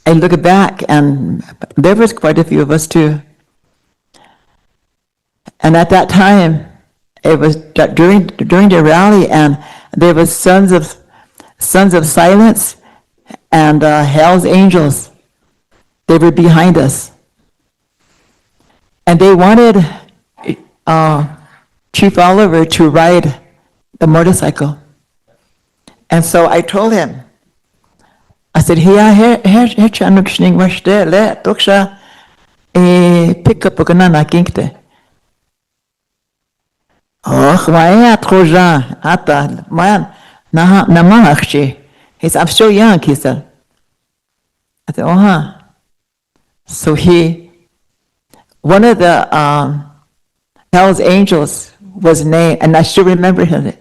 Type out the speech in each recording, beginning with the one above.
I look back, and there was quite a few of us too. And at that time, it was during the rally, and there was Sons of Silence and Hell's Angels. They were behind us, and they wanted Chief Oliver to ride the motorcycle. And so I told him, I said, here, chanukshning washte le toksha pick up na kinkte. Oh, why troja ata man namachchi. He said, I'm so young, he said. I said, oh, So one of the Hell's Angels was named, and I still remember him.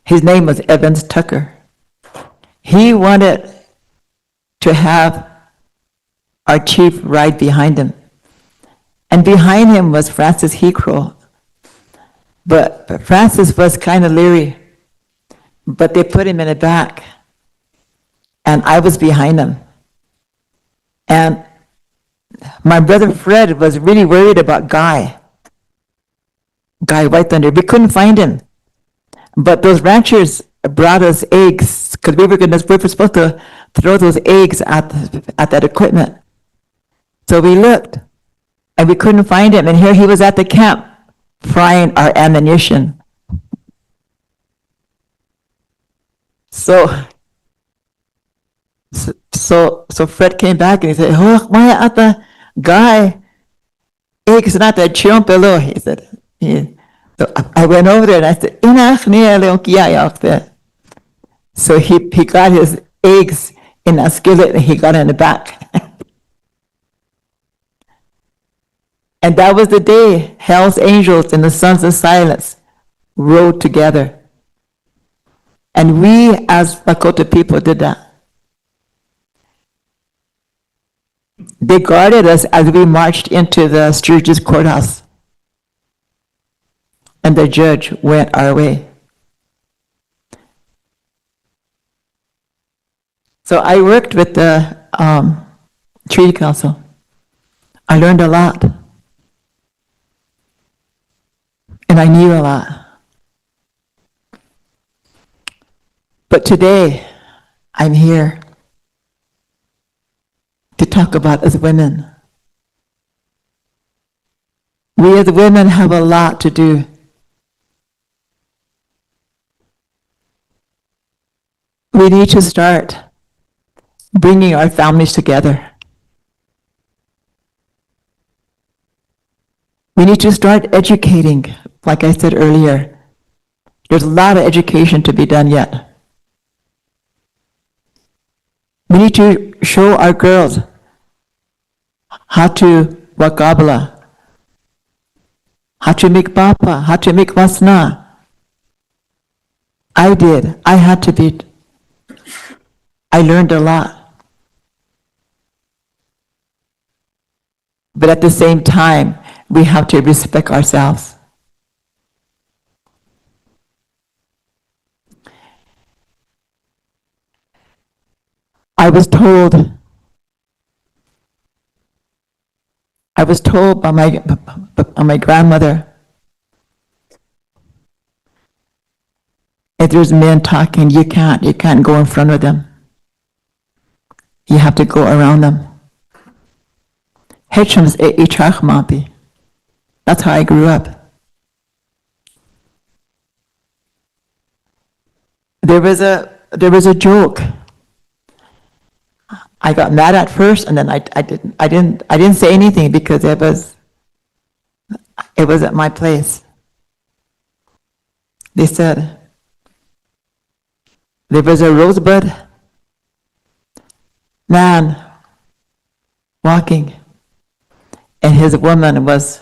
His name was Evans Tucker. He wanted to have our chief ride behind him. And behind him was Francis Hecrow. But Francis was kind of leery. But they put him in the back. And I was behind him. And my brother Fred was really worried about Guy White Thunder. We couldn't find him. But those ranchers brought us eggs, because we were supposed to throw those eggs at that equipment. So we looked, and we couldn't find him. And here he was at the camp, frying our ammunition. So Fred came back and he said, "Oh, why at the Guy eggs not that chump below?" He said. So I went over there and I said, so he got his eggs in a skillet and he got in the back. And that was the day Hell's Angels and the Sons of Silence rode together. And we as Lakota people did that. They guarded us as we marched into the Sturgis courthouse. And the judge went our way. So I worked with the Treaty Council. I learned a lot. And I knew a lot. But today, I'm here to talk about as women. We as women have a lot to do. We need to start bringing our families together. We need to start educating, like I said earlier. There's a lot of education to be done yet. We need to show our girls how to wakabla, how to make papa, how to make wasna. I did. I had to be. I learned a lot. But at the same time, we have to respect ourselves. I was told by my grandmother, if there's men talking, you can't go in front of them. You have to go around them. That's how I grew up. There was a joke. I got mad at first, and then I didn't say anything because it was at my place. They said there was a Rosebud man walking, and his woman was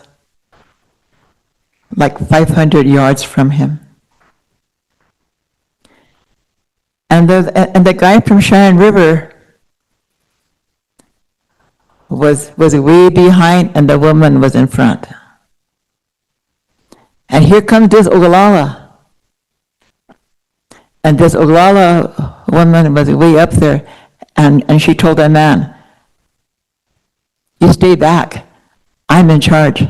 like 500 yards from him. And the guy from Cheyenne River was way behind, and the woman was in front. And here comes this Oglala. And this Oglala woman was way up there, and she told that man, "You stay back. I'm in charge.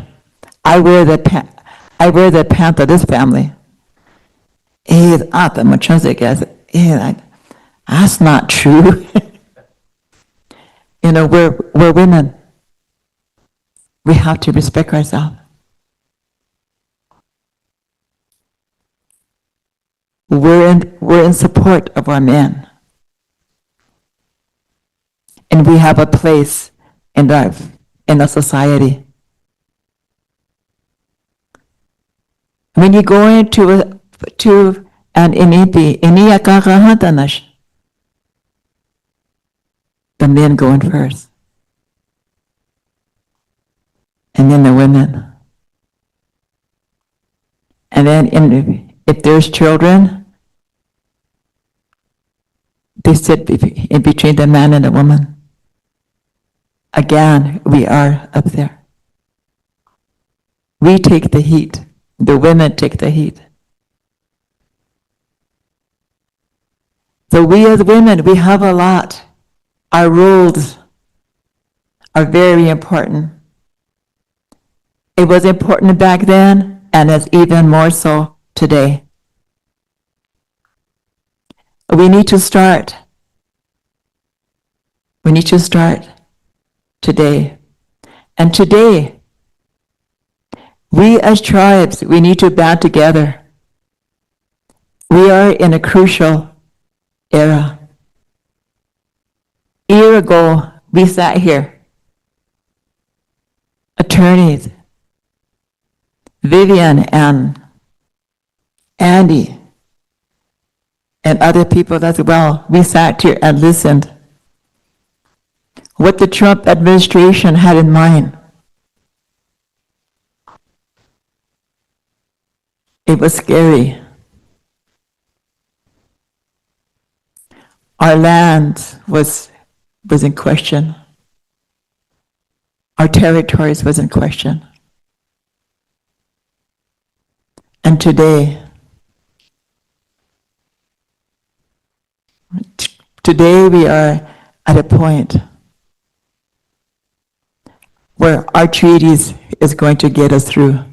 I wear the pants of this family." That's not true. We're women. We have to respect ourselves. We're in support of our men. And we have a place in the society. When you go into an inipi, the men go in first. And then the women. And then if there's children, they sit in between the man and the woman. Again, we are up there. We take the heat. The women take the heat. So we as women, we have a lot. Our roles are very important. It was important back then, and it's even more so today. We need to start. We need to start today. And today, we as tribes, we need to band together. We are in a crucial era. A year ago, we sat here, attorneys, Vivian and Andy, and other people as well. We sat here and listened what the Trump administration had in mind. It was scary. Our land was in question. Our territories was in question. And today we are at a point where our treaties is going to get us through.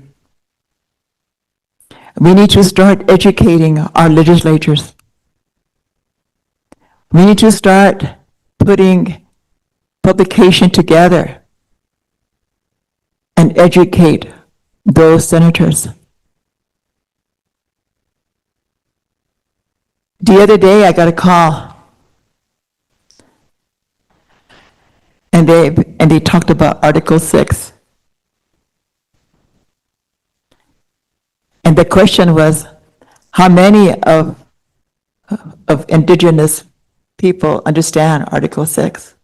We need to start educating our legislatures. We need to start putting publication together and educate those senators. The other day I got a call, and they talked about Article 6. And the question was, how many of indigenous people understand Article 6?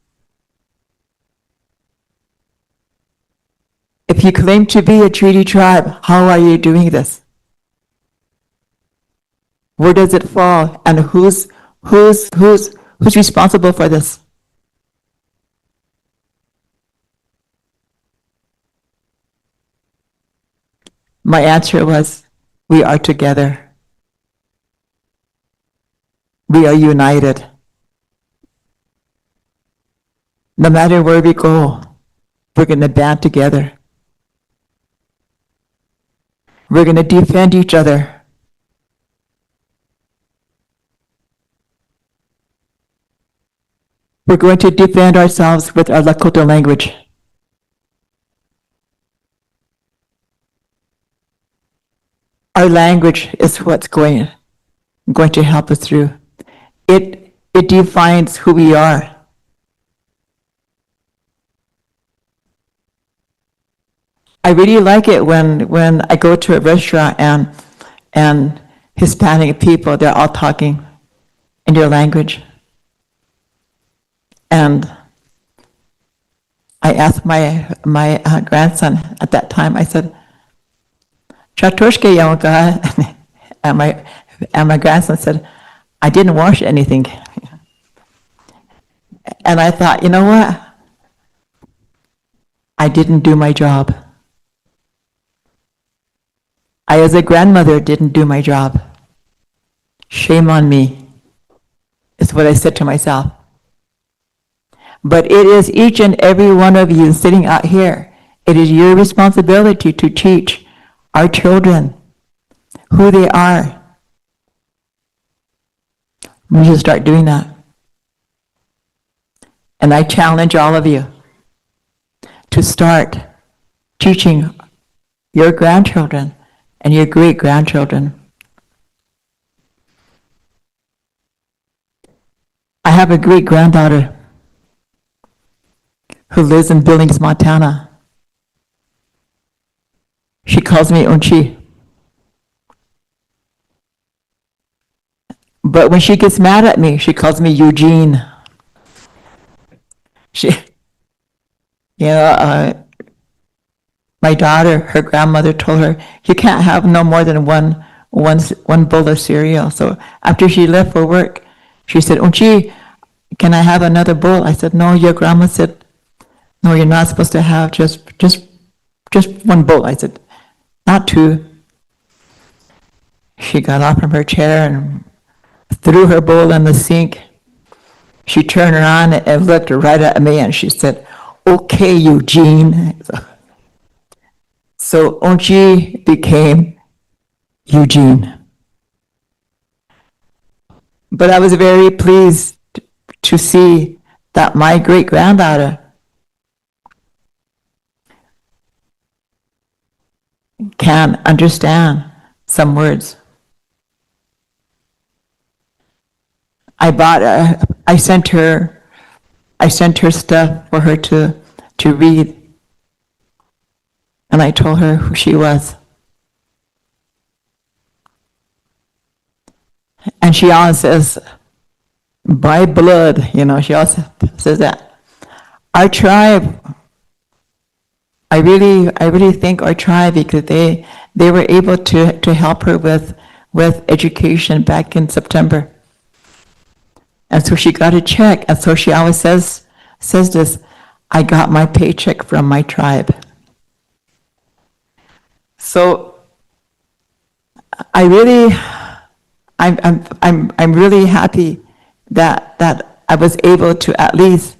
If you claim to be a treaty tribe, how are you doing this? Where does it fall, and who's responsible for this? My answer was, we are together. We are united. No matter where we go, we're going to band together. We're going to defend each other. We're going to defend ourselves with our Lakota language. Our language is what's going to help us through. It defines who we are. I really like it when I go to a restaurant and Hispanic people, they're all talking in their language. And I asked my grandson at that time, I said, Chatoshke Yamaka, and my grandson said, I didn't wash anything. And I thought, you know what? I didn't do my job. I, as a grandmother, didn't do my job. Shame on me, is what I said to myself. But it is each and every one of you sitting out here. It is your responsibility to teach our children who they are. We should start doing that. And I challenge all of you to start teaching your grandchildren and your great-grandchildren. I have a great-granddaughter who lives in Billings, Montana. She calls me Unchi. But when she gets mad at me, she calls me Eugene. My daughter, her grandmother told her, you can't have no more than one bowl of cereal. So after she left for work, she said, Unchi, can I have another bowl? I said, no, your grandma said, no, you're not supposed to have just one bowl. I said, not two. She got off from her chair and threw her bowl in the sink. She turned around and looked right at me and she said, okay, Eugene. So Onchi became Eugene. But I was very pleased to see that my great-granddaughter can understand some words. I sent her stuff for her to read. And I told her who she was. And she always says, by blood, she also says that. Our tribe, I really thank our tribe because they were able to help her with education back in September. And so she got a check, and so she always says this, I got my paycheck from my tribe. So I'm really happy that I was able to at least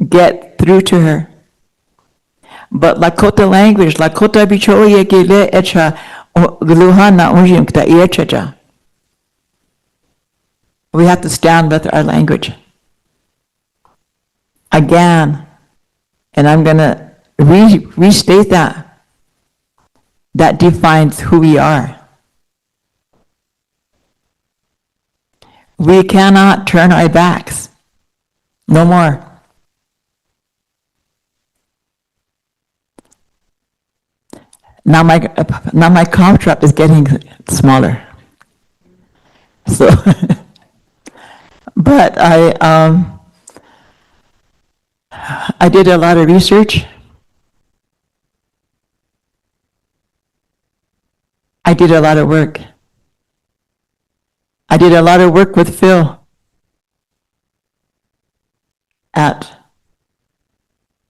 get through to her. But Lakota language, Lakota bichoye gile echa gluhana unjim kta echa. We have to stand with our language. Again, and I'm going to restate that. That defines who we are. We cannot turn our backs. No more. Now my cough drop is getting smaller. So, but I did a lot of research. I did a lot of work. I did a lot of work with Phil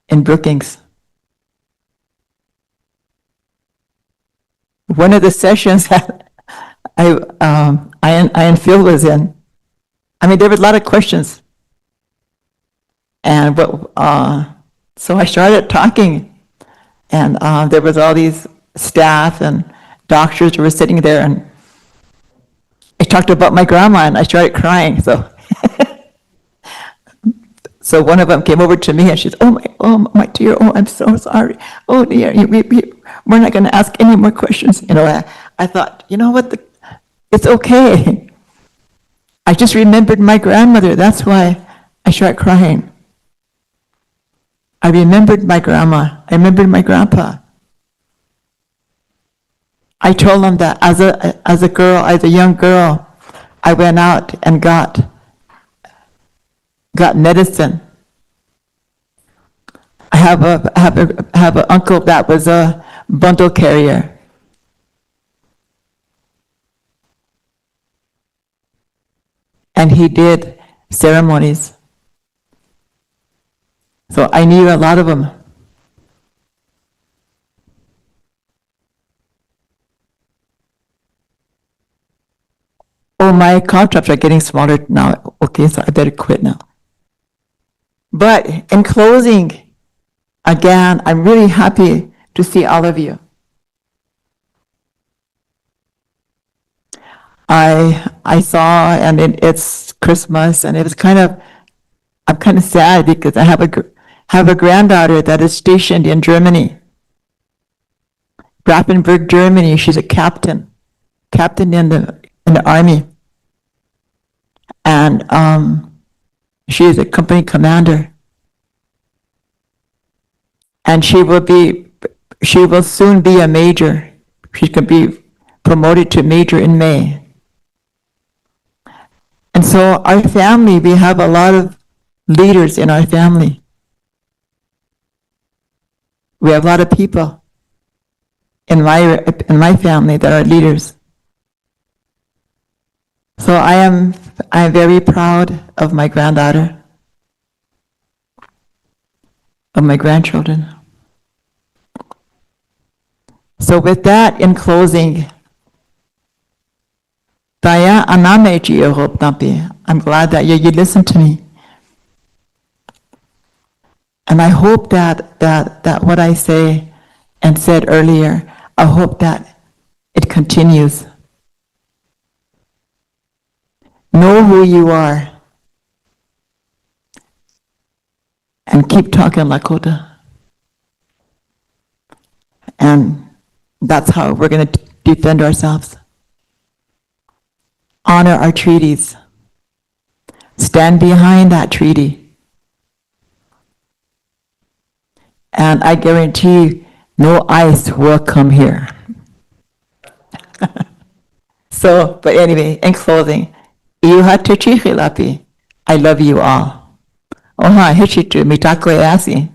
in Brookings. One of the sessions that I and Phil was in, there were a lot of questions. And so I started talking, and there was all these staff and doctors who were sitting there, and I talked about my grandma, and I started crying. So one of them came over to me, and she said, "Oh my dear, I'm so sorry. Oh dear, we're not going to ask any more questions." I thought, you know what? It's okay. I just remembered my grandmother. That's why I started crying. I remembered my grandma. I remembered my grandpa. I told them that as a young girl, I went out and got medicine. I have an uncle that was a bundle carrier. And he did ceremonies. So I knew a lot of them. So my cough drops are getting smaller now. Okay, so I better quit now. But in closing, again, I'm really happy to see all of you. I saw, and it's Christmas, and it was I'm kind of sad because I have a granddaughter that is stationed in Germany, Grafenberg, Germany. She's a captain in the army, and she is a company commander, and she will soon be a major. She could be promoted to major in May. And so our family, we have a lot of leaders in our family. We have a lot of people in my family that are leaders. So I am very proud of my granddaughter, of my grandchildren. So with that, in closing, I'm glad that you listened to me. And I hope that what I say and said earlier, I hope that it continues. Know who you are and keep talking Lakota. And that's how we're going to defend ourselves. Honor our treaties. Stand behind that treaty. And I guarantee you, no ICE will come here. So, but anyway, in closing, I love you all. Oha, hichitu, mitako easi.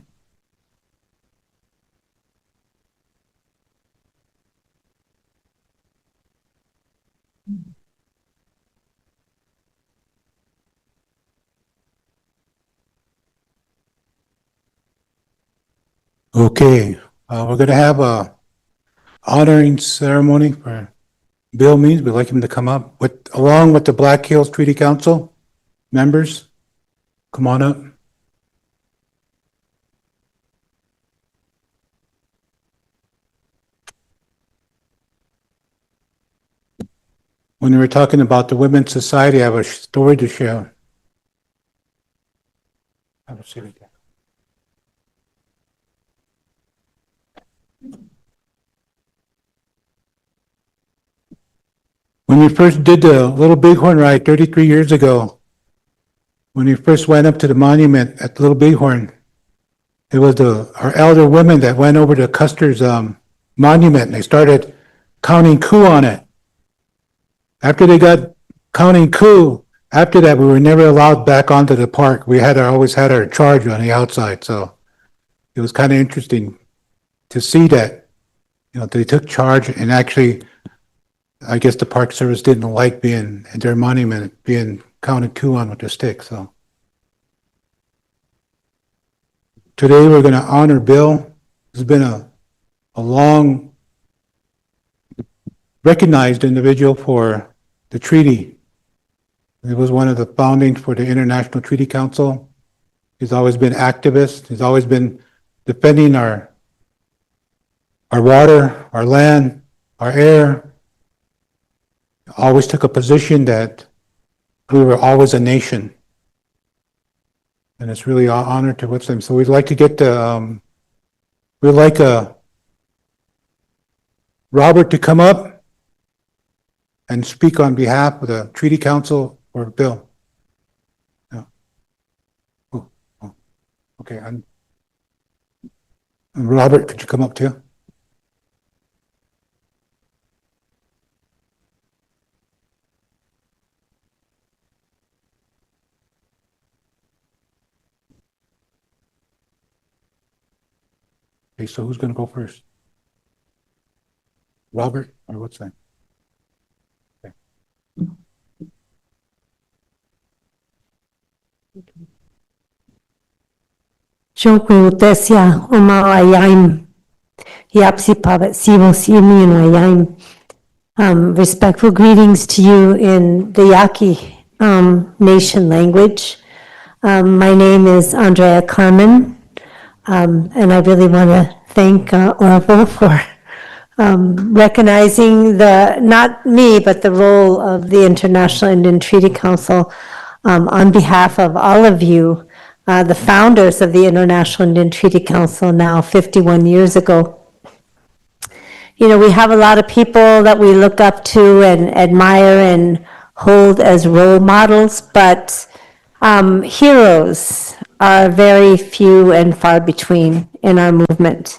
Okay, we're going to have a honoring ceremony for Bill Means. We'd like him to come up along with the Black Hills Treaty Council members. Come on up. When we were talking about the Women's Society, I have a story to share. Have a seat right there. When we first did the Little Bighorn ride 33 years ago, when we first went up to the monument at Little Bighorn, it was our elder women that went over to Custer's monument and they started counting coup on it. After they got counting coup, after that we were never allowed back onto the park. We always had our charge on the outside, so it was kind of interesting to see that, they took charge and actually, I guess the Park Service didn't like being at their monument being counted coup on with their stick. So today we're going to honor Bill. He's been a long recognized individual for the treaty. He was one of the founding for the International Treaty Council. He's always been activist. He's always been defending our water, our land, our air. Always took a position that we were always a nation. And it's really an honor to witness him. So we'd like to get we'd like Robert to come up and speak on behalf of the Treaty Council or Bill. Yeah. Oh, okay. And Robert, could you come up too? Okay, so who's going to go first? Robert, or what's that? Okay. Joku tesia oma ayaim. Yapsi pavet sivo simi no ayaim. Respectful greetings to you in the Yaqui Nation language. My name is Andrea Carmen, and I really want to thank Orville for recognizing not me, but the role of the International Indian Treaty Council on behalf of all of you, the founders of the International Indian Treaty Council now 51 years ago. You know, we have a lot of people that we look up to and admire and hold as role models, but heroes are very few and far between in our movement.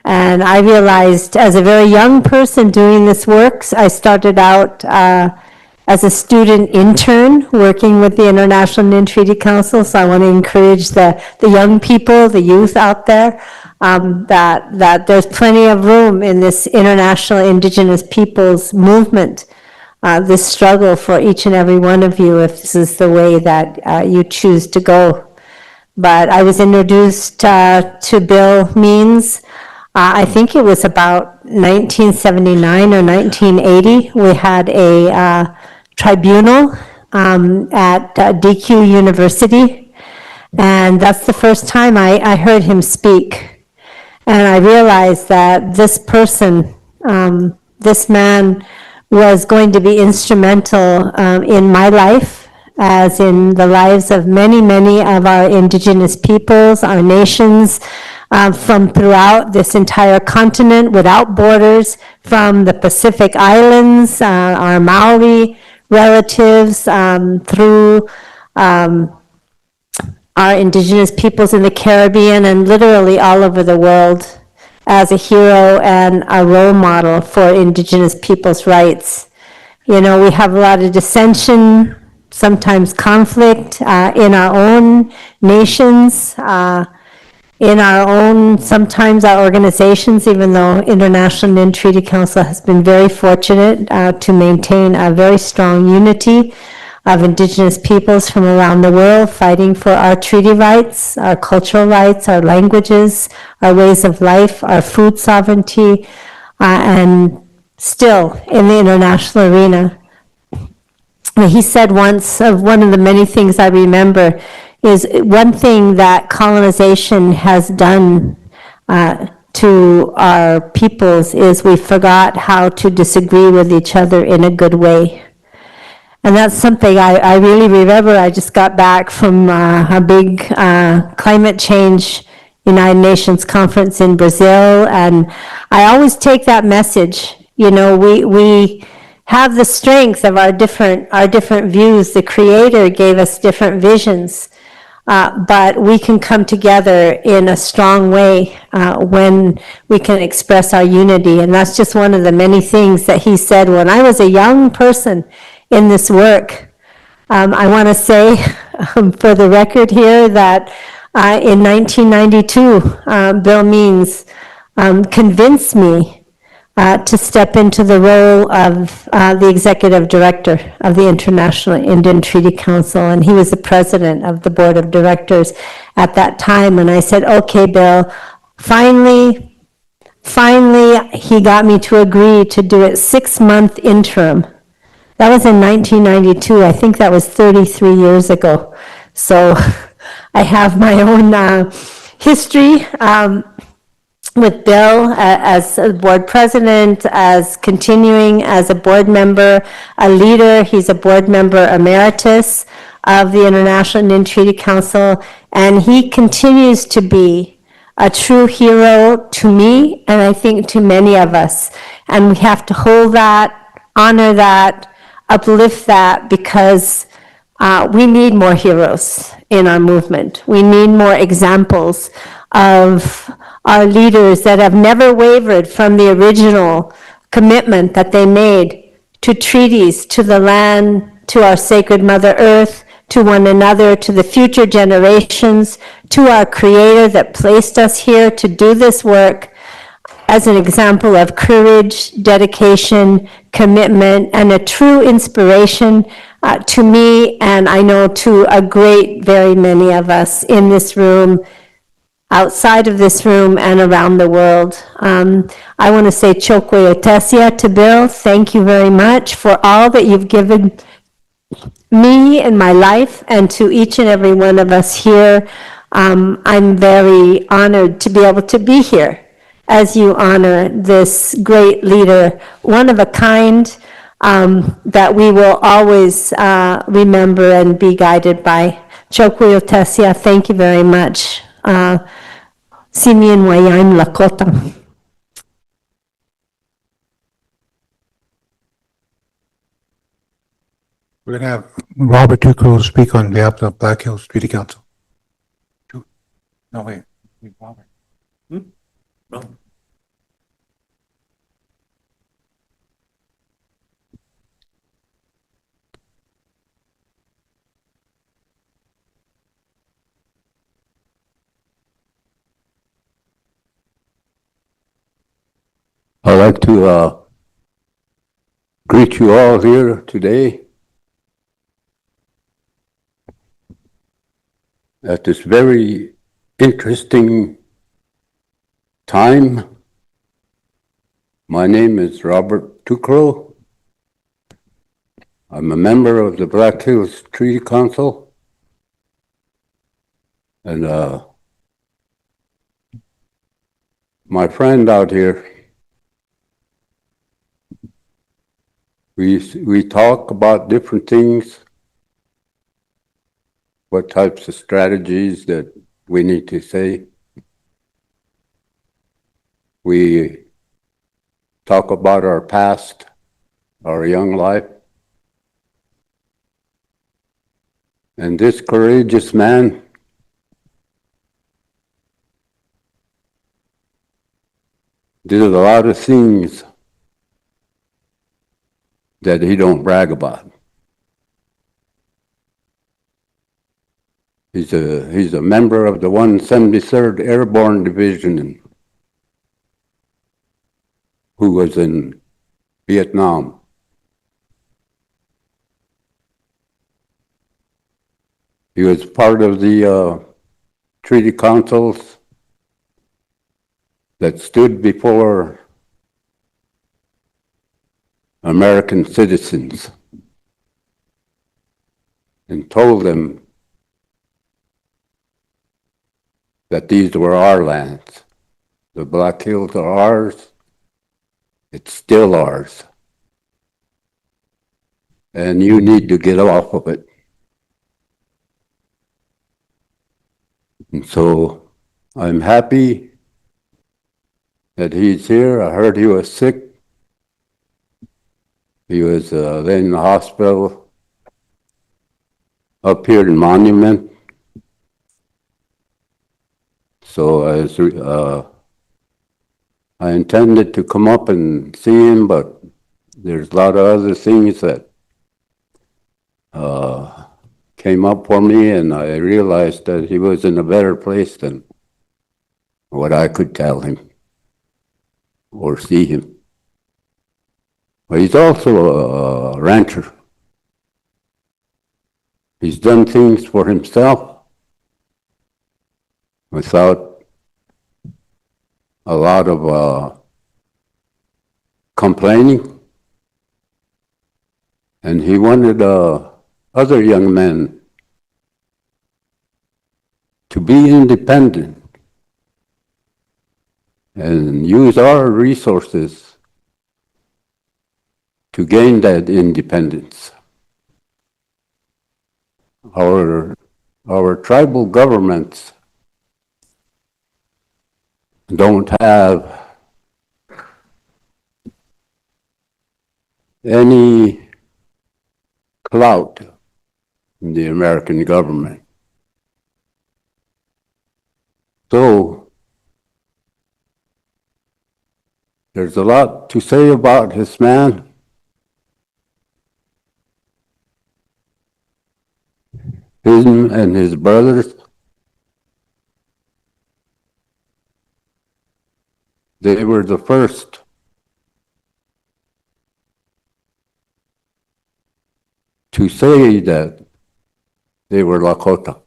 And I realized as a very young person doing this work, I started out as a student intern working with the International Indian Treaty Council, so I want to encourage the young people, the youth out there, that there's plenty of room in this international indigenous peoples movement, this struggle for each and every one of you if this is the way that you choose to go. But I was introduced to Bill Means, I think it was about 1979 or 1980. We had a tribunal at DQ University, and that's the first time I heard him speak. And I realized that this person, this man, was going to be instrumental in my life, as in the lives of many, many of our indigenous peoples, our nations, from throughout this entire continent without borders, from the Pacific Islands, our Maori relatives, through our indigenous peoples in the Caribbean and literally all over the world, as a hero and a role model for indigenous peoples' rights. You know, we have a lot of dissension, sometimes conflict in our own nations, in our own, sometimes our organizations, even though International Indian Treaty Council has been very fortunate to maintain a very strong unity of indigenous peoples from around the world fighting for our treaty rights, our cultural rights, our languages, our ways of life, our food sovereignty, and still in the international arena. He said once, of one of the many things I remember, is one thing that colonization has done to our peoples is we forgot how to disagree with each other in a good way. And that's something I really remember. I just got back from a big climate change United Nations conference in Brazil, and I always take that message. You know, we have the strength of our different views. The Creator gave us different visions, but we can come together in a strong way when we can express our unity. And that's just one of the many things that he said when I was a young person in this work. I want to say for the record here that in 1992, Bill Means convinced me to step into the role of the executive director of the International Indian Treaty Council, and he was the president of the board of directors at that time. And I said, okay, Bill, finally, he got me to agree to do it 6-month interim. That was in 1992. I think that was 33 years ago. So I have my own history with Bill as a board president, as continuing as a board member, a leader. He's a board member emeritus of the International Indian Treaty Council, and he continues to be a true hero to me, and I think to many of us. And we have to hold that, honor that, uplift that, because we need more heroes in our movement. We need more examples of our leaders that have never wavered from the original commitment that they made to treaties, to the land, to our sacred Mother Earth, to one another, to the future generations, to our Creator that placed us here to do this work, as an example of courage, dedication, commitment, and a true inspiration to me, and I know to a great, very many of us in this room, outside of this room and around the world. I want to say Chokwe Otesia to Bill. Thank you very much for all that you've given me in my life and to each and every one of us here. I'm very honored to be able to be here as you honor this great leader, one of a kind, that we will always remember and be guided by. Chokwe Otesia, thank you very much. Simeon Wayan Lakota. We're gonna have Robert Ducro speak on behalf of the Black Hills Treaty Council. No, wait, Robert. I'd like to greet you all here today at this very interesting time. My name is Robert Ducro. I'm a member of the Black Hills Treaty Council, and my friend out here, we talk about different things, what types of strategies that we need to say. We talk about our past, our young life. And this courageous man did a lot of things that he don't brag about. He's a member of the 173rd Airborne Division who was in Vietnam. He was part of the treaty councils that stood before American citizens and told them that these were our lands. The Black Hills are ours. It's still ours. And you need to get off of it. And so I'm happy that he's here. I heard he was sick. He was then in the hospital up here in Monument. So I intended to come up and see him, but there's a lot of other things that came up for me, and I realized that he was in a better place than what I could tell him or see him. But he's also a rancher. He's done things for himself without a lot of complaining. And he wanted other young men to be independent and use our resources to gain that independence. Our tribal governments don't have any clout in the American government. So there's a lot to say about this man. Him and his brothers, they were the first to say that they were Lakota.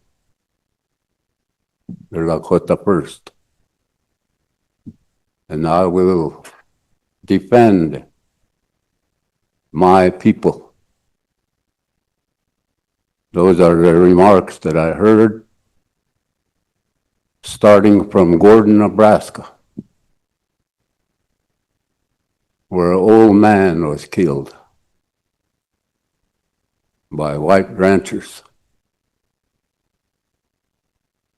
the Lakota first. And I will defend my people. Those are the remarks that I heard starting from Gordon, Nebraska, where an old man was killed by white ranchers.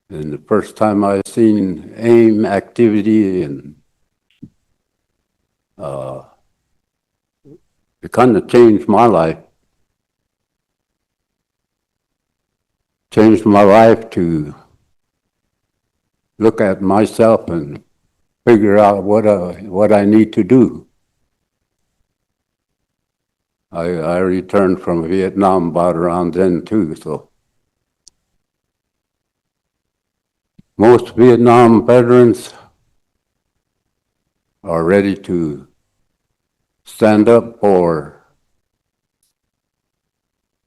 And the first time I seen AIM activity, and it kind of changed my life. Changed my life to look at myself and figure out what I need to do. I returned from Vietnam about around then too, so most Vietnam veterans are ready to stand up for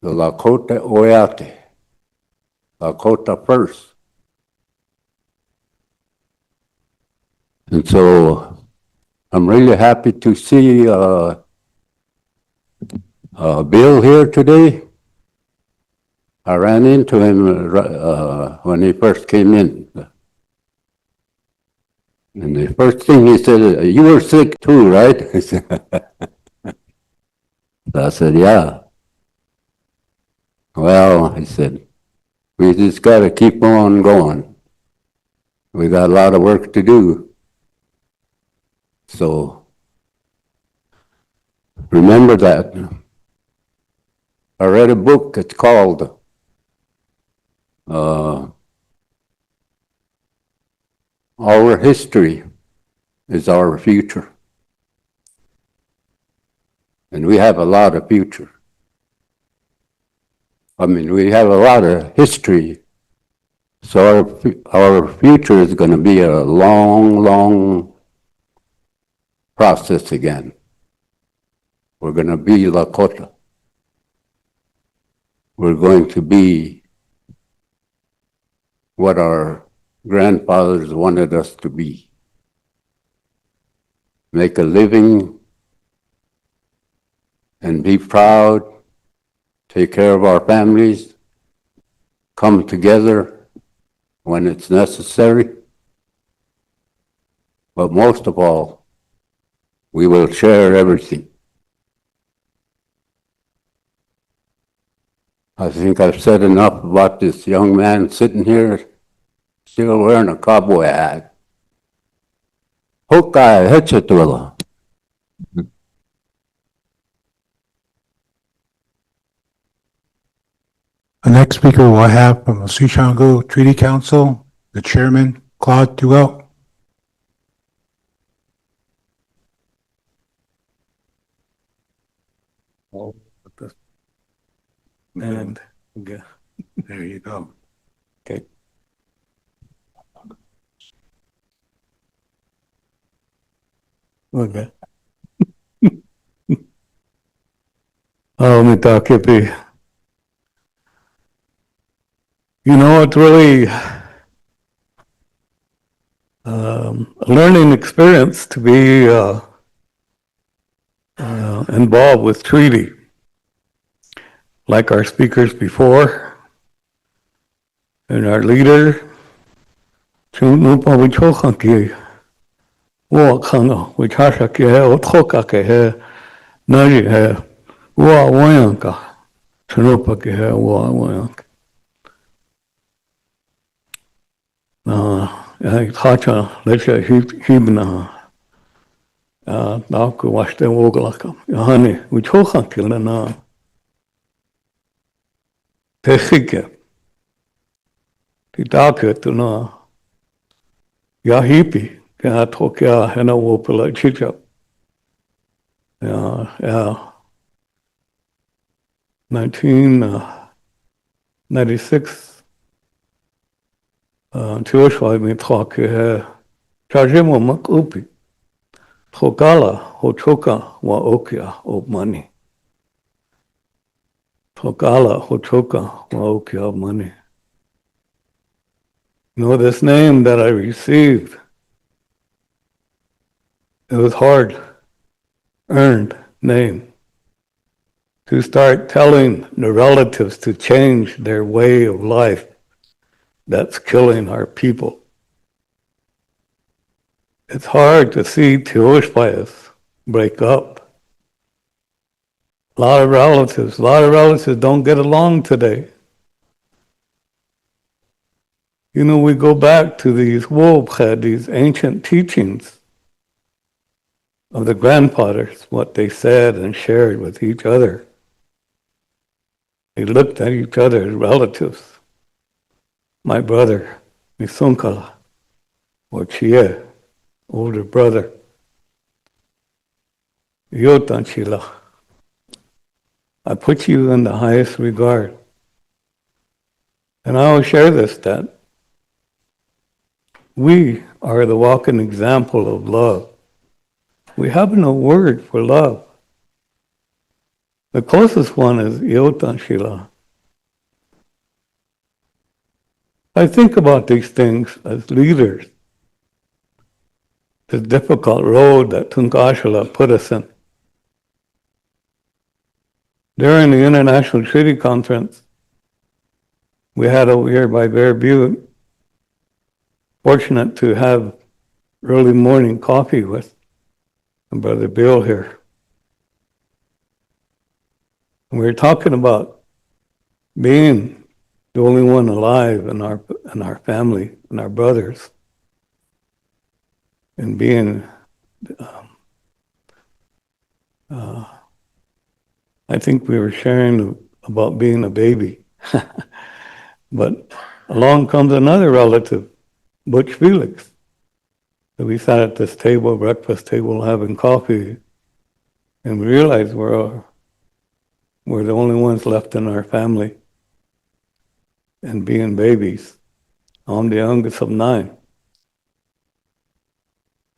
the Lakota Oceti, Lakota first. And so I'm really happy to see Bill here today. I ran into him when he first came in. And the first thing he said, "You were sick too, right?" I said, "Yeah." "Well," he said, "we just got to keep on going. We got a lot of work to do." So remember that. I read a book, it's called Our History is Our Future. And we have a lot of future. I mean, we have a lot of history. So our future is going to be a long, long process again. We're going to be Lakota. We're going to be what our grandfathers wanted us to be. Make a living and be proud, take care of our families, come together when it's necessary. But most of all, we will share everything. I think I've said enough about this young man sitting here, still wearing a cowboy hat. Hokai Hetchetwilla. The next speaker we'll have from the Sioux Treaty Council, the chairman, Claude Duell. And okay. There you go. Okay. Okay. Mitakepi. You know, it's really a learning experience to be involved with treaty. Like our speakers before, and our leader, Chunupa Wichokanki, Wakanga, Wichashaki, Otokake, Naji, Wa Wayanka, Chunupaki, Wa Wayanka. Hacha, Lecha Hibna, Naku Washte Wogalaka, Yahani, Wichokanki, Lana. Tehike, Titake tuna, Yahipi, Katokia, Hena Wopula Chicha. 1996, Tushwa mi talk, Chajimo Makupi, Tokala, Hochoka, wa Okia, O money. Tokala, Hochoka, Waokia money. You know, this name that I received, it was hard earned name to start telling the relatives to change their way of life that's killing our people. It's hard to see Teoshpayas break up. A lot of relatives don't get along today. You know, we go back to these Wobched, these ancient teachings of the grandfathers, what they said and shared with each other. They looked at each other as relatives. My brother, Misunkala, or Chie, older brother, Yotanchila. I put you in the highest regard. And I will share this, that we are the walking example of love. We have no word for love. The closest one is Yotanchila. I think about these things as leaders. The difficult road that Tunkashala put us in. During the International Treaty Conference we had over here by Bear Butte, fortunate to have early morning coffee with Brother Bill here. And we were talking about being the only one alive in our family and our brothers, and being I think we were sharing about being a baby. But along comes another relative, Butch Felix. So we sat at this table, breakfast table, having coffee, and we realized we're the only ones left in our family, and being babies. I'm the youngest of 9.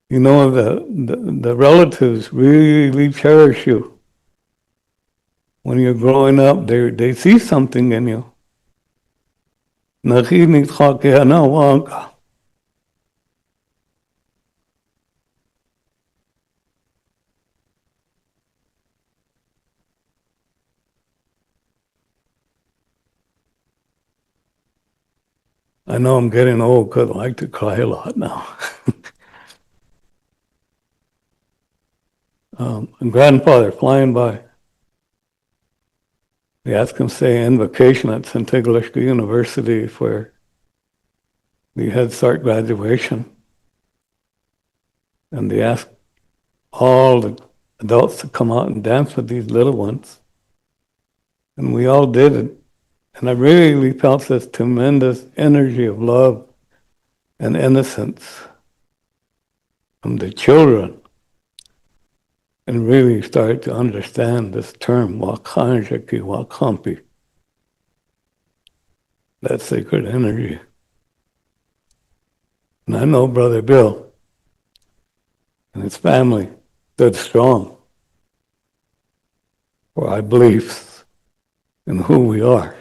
You know, the relatives really cherish you. When you're growing up, they see something in you. I know I'm getting old because I like to cry a lot now. And grandfather flying by. They asked him to say invocation at Santiago University for the Head Start graduation. And they asked all the adults to come out and dance with these little ones. And we all did it. And I really felt this tremendous energy of love and innocence from the children, and really started to understand this term, Wakanjaki Wakampi, that sacred energy. And I know Brother Bill and his family stood strong for our beliefs in who we are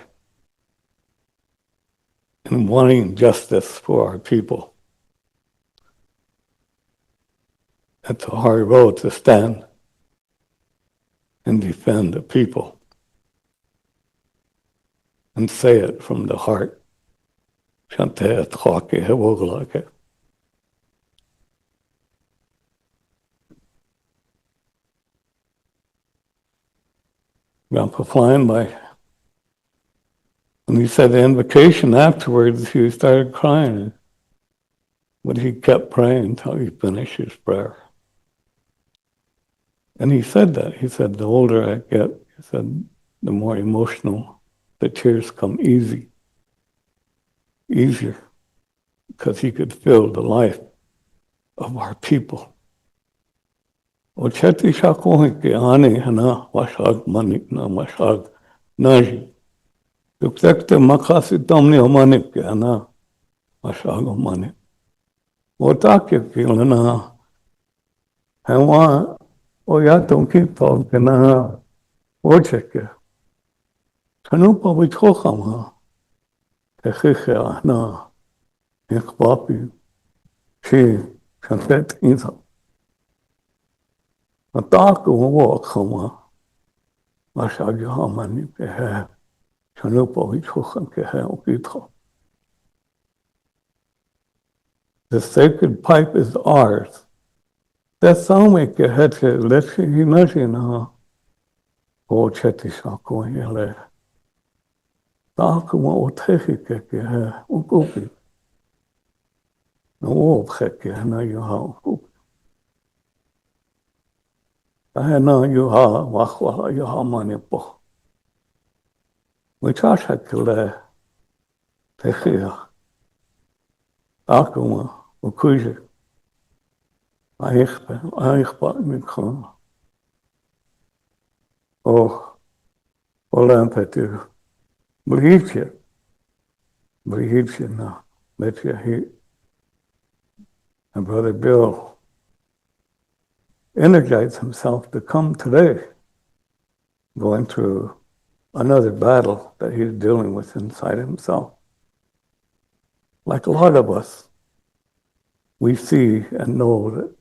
and wanting justice for our people. It's a hard road to stand and defend the people and say it from the heart. Grandpa flying by. When he said the invocation afterwards, he started crying. But he kept praying until he finished his prayer. And he said that. He said, the older I get, he said, the more emotional the tears come easier, because he could feel the life of our people. Oceti Sakowin ke ane hana washag manik na washag naji. Tuksekte makasi tomni omanik ke hana washag omanik. Otakya ke lana hawa oyatom ki tol ke na ocheke. Kanupa wichokham ha. Kechiche ana ik papi, she, chantet inza. Atako wa kama, masagi hamani kehe, chanupo hichochan kehe okitho. The sacred pipe is ours. That same kehe che lechi hinashi na, Oceti Sakowin ele. Tako wa otehi kehe ukupi. No kehe na yuha ukupi. Ahena yuha wakwa yuha manipo. Wichasha kele tehia. Akuma ukuje. Aichpa mikon. Oh, olampetu. Blihitje na. Letja he. And Brother Bill energized himself to come today, going through another battle that he's dealing with inside himself. Like a lot of us, we see and know that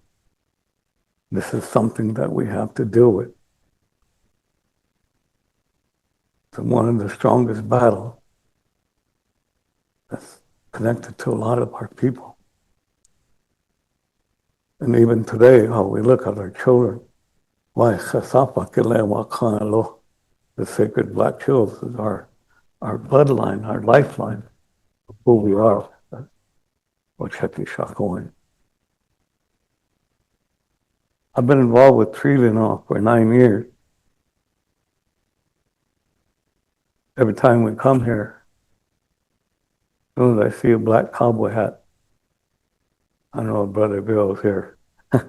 this is something that we have to deal with. It's one of the strongest battles that's connected to a lot of our people. And even today, how we look at our children, why the sacred black hills is our bloodline, our lifeline of who we are. Oceti Sakowin. I've been involved with Tree now for 9 years. Every time we come here, as soon as I see a black cowboy hat, I know Brother Bill's here. So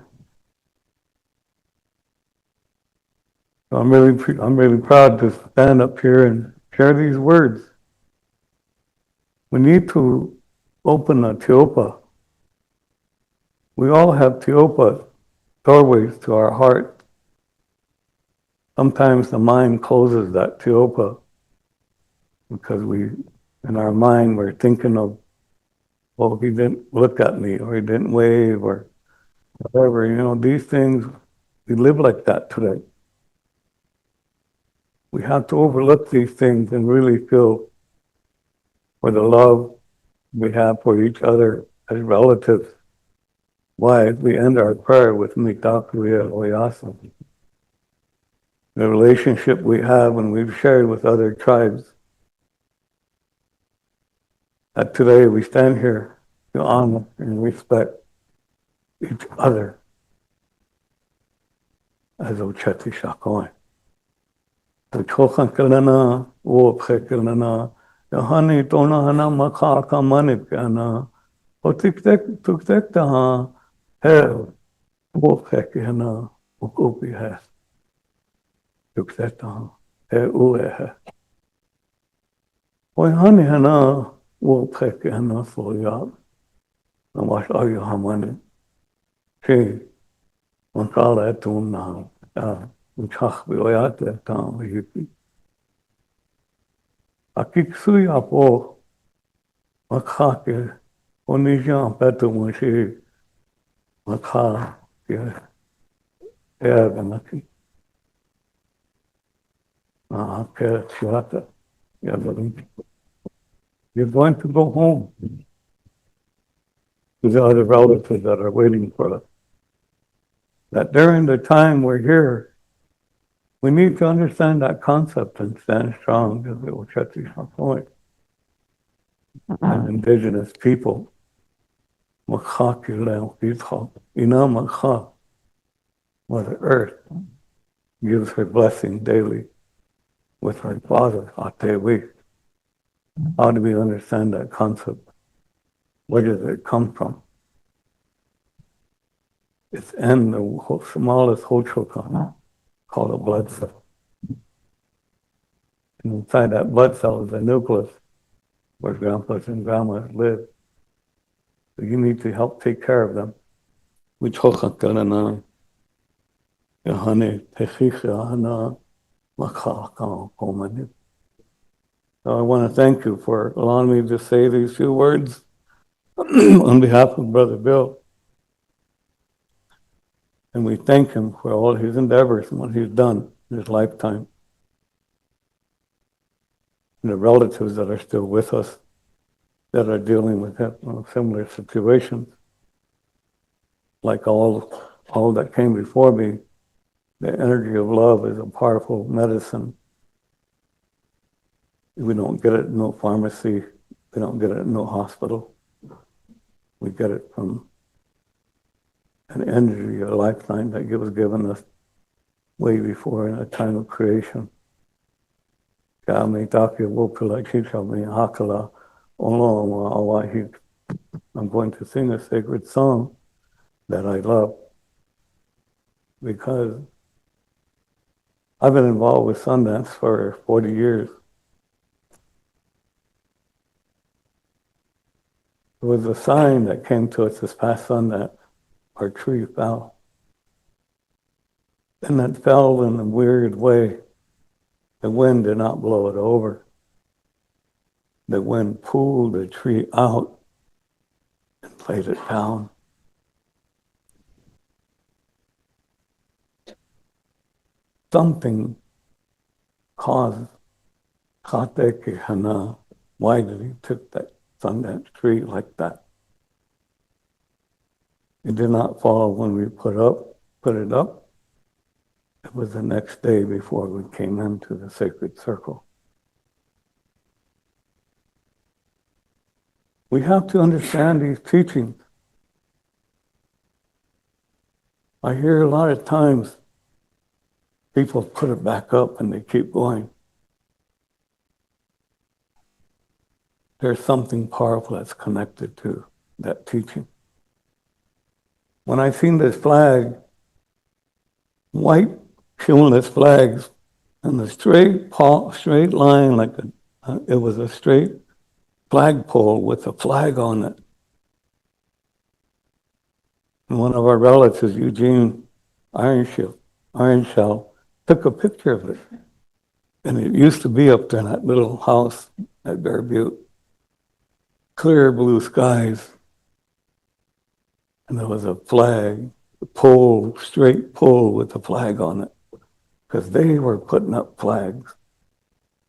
I'm really proud to stand up here and share these words. We need to open a tiopa. We all have tiopa, doorways to our heart. Sometimes the mind closes that tiopa because in our mind, we're thinking of, well, he didn't look at me, or he didn't wave, or whatever. These things, we live like that today. We have to overlook these things and really feel for the love we have for each other as relatives. Why we end our prayer with Mitakuya Oyasa. The relationship we have and we've shared with other tribes. That today we stand here to honor and respect each other as Oceti Sakowin. The Chochan Kalana, Wophe Kalana, Yohani Tona Hana Maka Kamanip Kana, Otiktek Tuktek Taha, Hell, Wophe Kana, Ukupi has. Tuktek Taha, He Uehe. Oyhani Hana, Wophe Kana Soyab, Namash Ayahamani, She, Mankala Etuna, Uchach Bioyate Tam Hippie. Akik Apo, Makake, Onijan Petumashi, Maka, Erganaki. Shata. You're going to go home to the other relatives that are waiting for us. That during the time we're here, we need to understand that concept and stand strong as the Oceti Sakowin and indigenous people. Mother Earth gives her blessing daily with her Father, Atewi. How do we understand that concept? Where does it come from? It's in the smallest hochokan, called a blood cell. And inside that blood cell is a nucleus where grandpas and grandmas live. So you need to help take care of them. So I want to thank you for allowing me to say these few words. on behalf of Brother Bill. And we thank him for all his endeavors and what he's done in his lifetime. And the relatives that are still with us that are dealing with similar situations. Like all that came before me, the energy of love is a powerful medicine. We don't get it in no pharmacy. We don't get it in no hospital. We get it from an energy, a lifetime that was given us way before in a time of creation. I'm going to sing a sacred song that I love because I've been involved with Sundance for 40 years. There was a sign that came to us this past Sundance. Our tree fell. And it fell in a weird way. The wind did not blow it over. The wind pulled the tree out and played it down. Something caused Kateke Hana. Why did he took that Sundance tree like that? It did not fall when we put it up. It was the next day before we came into the sacred circle. We have to understand these teachings. I hear a lot of times people put it back up and they keep going. There's something powerful that's connected to that teaching. When I seen this flag, white shoeless flags, and the straight line, like it was a straight flagpole with a flag on it. And one of our relatives, Eugene Ironshell, took a picture of it. And it used to be up there in that little house at Bear Butte. Clear blue skies. And there was a flag, a pole, straight pole with a flag on it. Because they were putting up flags.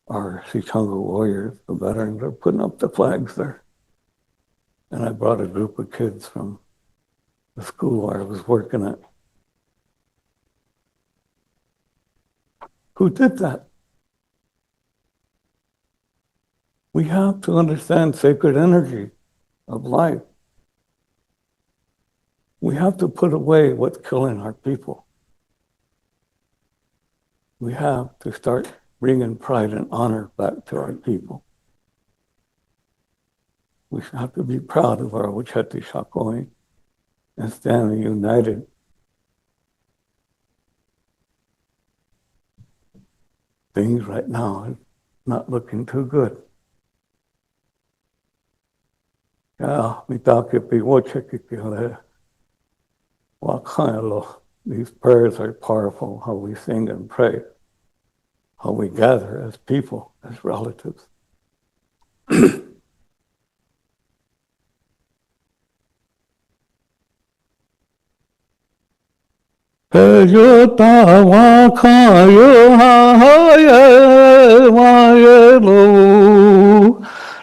Our Sichanga warriors, the veterans, are putting up the flags there. And I brought a group of kids from the school where I was working at. Who did that? We have to understand sacred energy of life. We have to put away what's killing our people. We have to start bringing pride and honor back to our people. We have to be proud of our Oceti Sakowin and stand united. Things right now are not looking too good. These prayers are powerful, how we sing and pray, how we gather as people, as relatives.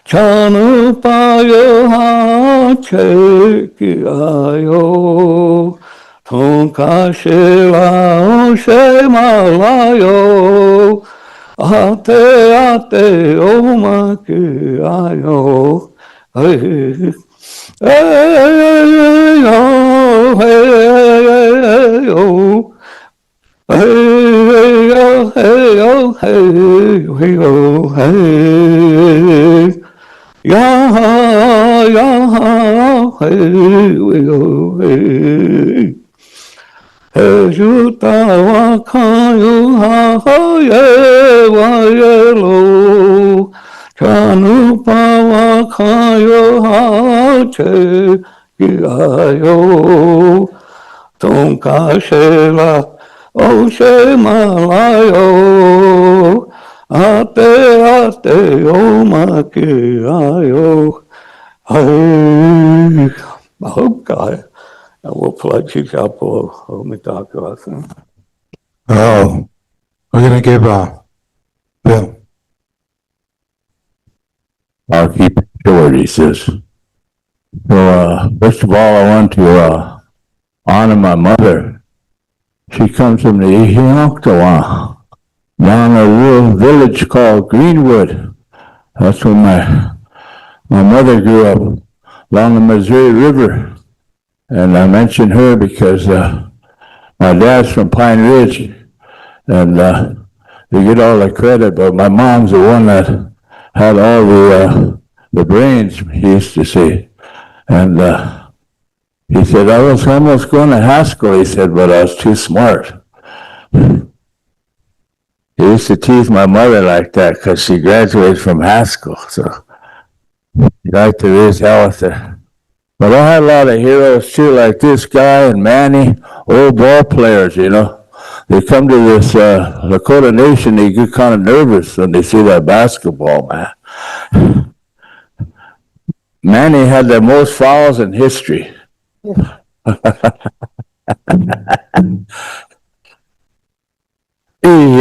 Chanu payo ha cheki ayo, tonka shela o she malayo, ate o maki ayo, hey yo, hey yo. Hey yo, hey yo, hey yo, hey. Ya, ya, hey yo, hey. Hey, juta wa kayo ha ye wa ye lo. Chanu pa wa kayo ha che ayo. Tonka shela o she malayo, ate o maki ayo, hey. Mahukay. Wopalachi Chapo, Omitakasan. Oh, we're gonna give, Bill. I'll keep it short, he says. So, first of all, I want to, honor my mother. She comes from the Ihioktawa, down a rural village called Greenwood. That's where my mother grew up, along the Missouri River. And I mention her because, my dad's from Pine Ridge, and, they get all the credit, but my mom's the one that had all the brains, he used to say. And, he said, I was almost going to Haskell, he said, but I was too smart. He used to tease my mother like that because she graduated from Haskell, so he liked to raise hell with her. But I had a lot of heroes too, like this guy and Manny, old ball players, you know. They come to this Lakota Nation, they get kind of nervous when they see that basketball, man. Manny had the most fouls in history. He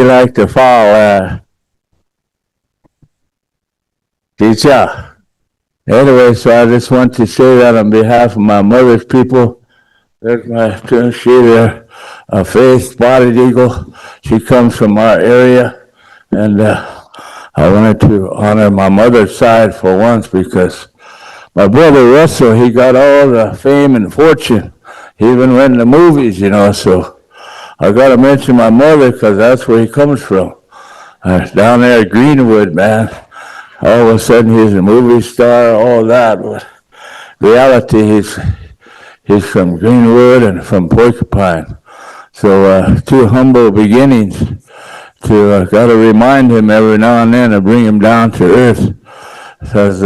liked to foul, teacher. Anyway, so I just want to say that on behalf of my mother's people. There's my she there, Faith Spotted Eagle. She comes from our area, and I wanted to honor my mother's side for once because my brother Russell, he got all the fame and fortune. He even went in the movies, you know, so I got to mention my mother because that's where he comes from. Down there at Greenwood, man. All of a sudden he's a movie star, all that. But reality, he's from Greenwood and from Porcupine. So two humble beginnings to got to remind him every now and then to bring him down to earth. Because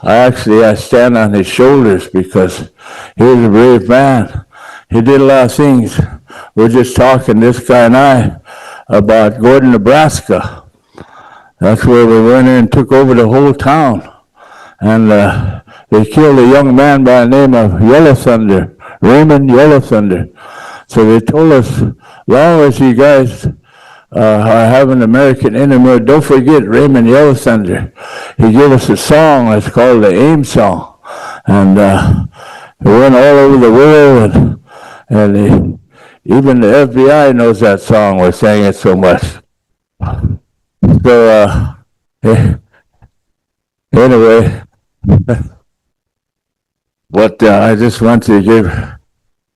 I stand on his shoulders because he was a brave man. He did a lot of things. We're just talking, this guy and I, about Gordon, Nebraska. That's where we went in and took over the whole town. And they killed a young man by the name of Yellow Thunder, Raymond Yellow Thunder. So they told us, long as you guys are having American enemy, don't forget Raymond Yellow Thunder. He gave us a song that's called the AIM song. And it went all over the world. And even the FBI knows that song. We sang it so much. So, anyway, but I just want to give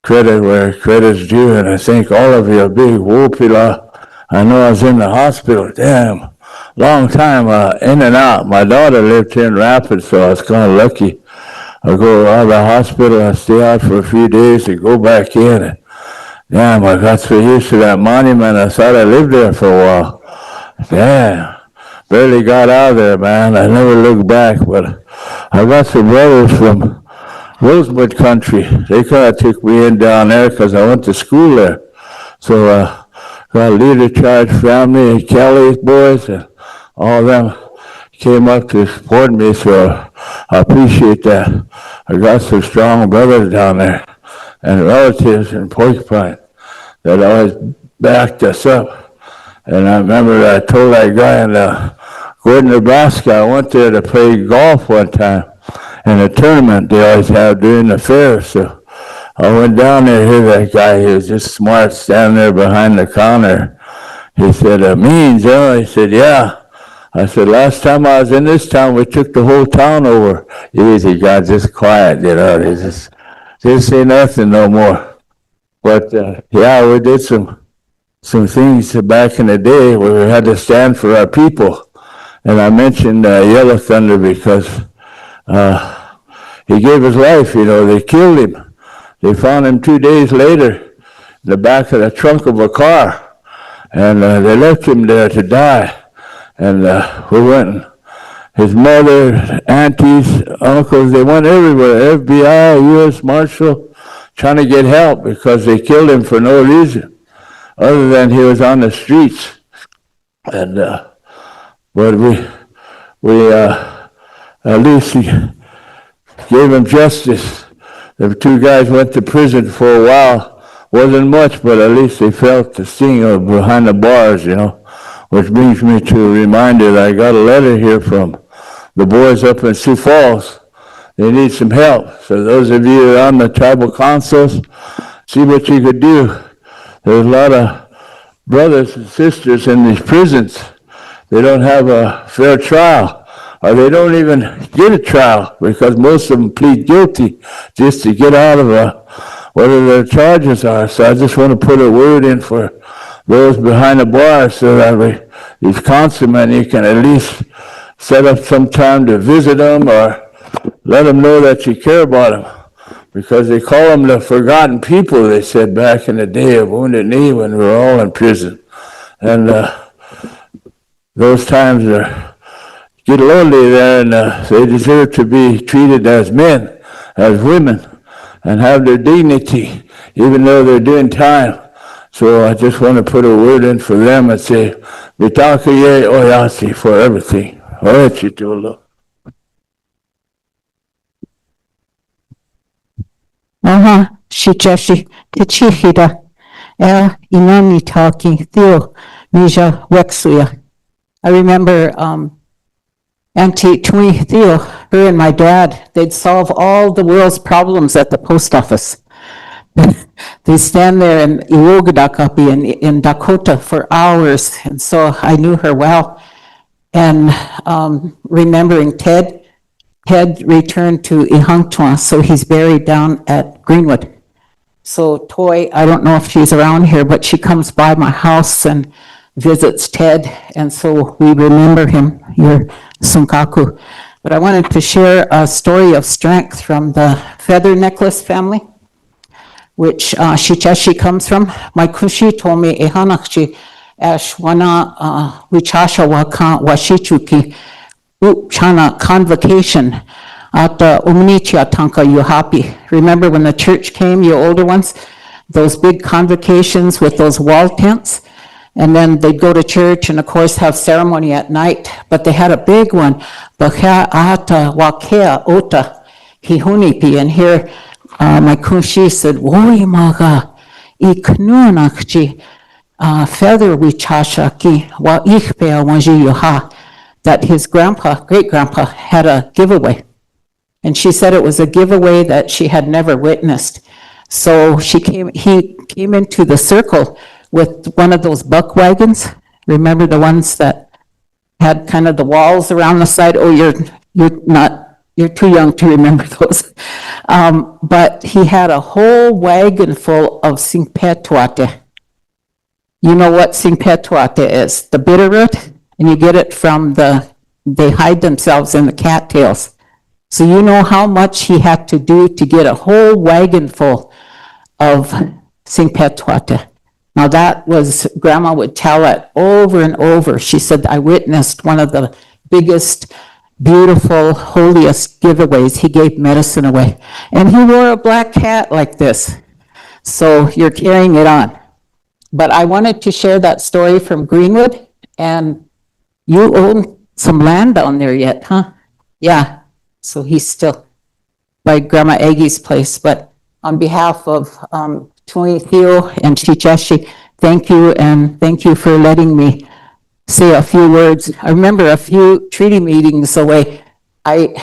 credit where credit's due, and I thank all of you. A big whoopila. I know I was in the hospital, damn, long time, in and out. My daughter lived here in Rapids, so I was kind of lucky. I go out of the hospital, I stay out for a few days, and go back in, and damn, I got so used to that monument, I thought I lived there for a while. Damn, barely got out of there, man. I never looked back, but I got some brothers from Rosebud country. They kind of took me in down there because I went to school there. So got Leader Charge family and Kelly's boys and all them came up to support me, so I appreciate that. I got some strong brothers down there and relatives in Porcupine that always backed us up. And I remember I told that guy in Gordon, Nebraska, I went there to play golf one time in a tournament they always have during the fair. So I went down there to hear that guy. He was just smart, standing there behind the counter. He said, Means, huh? He said, yeah. I said, last time I was in this town, we took the whole town over. Easy, got just quiet, you know. They just didn't say nothing no more. But yeah, we did some things back in the day where we had to stand for our people. And I mentioned Yellow Thunder because he gave his life, you know. They killed him. They found him 2 days later in the back of the trunk of a car. And they left him there to die. And we went, his mother, aunties, uncles, they went everywhere, FBI, U.S. Marshal, trying to get help because they killed him for no reason other than he was on the streets. And but we at least gave him justice. The two guys went to prison for a while. Wasn't much, but at least they felt the sting of behind the bars, you know. Which brings me to a reminder that I got a letter here from the boys up in Sioux Falls. They need some help. So those of you on the tribal councils, see what you could do. There's a lot of brothers and sisters in these prisons. They don't have a fair trial, or they don't even get a trial because most of them plead guilty just to get out of whatever their charges are. So I just want to put a word in for those behind the bars so that these councilmen, you can at least set up some time to visit them or let them know that you care about them. Because they call them the forgotten people, they said back in the day of Wounded Knee when we were all in prison. And those times get lonely there, and they deserve to be treated as men, as women, and have their dignity, even though they're doing time. So I just want to put a word in for them and say, Vitakaye Oyasi for everything. Oyachitolo. Shichashi, Tichihida, Inani talking, Theo, Mija, Wexuya. I remember Auntie Tui Theo, her and my dad, they'd solve all the world's problems at the post office. They stand there in Iwogadakapi in Dakota for hours, and so I knew her well. And remembering Ted returned to Ihangtua, so he's buried down at Greenwood. So Toy, I don't know if she's around here, but she comes by my house and visits Ted, and so we remember him, your Sunkaku. But I wanted to share a story of strength from the Feather Necklace family, which Shichashi comes from. My kushi told me, Ehanakchi, Ashwana Wichasha Wakan Washichuki, Chana convocation at Umnichia Tanka Yuhapi. Remember when the church came, you older ones? Those big convocations with those wall tents? And then they'd go to church and, of course, have ceremony at night. But they had a big one, Bakha Ata Wakea Ota Hihunipi. And here my kunshi said, Woi maga, iknunakchi, feather wichashaki, wa ichpea wanji yuha. That his grandpa, great-grandpa, had a giveaway. And she said it was a giveaway that she had never witnessed. So he came into the circle with one of those buck wagons. Remember the ones that had kind of the walls around the side? Oh, you're too young to remember those. But he had a whole wagon full of singpetuate. You know what singpetuate is? The bitter root? And you get it from they hide themselves in the cattails. So you know how much he had to do to get a whole wagon full of singpetuate. Now that was, Grandma would tell it over and over. She said, I witnessed one of the biggest, beautiful, holiest giveaways. He gave medicine away. And he wore a black hat like this. So you're carrying it on. But I wanted to share that story from Greenwood. And you own some land down there yet, huh? Yeah. So he's still by Grandma Aggie's place. But on behalf of Tui Theo and Chicheshi, thank you, and thank you for letting me say a few words. I remember a few treaty meetings away, I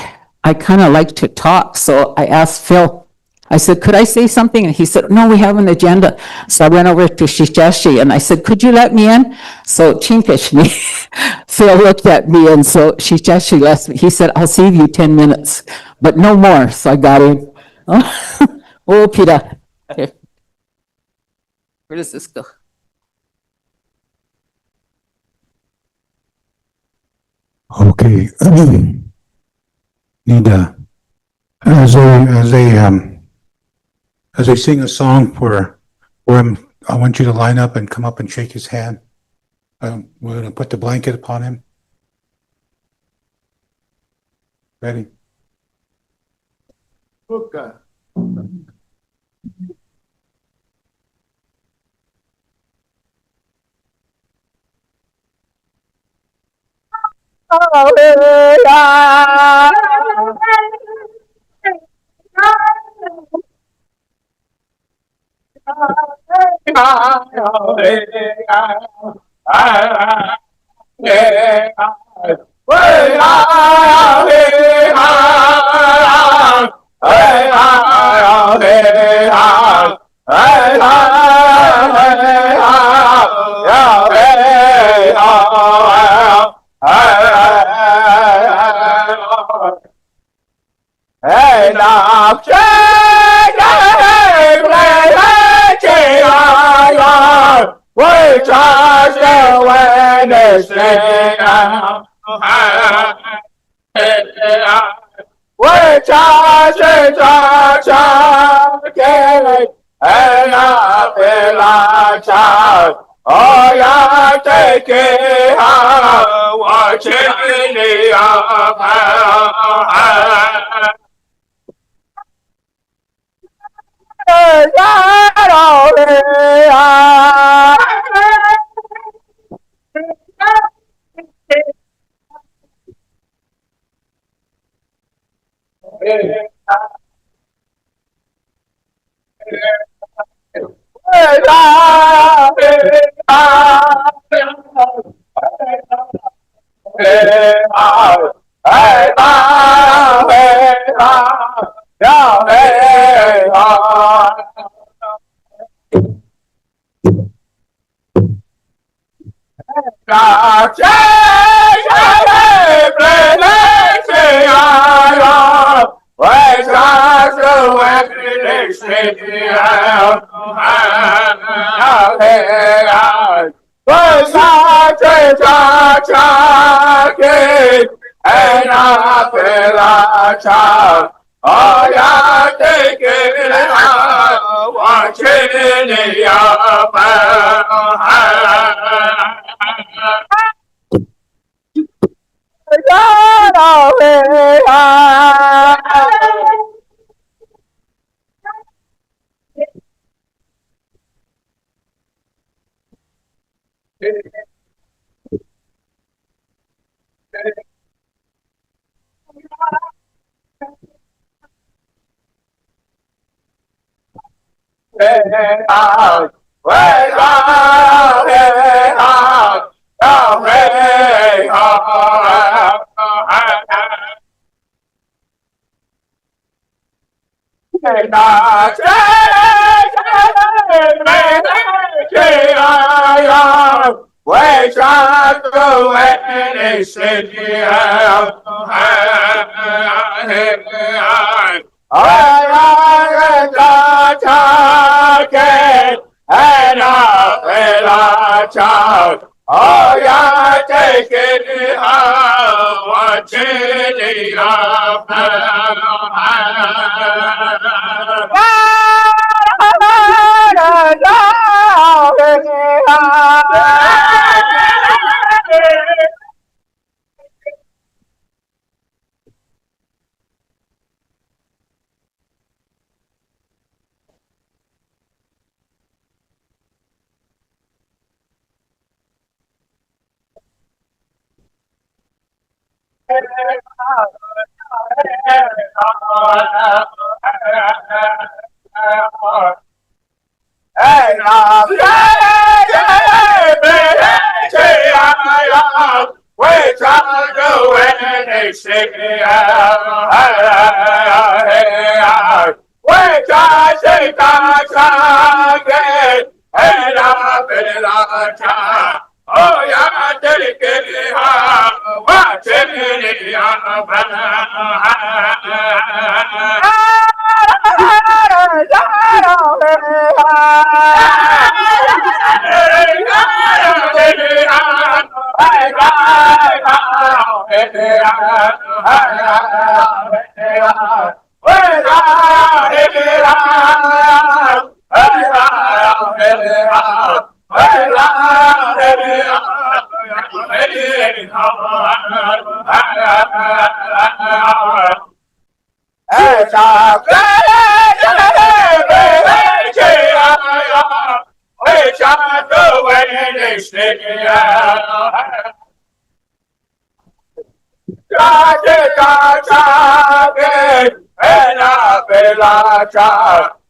kind of like to talk, so I asked Phil, I said, could I say something? And he said, no, we have an agenda. So I went over to Chicheshi and I said, could you let me in? So Chinkishni, Phil looked at me, and so Chicheshi left me. He said, I'll save you 10 minutes, but no more. So I got in. Oh, Peter. Here. Where does this go? Okay. Nida, as they sing a song for him, I want you to line up and come up and shake his hand. We're going to put the blanket upon him. Ready? Okay.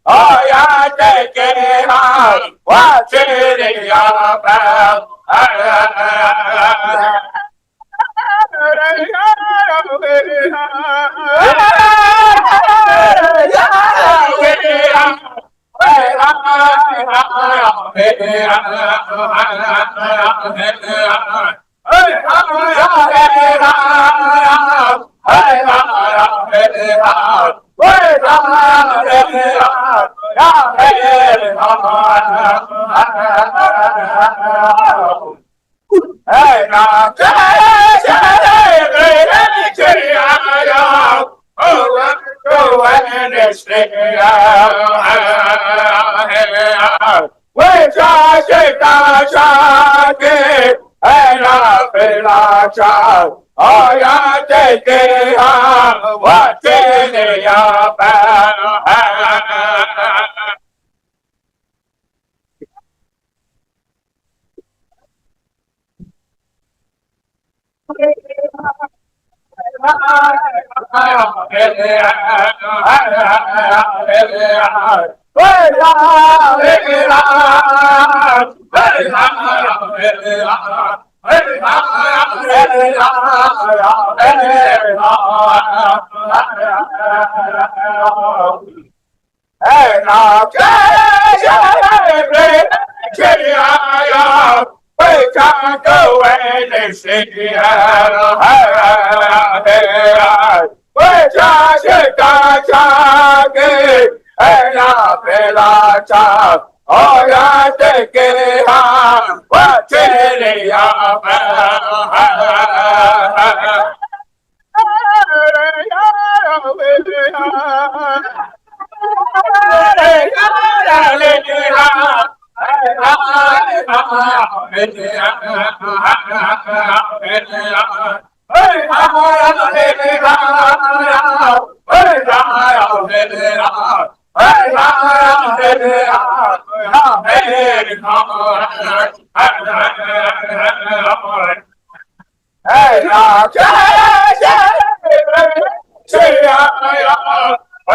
Oh, yeah, take it out. Watch it in your mouth. Hey, now, go and stay which I shake the shaggy and I feel a child. Oh, yeah, take it on what's in your bag.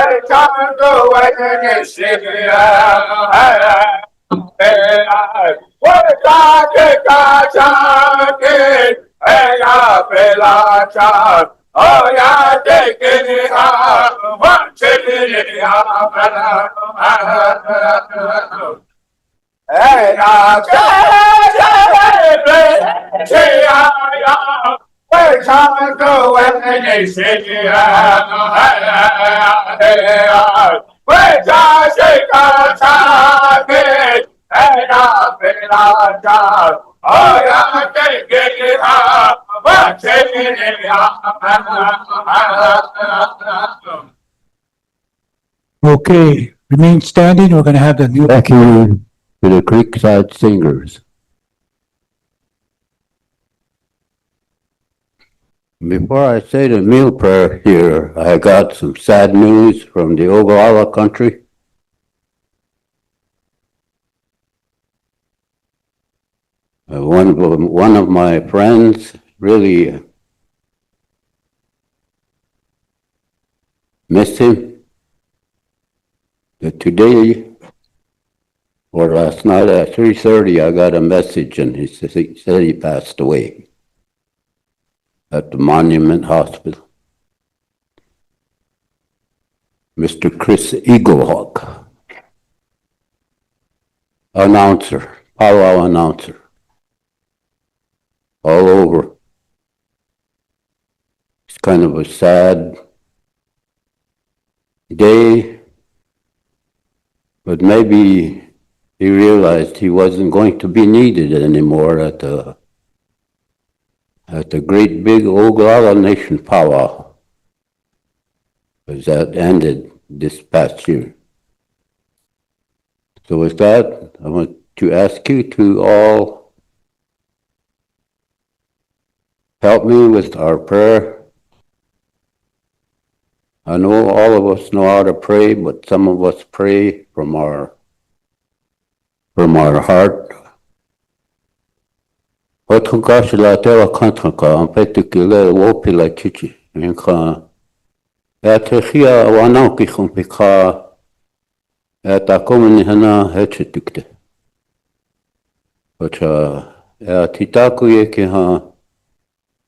We can't go and see we just got talking and I feel like child. Oh, yeah, take it on. What's in your Oh, yeah, take it out. What's it Hey, we can't go and sit we just shake our target and I feel our job. Oh, yeah, take it out. What's it Okay, remain standing. We're going to have the new. Thank you to the Creekside Singers. Before I say the meal prayer here, I got some sad news from the Oglala country. One of my friends really missed him. Today or last night at 3:30, I got a message and he said he passed away at the Monument Hospital. Mr. Chris Eaglehawk, announcer, powwow announcer, all over. It's kind of a sad day, but maybe he realized he wasn't going to be needed anymore at the great big Oglala Nation powwow, because that ended this past year. So with that, I want to ask you to all help me with our prayer. I know all of us know how to pray, but some of us pray from our heart. Otunka la tela kantanka ampetukile wopila chichi inka atechia wanauki kumpika ta komini hana heche tukte. Ocha, titaku ye ke ha,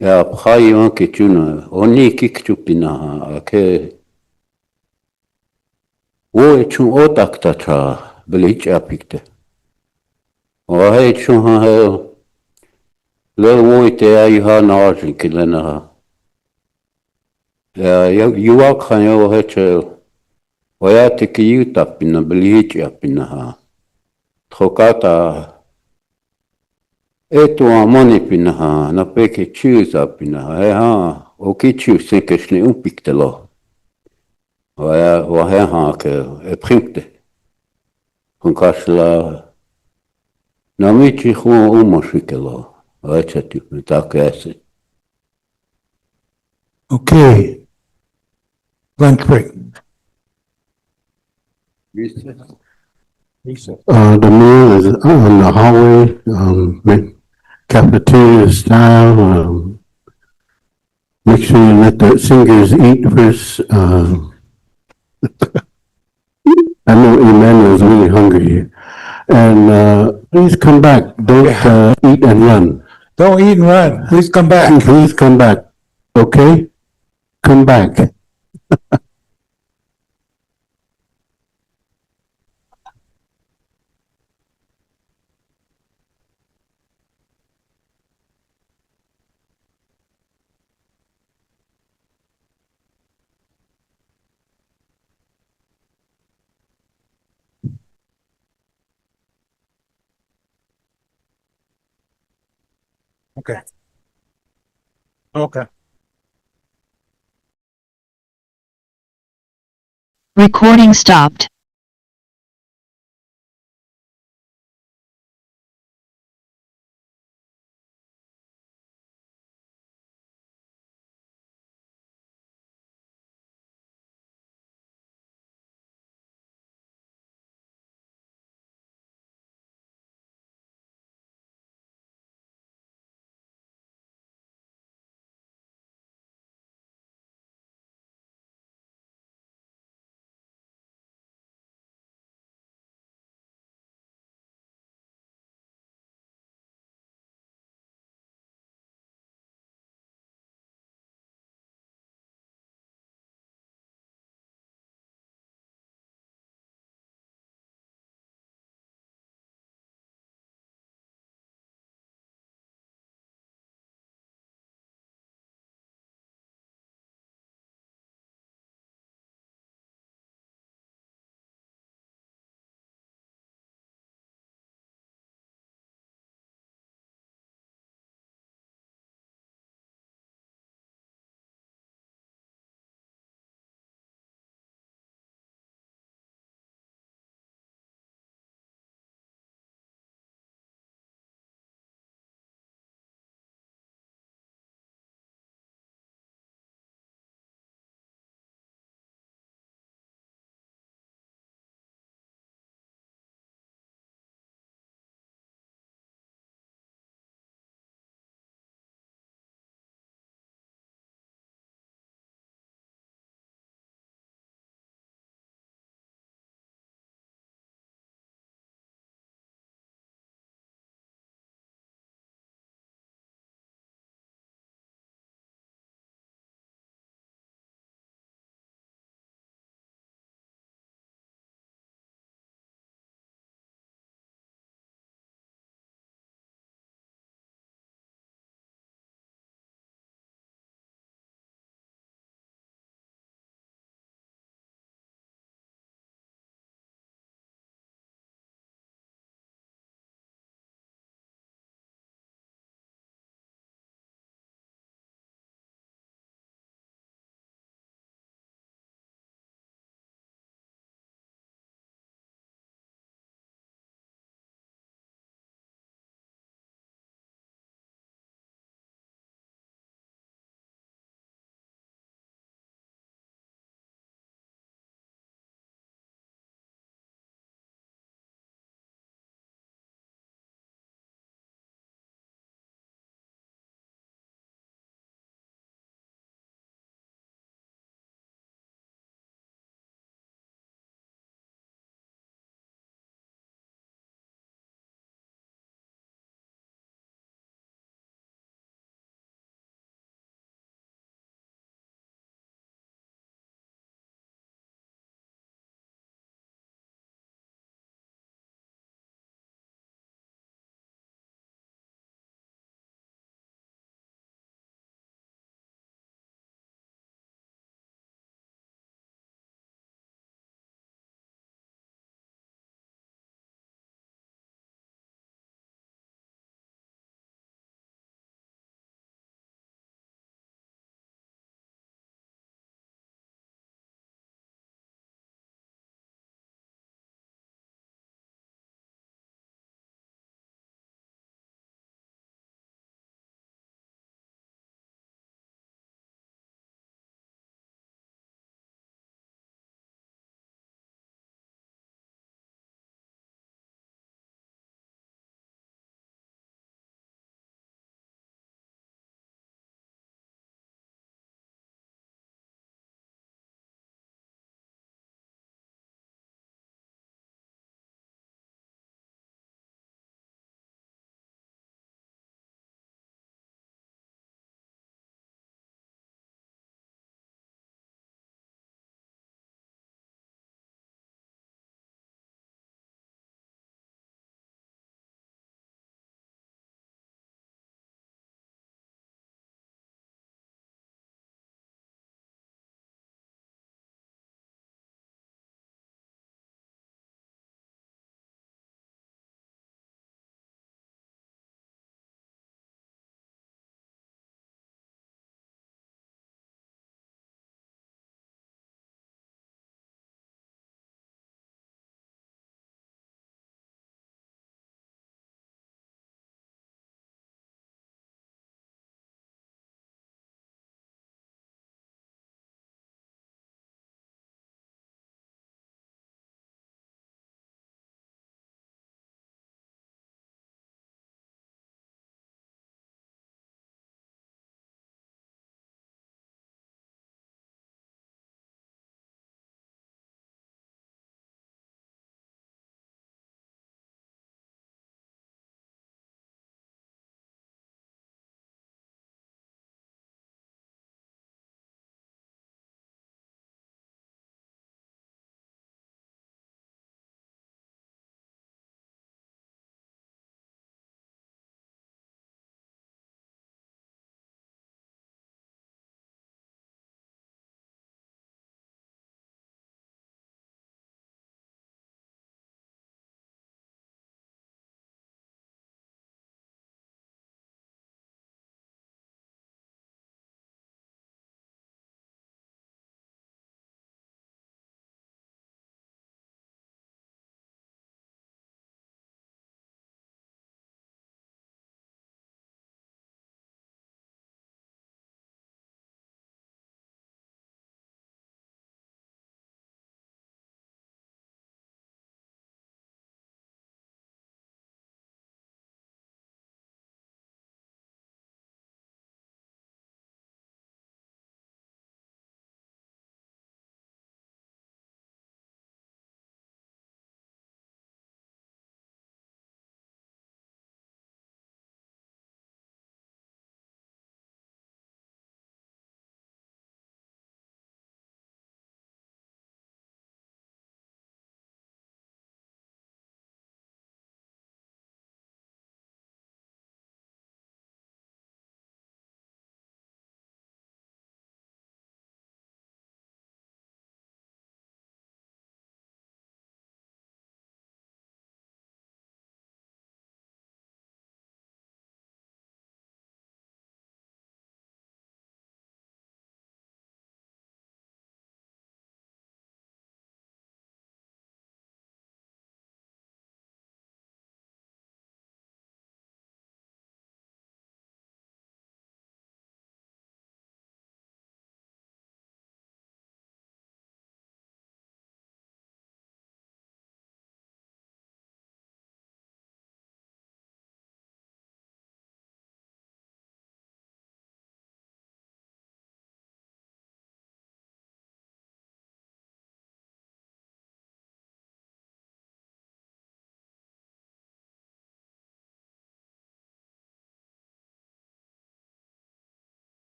pchai yon ke chuna, oni kik chupina ha, ke, wo e chun otak ta cha, belich apikte. O he chun ha he, le wo te ai ha na arjin ke lena ha. Yuak ha yo heche, o te ki yutapina, belich apina ha. Trokata, etu amoni pina ha, na peke chiusa pina ha, ha, o ki chiusa ke shne upikte lo. Wa he ha ke e primte. Kun kasla, na michi hu umoshike lo. Wa chatu, ta kese. Okay. Lunch break. The meal is on the hallway, cafeteria style. Make sure you let the singers eat first. I know Emmanuel's really hungry. And please come back. Don't eat and run. Don't eat and run. Please come back. Please come back. Okay? Come back. Okay. Okay. Recording stopped.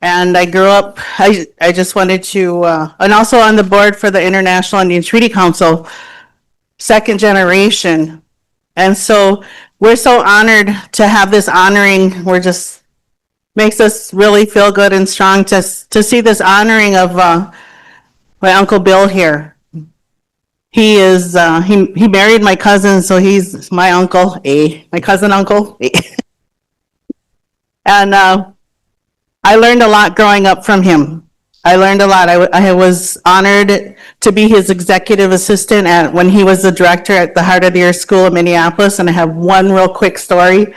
And I grew up, I just wanted to, and also on the board for the International Indian Treaty Council, second generation. And so we're so honored to have this honoring. We're just, makes us really feel good and strong to see this honoring of my Uncle Bill here. He is, he married my cousin, so he's my uncle, my cousin uncle. And I learned a lot growing up from him. I learned a lot. I was honored to be his executive assistant when he was the director at the Heart of the Earth School in Minneapolis. And I have one real quick story.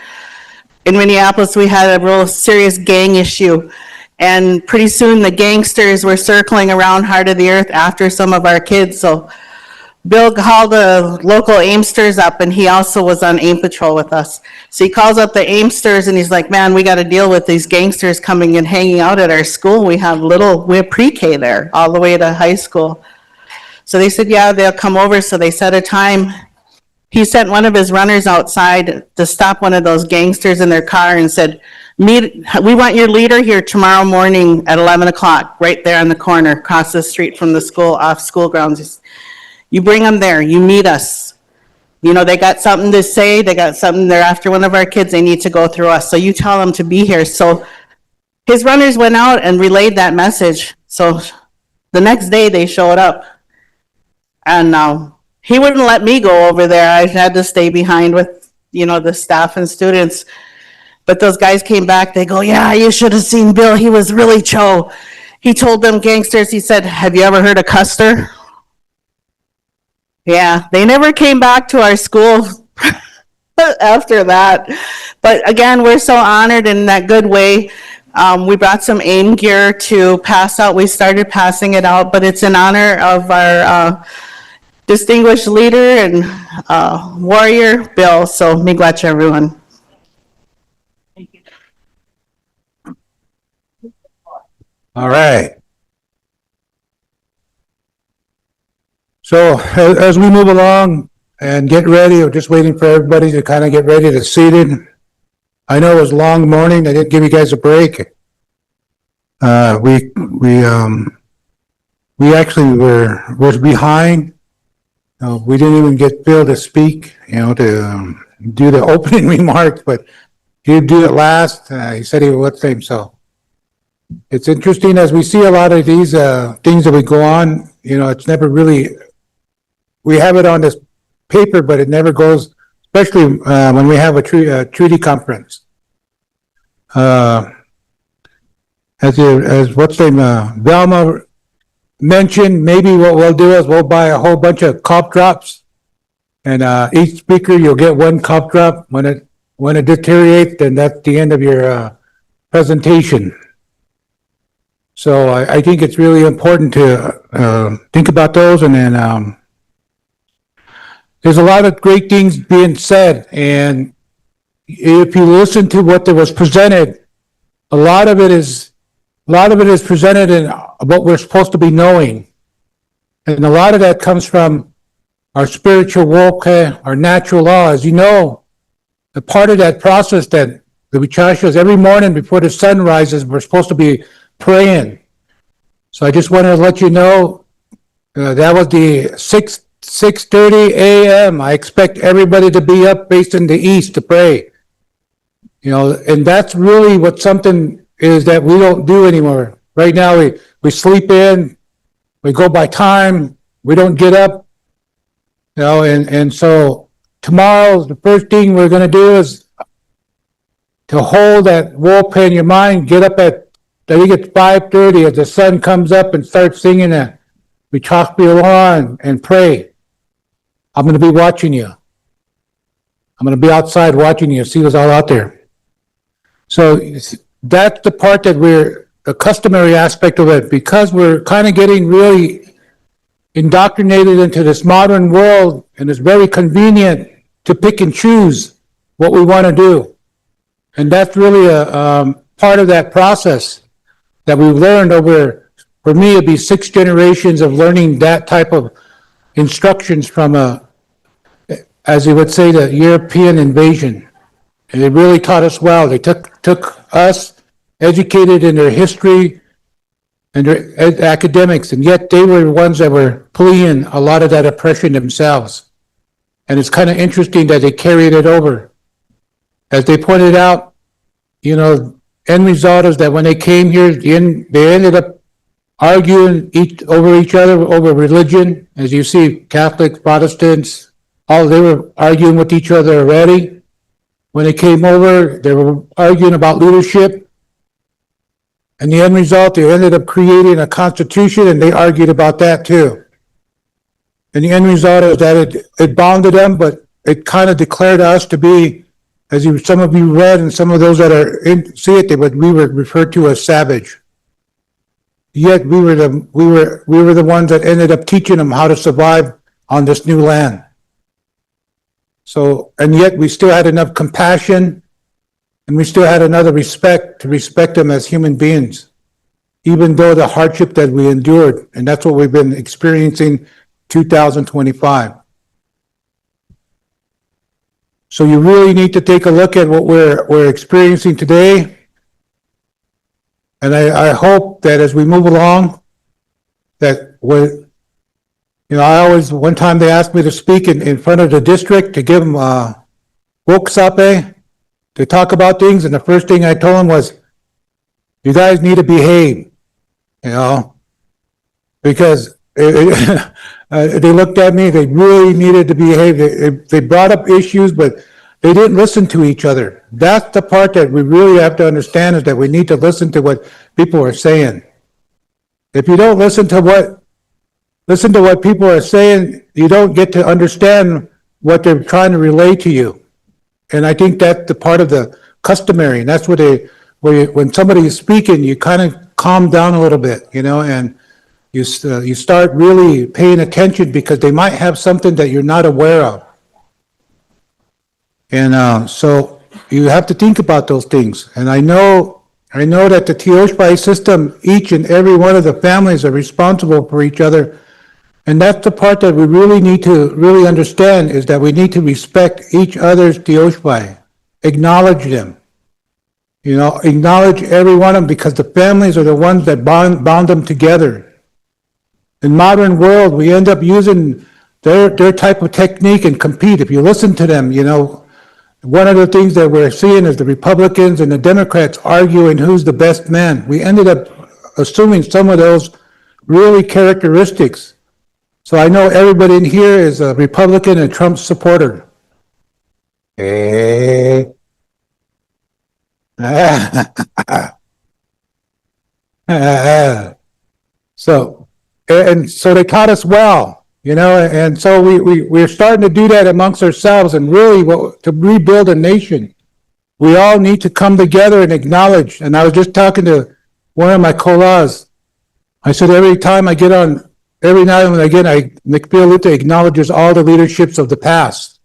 In Minneapolis, we had a real serious gang issue. And pretty soon the gangsters were circling around Heart of the Earth after some of our kids. So Bill called the local Aimsters up, and he also was on AIM patrol with us. So he calls up the Aimsters and he's like, man, we got to deal with these gangsters coming and hanging out at our school. We have pre-K there all the way to high school. So they said, yeah, they'll come over. So they set a time. He sent one of his runners outside to stop one of those gangsters in their car and said, we want your leader here tomorrow morning at 11 o'clock, right there on the corner, across the street from the school, off school grounds. You bring them there, you meet us. You know, they got something to say, they got something, they're after one of our kids, they need to go through us. So you tell them to be here. So his runners went out and relayed that message. So the next day they showed up. And he wouldn't let me go over there. I had to stay behind with, you know, the staff and students. But those guys came back, they go, yeah, you should have seen Bill, he was really Cho. He told them gangsters, he said, have you ever heard of Custer? Yeah, they never came back to our school after that. But again, we're so honored in that good way. We brought some AIM gear to pass out. We started passing it out, but it's in honor of our distinguished leader and warrior, Bill. So miigwech, everyone. All right. So as we move along and get ready, we're just waiting for everybody to kind of get ready to seat in. I know it was a long morning. I didn't give you guys a break. We actually was behind. We didn't even get Bill to speak, you know, to do the opening remarks, but he'd do it last. He said he would same. So it's interesting as we see a lot of these things that we go on, you know, it's never really, we have it on this paper, but it never goes, especially when we have a treaty conference. As what's name, Velma mentioned, maybe what we'll do is we'll buy a whole bunch of cough drops, and each speaker you'll get one cough drop. When it deteriorates, then that's the end of your presentation. So I think it's really important to think about those, and then there's a lot of great things being said, and if you listen to what was presented, a lot of it is presented in what we're supposed to be knowing, and a lot of that comes from our spiritual walk, our natural law. As you know, the part of that process that the Vichashas every morning before the sun rises, we're supposed to be praying. So I just wanted to let you know that was the 6:30 a.m. I expect everybody to be up facing the east to pray. You know, and that's really what something is that we don't do anymore. Right now we sleep in, we go by time, we don't get up. You know, and so tomorrow the first thing we're going to do is to hold that whoop in your mind, get up at, I think it's 5:30 as the sun comes up, and start singing that we talk on and pray. I'm going to be watching you. I'm going to be outside watching you, see what's all out there. So that's the part that the customary aspect of it, because we're kind of getting really indoctrinated into this modern world, and it's very convenient to pick and choose what we want to do. And that's really a part of that process that we've learned over, for me, it'd be 6 generations of learning that type of instructions from as you would say, the European invasion. And it really taught us well. They took us educated in their history and their academics, and yet they were the ones that were fleeing a lot of that oppression themselves. And it's kind of interesting that they carried it over. As they pointed out, you know, end result is that when they came here, they ended up arguing over each other, over religion. As you see, Catholics, Protestants, they were arguing with each other already. When they came over, they were arguing about leadership. And the end result, they ended up creating a constitution, and they argued about that too. And the end result is that it bonded them, but it kind of declared us to be, as some of you read, and some of those that see it, we were referred to as savage. Yet we were the ones that ended up teaching them how to survive on this new land. So, and yet we still had enough compassion, and we still had another respect to respect them as human beings, even though the hardship that we endured, and that's what we've been experiencing 2025. So you really need to take a look at what we're experiencing today. And I hope that as we move along, that one time they asked me to speak in front of the district to give them Oceti to talk about things, and the first thing I told them was, you guys need to behave, because they looked at me, they really needed to behave. They brought up issues, but they didn't listen to each other. That's the part that we really have to understand, is that we need to listen to what people are saying. If you don't listen to what people are saying, you don't get to understand what they're trying to relay to you. And I think that's the part of the customary, and that's when somebody is speaking, you kind of calm down a little bit, and you start really paying attention, because they might have something that you're not aware of. And so you have to think about those things. And I know that the Teoshpai system, each and every one of the families are responsible for each other. And that's the part that we really need to really understand, is that we need to respect each other's Teoshpai, acknowledge them. Acknowledge every one of them, because the families are the ones that bond them together. In modern world, we end up using their type of technique and compete. If you listen to them, one of the things that we're seeing is the Republicans and the Democrats arguing who's the best man. We ended up assuming some of those really characteristics. So I know everybody in here is a Republican and Trump supporter. So they taught us well. And so we're starting to do that amongst ourselves, and really to rebuild a nation, we all need to come together and acknowledge. And I was just talking to one of my colas. I said, every now and again, McPhilluta acknowledges all the leaderships of the past.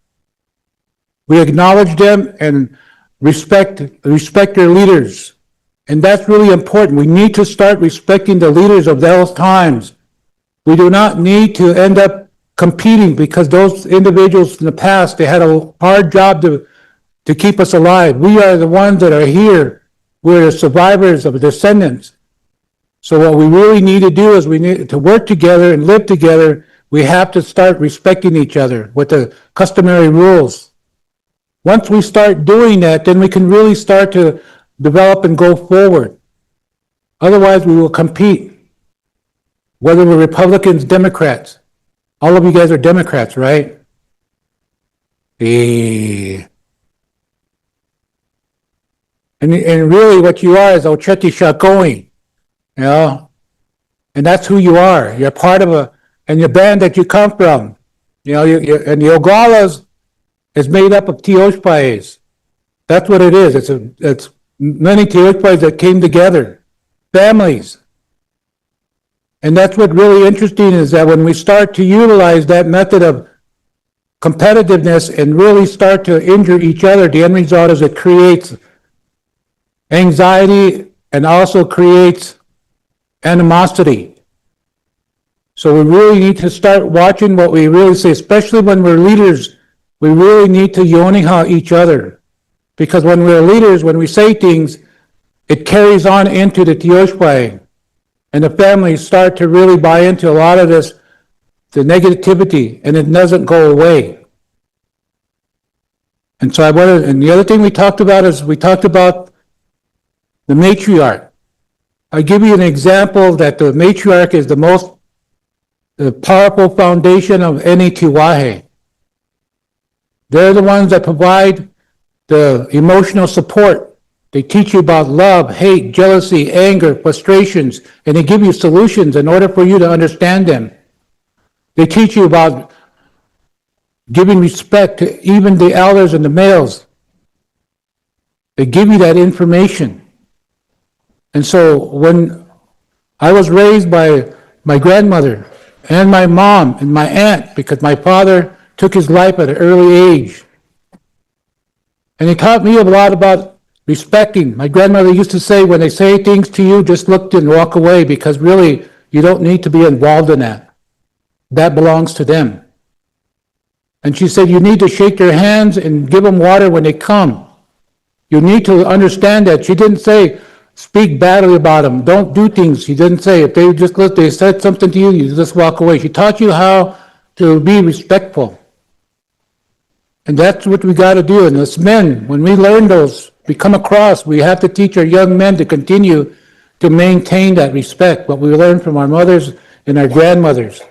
We acknowledge them and respect their leaders. And that's really important. We need to start respecting the leaders of those times. We do not need to end up competing, because those individuals in the past, they had a hard job to keep us alive. We are the ones that are here. We're the survivors of the descendants. So what we really need to do is we need to work together and live together. We have to start respecting each other with the customary rules. Once we start doing that, then we can really start to develop and go forward. Otherwise, we will compete. Whether we're Republicans, Democrats. All of you guys are Democrats, right? And really what you are is Oceti Sakowin, and that's who you are. You're part of and your band that you come from, and the Ogalas is made up of Teoshpais. That's what it is. It's many Teoshpais that came together, families. And that's what really interesting is, that when we start to utilize that method of competitiveness and really start to injure each other, the end result is it creates anxiety and also creates animosity. So we really need to start watching what we really say, especially when we're leaders. We really need to yoniha each other, because when we're leaders, when we say things, it carries on into the Tioshpai, and the families start to really buy into a lot of this, the negativity, and it doesn't go away. And so and the other thing we talked about is we talked about the matriarch. I give you an example that the matriarch is the most powerful foundation of any tiwahe. They're the ones that provide the emotional support. They teach you about love, hate, jealousy, anger, frustrations, and they give you solutions in order for you to understand them. They teach you about giving respect to even the elders and the males. They give you that information. And so when I was raised by my grandmother and my mom and my aunt, because my father took his life at an early age, and he taught me a lot about respecting. My grandmother used to say, when they say things to you, just look and walk away, because really you don't need to be involved in that. That belongs to them. And she said, you need to shake their hands and give them water when they come. You need to understand that. She didn't say, speak badly about them. Don't do things. She didn't say, if they said something to you, you just walk away. She taught you how to be respectful. And that's what we got to do. And as men, when we learn those, we come across, we have to teach our young men to continue to maintain that respect, what we learn from our mothers and our grandmothers.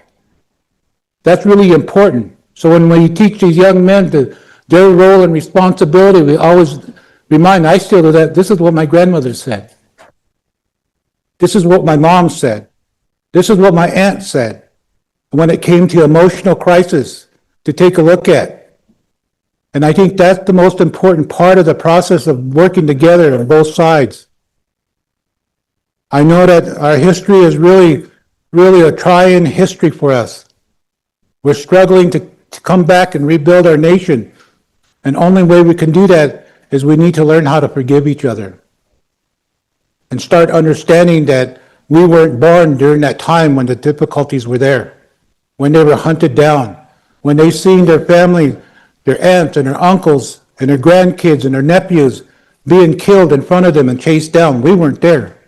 That's really important. So when we teach these young men their role and responsibility, we always remind, I still do that, this is what my grandmother said. This is what my mom said. This is what my aunt said. When it came to emotional crisis, to take a look at. And I think that's the most important part of the process of working together on both sides. I know that our history is really a trying history for us. We're struggling to come back and rebuild our nation. And only way we can do that is we need to learn how to forgive each other. And start understanding that we weren't born during that time when the difficulties were there. When they were hunted down. When they seen their family, their aunts and their uncles and their grandkids and their nephews being killed in front of them and chased down. We weren't there.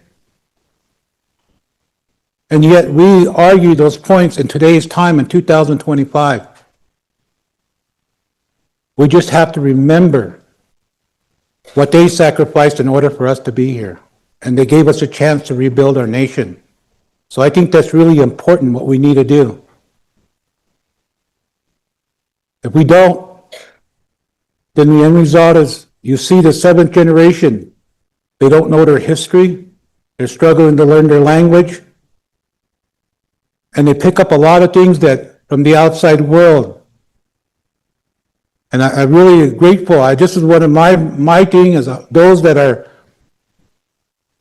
And yet we argue those points in today's time in 2025. We just have to remember what they sacrificed in order for us to be here. And they gave us a chance to rebuild our nation. So I think that's really important, what we need to do. If we don't, then the end result is you see the seventh generation. They don't know their history. They're struggling to learn their language. And they pick up a lot of things that from the outside world. And I'm really grateful. This is one of my thing is those that are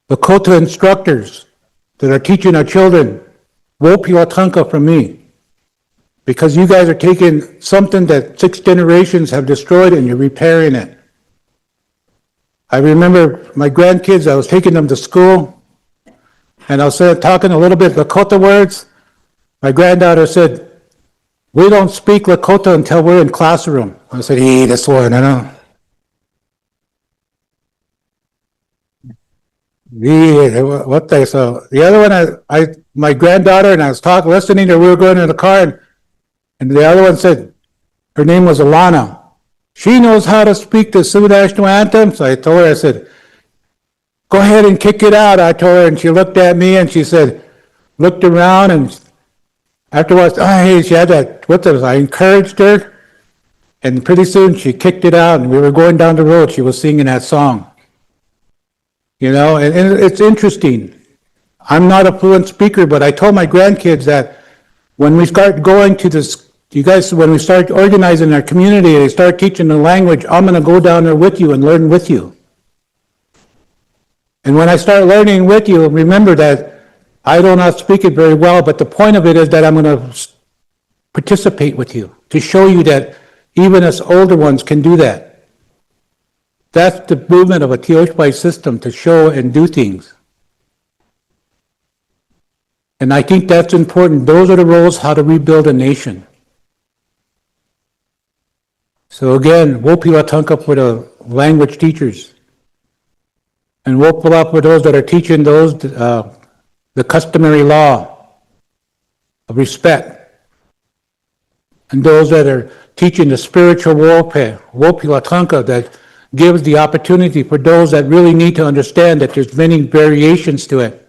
the Lakota instructors that are teaching our children, Wopiwatanka from me. Because you guys are taking something that 6 generations have destroyed and you're repairing it. I remember my grandkids, I was taking them to school, and I was talking a little bit Lakota words. My granddaughter said, we don't speak Lakota until we're in classroom. I said, hey, this one, I know. So the other one, my granddaughter, and I was listening to her, we were going in the car, and the other one said, her name was Alana. She knows how to speak the Sioux National Anthem. So I told her, I said, go ahead and kick it out. I told her, and she looked at me and she said, looked around, and afterwards, she had that, I encouraged her, and pretty soon she kicked it out, and we were going down the road, she was singing that song. You know, and it's interesting. I'm not a fluent speaker, but I told my grandkids that when we start going to this, when we start organizing our community, they start teaching the language, I'm going to go down there with you and learn with you. And when I start learning with you, remember that I do not speak it very well, but the point of it is that I'm going to participate with you to show you that even us older ones can do that. That's the movement of a Tioshpai system, to show and do things. And I think that's important. Those are the roles how to rebuild a nation. So again, Wopiwatanka for the language teachers. And we'll pull up with those that are teaching those, the customary law of respect. And those that are teaching the spiritual warfare, wopilatanka, that gives the opportunity for those that really need to understand that there's many variations to it.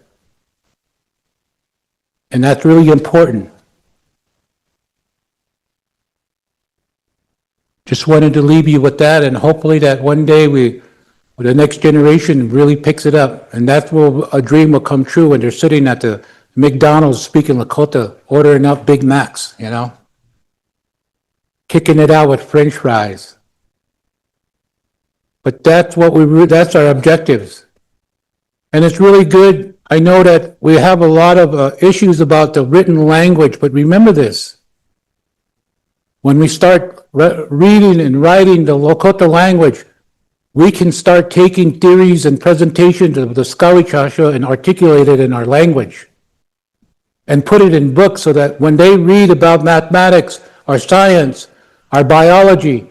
And that's really important. Just wanted to leave you with that, and hopefully that one day the next generation really picks it up. And that's where a dream will come true when they're sitting at the McDonald's speaking Lakota, ordering up Big Macs, you know? Kicking it out with French fries. But that's that's our objectives. And it's really good. I know that we have a lot of issues about the written language, but remember this. When we start reading and writing the Lakota language, we can start taking theories and presentations of the Skawichasha and articulate it in our language and put it in books so that when they read about mathematics or science, our biology,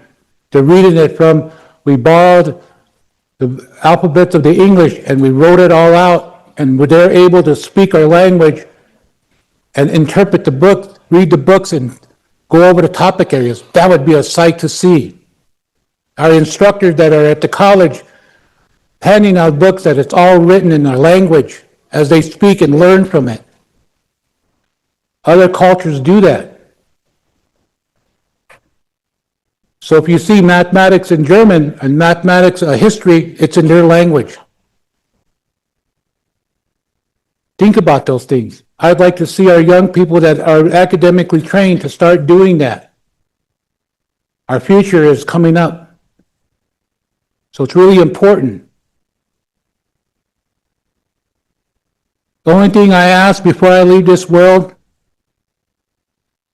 they're reading it from, we borrowed the alphabets of the English and we wrote it all out, and they're able to speak our language and interpret the book, read the books and go over the topic areas. That would be a sight to see. Our instructors that are at the college handing out books that it's all written in our language as they speak and learn from it. Other cultures do that. So if you see mathematics in German and mathematics history, it's in their language. Think about those things. I'd like to see our young people that are academically trained to start doing that. Our future is coming up. So it's really important. The only thing I ask before I leave this world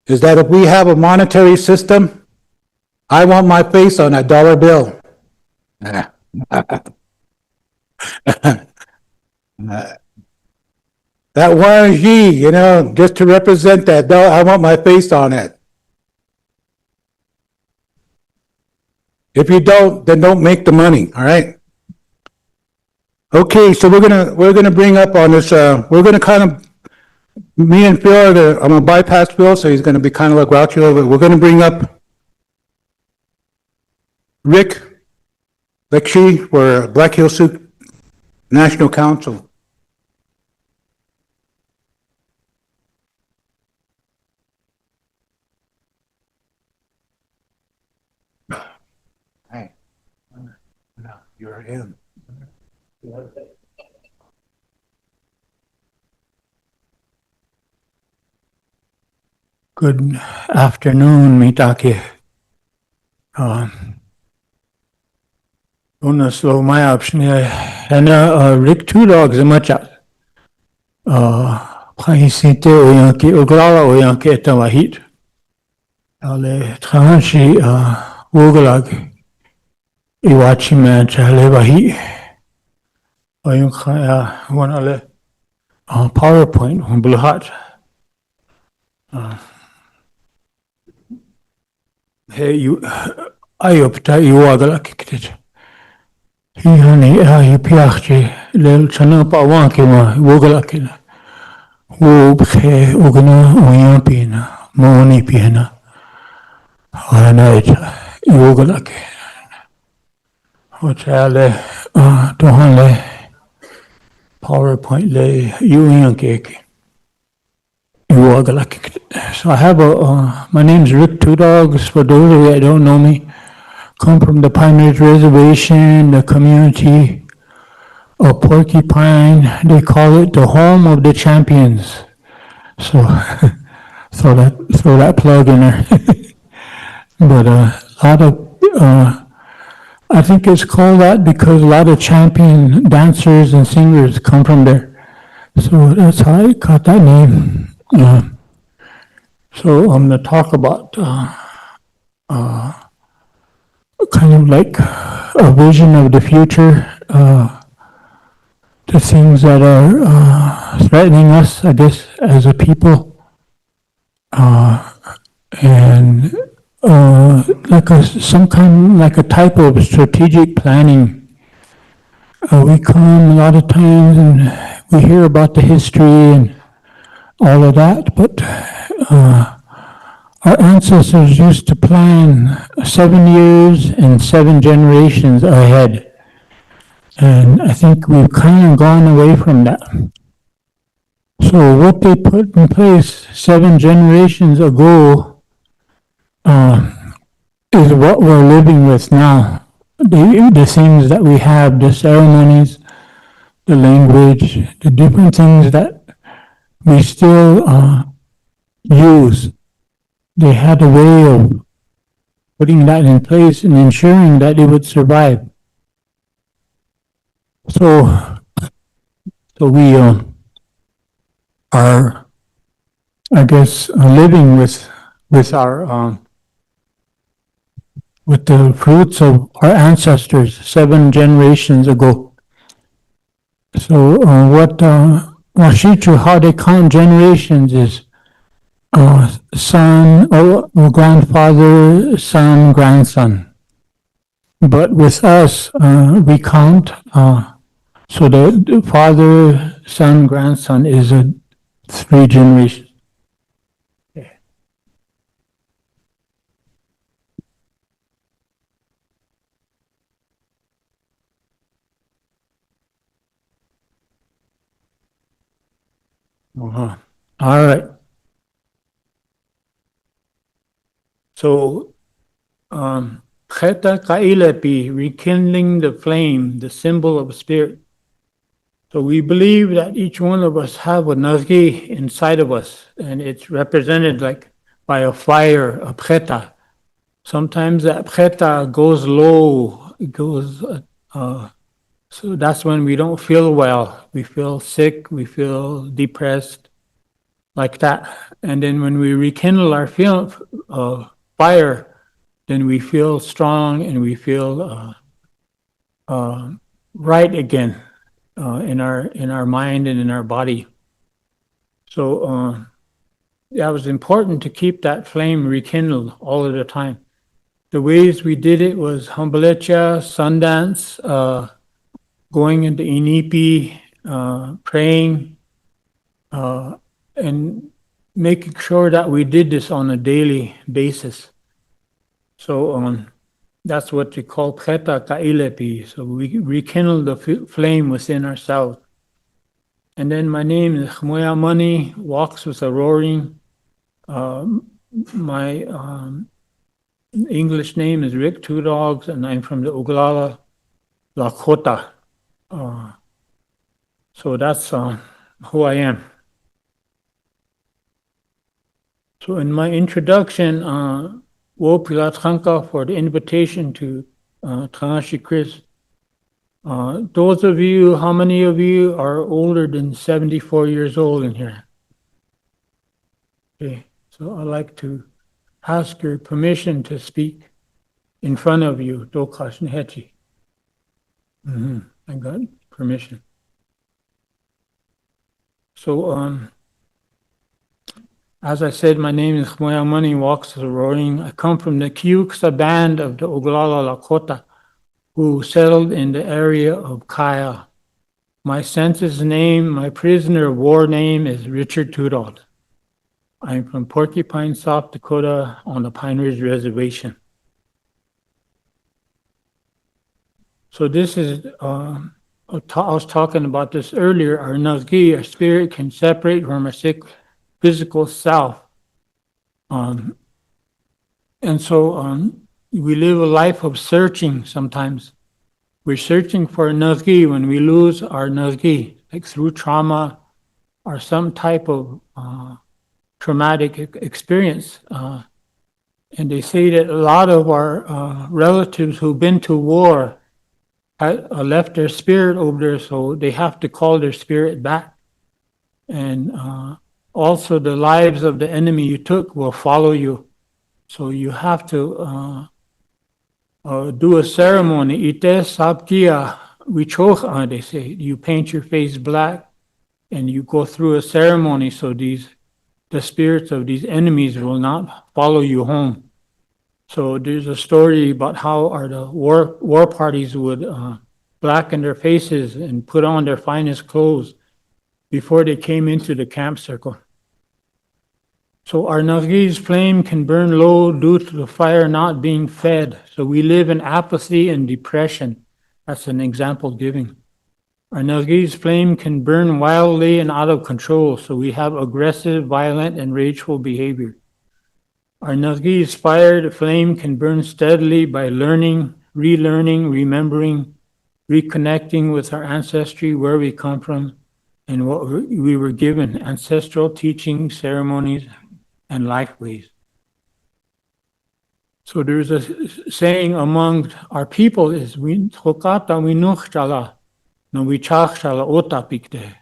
is that if we have a monetary system, I want my face on a dollar bill. That Warren G, you know, just to represent that, I want my face on it. If you don't, then don't make the money, all right? Okay, so we're gonna bring up on this, we're gonna kind of, me and Phil, I'm gonna bypass Phil, so he's gonna be kind of like grouchy a little bit. We're gonna bring up Rick Lekshi for Black Hills Sioux National Council. Hey, no, you're in. Good afternoon, Mitake. Una slow my option here. And Rick Two Dogs a much out. Paisite Oyanki Oglala Oyanki Etawahit. Ale Trahanshi Wogalag Iwachi Mancha Levahi. Oyunka one ale PowerPoint on Bluhat. Hey, you Ayopta Iwagala kicked it. He honey, you piachi, little chanapa wankima, Wogalakina. Wobhe Ugana Oyampina, Moni Piena. Aranaita, Wogalaki. Hotel, Dohanle, PowerPoint lay, Uyanki. So I have my name's Rick Two Dogs, for those of you that don't know me. Come from the Pioneers Reservation, the community of Porcupine. They call it the home of the champions. So throw that plug in there. But a lot of, I think it's called that because a lot of champion dancers and singers come from there. So that's how I got that name. So I'm going to talk about kind of like a vision of the future, the things that are threatening us, I guess, as a people, and like some kind, like a type of strategic planning We come a lot of times and we hear about the history and all of that, but our ancestors used to plan 7 years and 7 generations ahead. And I think we've kind of gone away from that. So what they put in place 7 generations ago is what we're living with now. The things that we have, the ceremonies, the language, the different things that we still use. They had a way of putting that in place and ensuring that it would survive. So we are, I guess, living with our with the fruits of our ancestors 7 generations ago. So Washichu, how they count generations is son, or grandfather, son, grandson. But with us, we count, so the father, son, grandson is a 3 generations. Uh-huh. All right. So, Cheta Kailepi, rekindling the flame, the symbol of spirit. So we believe that each one of us have a nazgi inside of us, and it's represented like by a fire, a cheta. Sometimes that cheta goes low, it goes, so that's when we don't feel well. We feel sick, we feel depressed, like that. And then when we rekindle our fire, then we feel strong and we feel right again in our mind and in our body. So that was important to keep that flame rekindled all of the time. The ways we did it was Humblecha, Sundance, going into Inipi, praying, and making sure that we did this on a daily basis. So that's what we call Cheta Kailepi. So we rekindle the flame within ourselves. And then my name is Khmoya Money, walks with a roaring. My English name is Rick Two Dogs, and I'm from the Oglala Lakota. So that's who I am. So in my introduction, Wopila Tranka for the invitation to Tanashi Chris. Those of you, how many of you are older than 74 years old in here? Okay, so I'd like to ask your permission to speak in front of you, Dokash Nehechi. I got permission. So, as I said, my name is Khmoya Money, walks the roaring. I come from the Kiuksa band of the Oglala Lakota, who settled in the area of Kaya. My census name, my prisoner of war name is Richard Tudor. I'm from Porcupine, South Dakota, on the Pine Ridge Reservation. So this is, I was talking about this earlier, our Nazgi, our spirit can separate from our physical self. And so we live a life of searching sometimes. We're searching for a Nazgi when we lose our Nazgi, like through trauma or some type of traumatic experience. And they say that a lot of our relatives who've been to war left their spirit over there, so they have to call their spirit back. And also the lives of the enemy you took will follow you. So you have to do a ceremony. Ite sabkia wichocha, they say. You paint your face black and you go through a ceremony so the spirits of these enemies will not follow you home. So there's a story about how the war parties would blackened their faces and put on their finest clothes before they came into the camp circle. So our Nargis flame can burn low due to the fire not being fed. So we live in apathy and depression. That's an example giving. Our Nargis flame can burn wildly and out of control. So we have aggressive, violent, and rageful behavior. Our Nargis fired flame can burn steadily by learning, relearning, remembering, reconnecting with our ancestry, where we come from, and what we were given, ancestral teachings, ceremonies, and life ways. So there's a saying among our people is Chokata winuchala, no wichachala otapikte.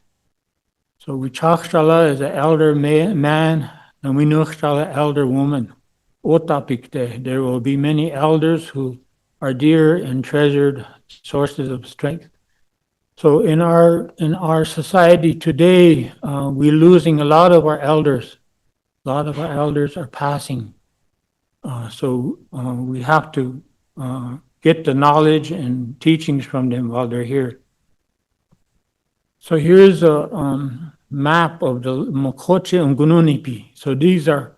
So wichachala is an elder man, and winuchala elder woman. Otapikte, there will be many elders who are dear and treasured sources of strength. So in our society today, we're losing a lot of our elders. A lot of our elders are passing. So we have to get the knowledge and teachings from them while they're here. So here's a map of the Mokoche and Gununipi. So these are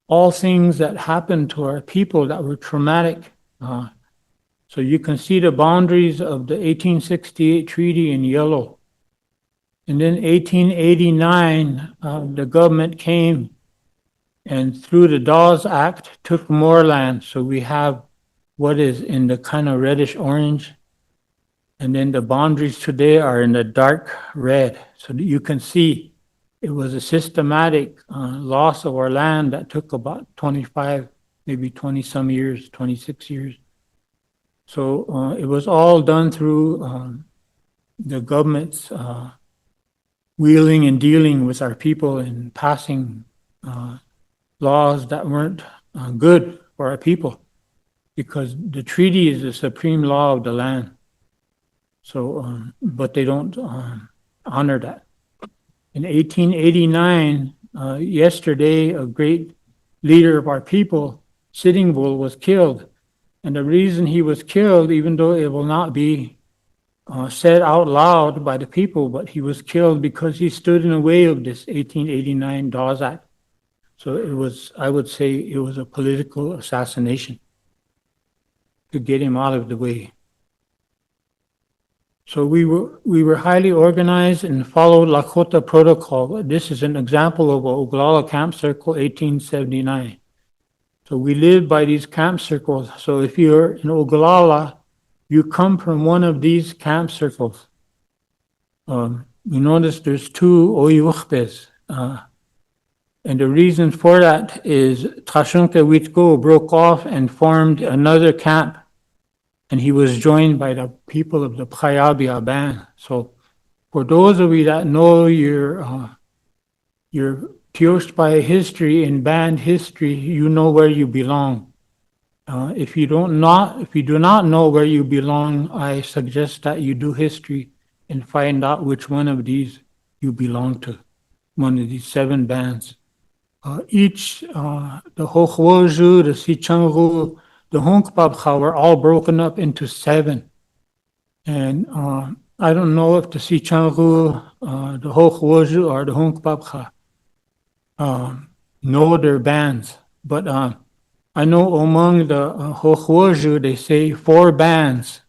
all things that happened to our people that were traumatic. So you can see the boundaries of the 1868 treaty in yellow. And then 1889, the government came and through the Dawes Act took more land. So we have what is in the kind of reddish orange. And then the boundaries today are in the dark red. So that you can see it was a systematic loss of our land that took about 25, maybe 20 some years, 26 years. So it was all done through the government's wheeling and dealing with our people and passing laws that weren't good for our people, because the treaty is the supreme law of the land. So, but they don't honor that. In 1889, yesterday, a great leader of our people, Sitting Bull, was killed. And the reason he was killed, even though it will not be said out loud by the people, but he was killed because he stood in the way of this 1889 Dawes Act. So it was, I would say, it was a political assassination to get him out of the way. So we were highly organized and followed Lakota protocol. This is an example of Oglala Camp Circle 1879. So we live by these camp circles. So if you're in Oglala, you come from one of these camp circles. You notice there's two Oyuchbes. And the reason for that is Tashunke Witko broke off and formed another camp. And he was joined by the people of the Prayabia band. So for those of you that know your pierced by history and band history, you know where you belong. If you do not know where you belong, I suggest that you do history and find out which one of these you belong to, one of these 7 bands. Each, the Hochwoju, the Sichangru, the Honkpabcha were all broken up into 7. And I don't know if the Sichangru, the Hochwoju, or the Honkpabcha know their bands, but I know among the Hochwoju, they say 4 bands,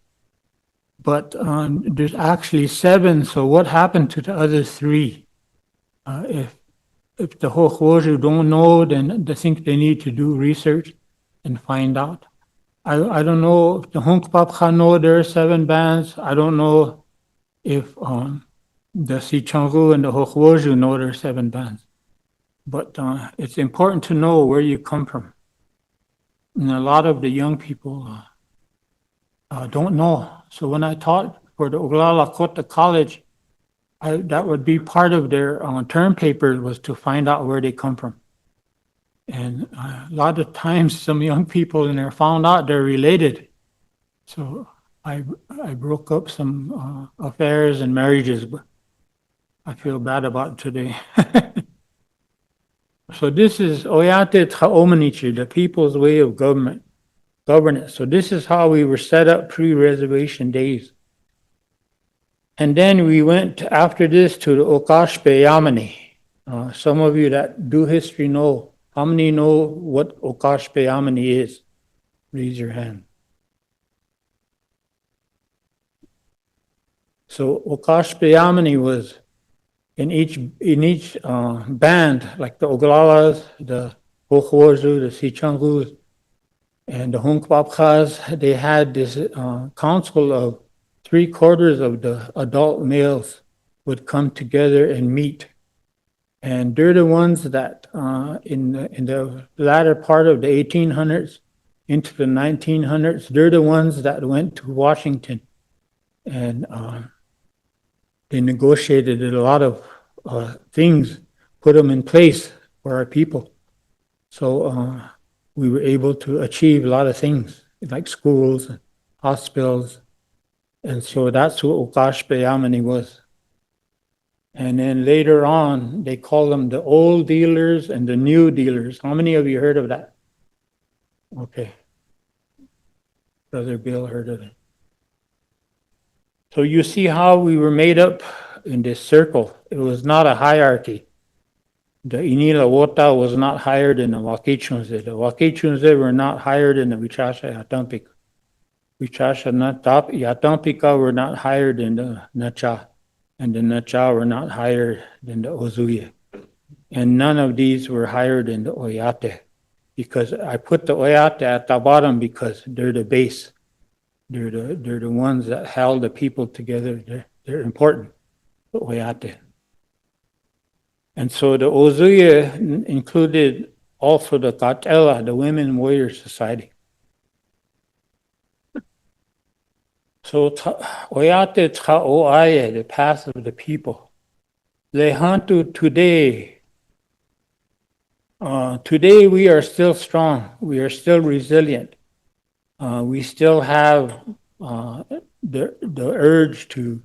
but there's actually 7. So what happened to the other 3? If the Hochwoju don't know, then they think they need to do research and find out. I don't know if the Honkpabcha know there are 7 bands. I don't know if the Sichangru and the Hochwoju know there are 7 bands. But it's important to know where you come from. And a lot of the young people don't know. So when I taught for the Oglala Kota College, that would be part of their term paper, was to find out where they come from. And a lot of times some young people in there found out they're related. So I broke up some affairs and marriages, but I feel bad about it today. So this is Oyate Traomanichi, the people's way of governance. So this is how we were set up pre-reservation days. And then we went after this to the Okashpe Yamani. Some of you that do history know. How many know what Okashpe Yamani is? Raise your hand. So Okashpe Yamani was in each band, like the Oglalas, the Hochwarzu, the Sichangus, and the Hunkpapkas, they had this council of 3/4 of the adult males would come together and meet. And they're the ones that in the latter part of the 1800s into the 1900s, they're the ones that went to Washington and they negotiated a lot of things, put them in place for our people. So we were able to achieve a lot of things, like schools and hospitals. And so that's what Okashpe Yamani was. And then later on, they call them the old dealers and the new dealers. How many of you heard of that? Okay. Brother Bill heard of it. So you see how we were made up in this circle. It was not a hierarchy. The Inila Wota was not higher than the Wakichunze. The Wakichunze were not higher than the Wichasha Yatampika. Wichasha Yatampika were not higher than the Nacha. And the Nacha were not higher than the Ozuye. And none of these were higher than the Oyate. Because I put the Oyate at the bottom because they're the base. They're the ones that held the people together. They're important, the Oyate. And so the Ozuye included also the Katela, the Women Warrior Society. So Oyate Tcha Oaye, the path of the people. Lehantu today. Today we are still strong. We are still resilient. We still have the urge to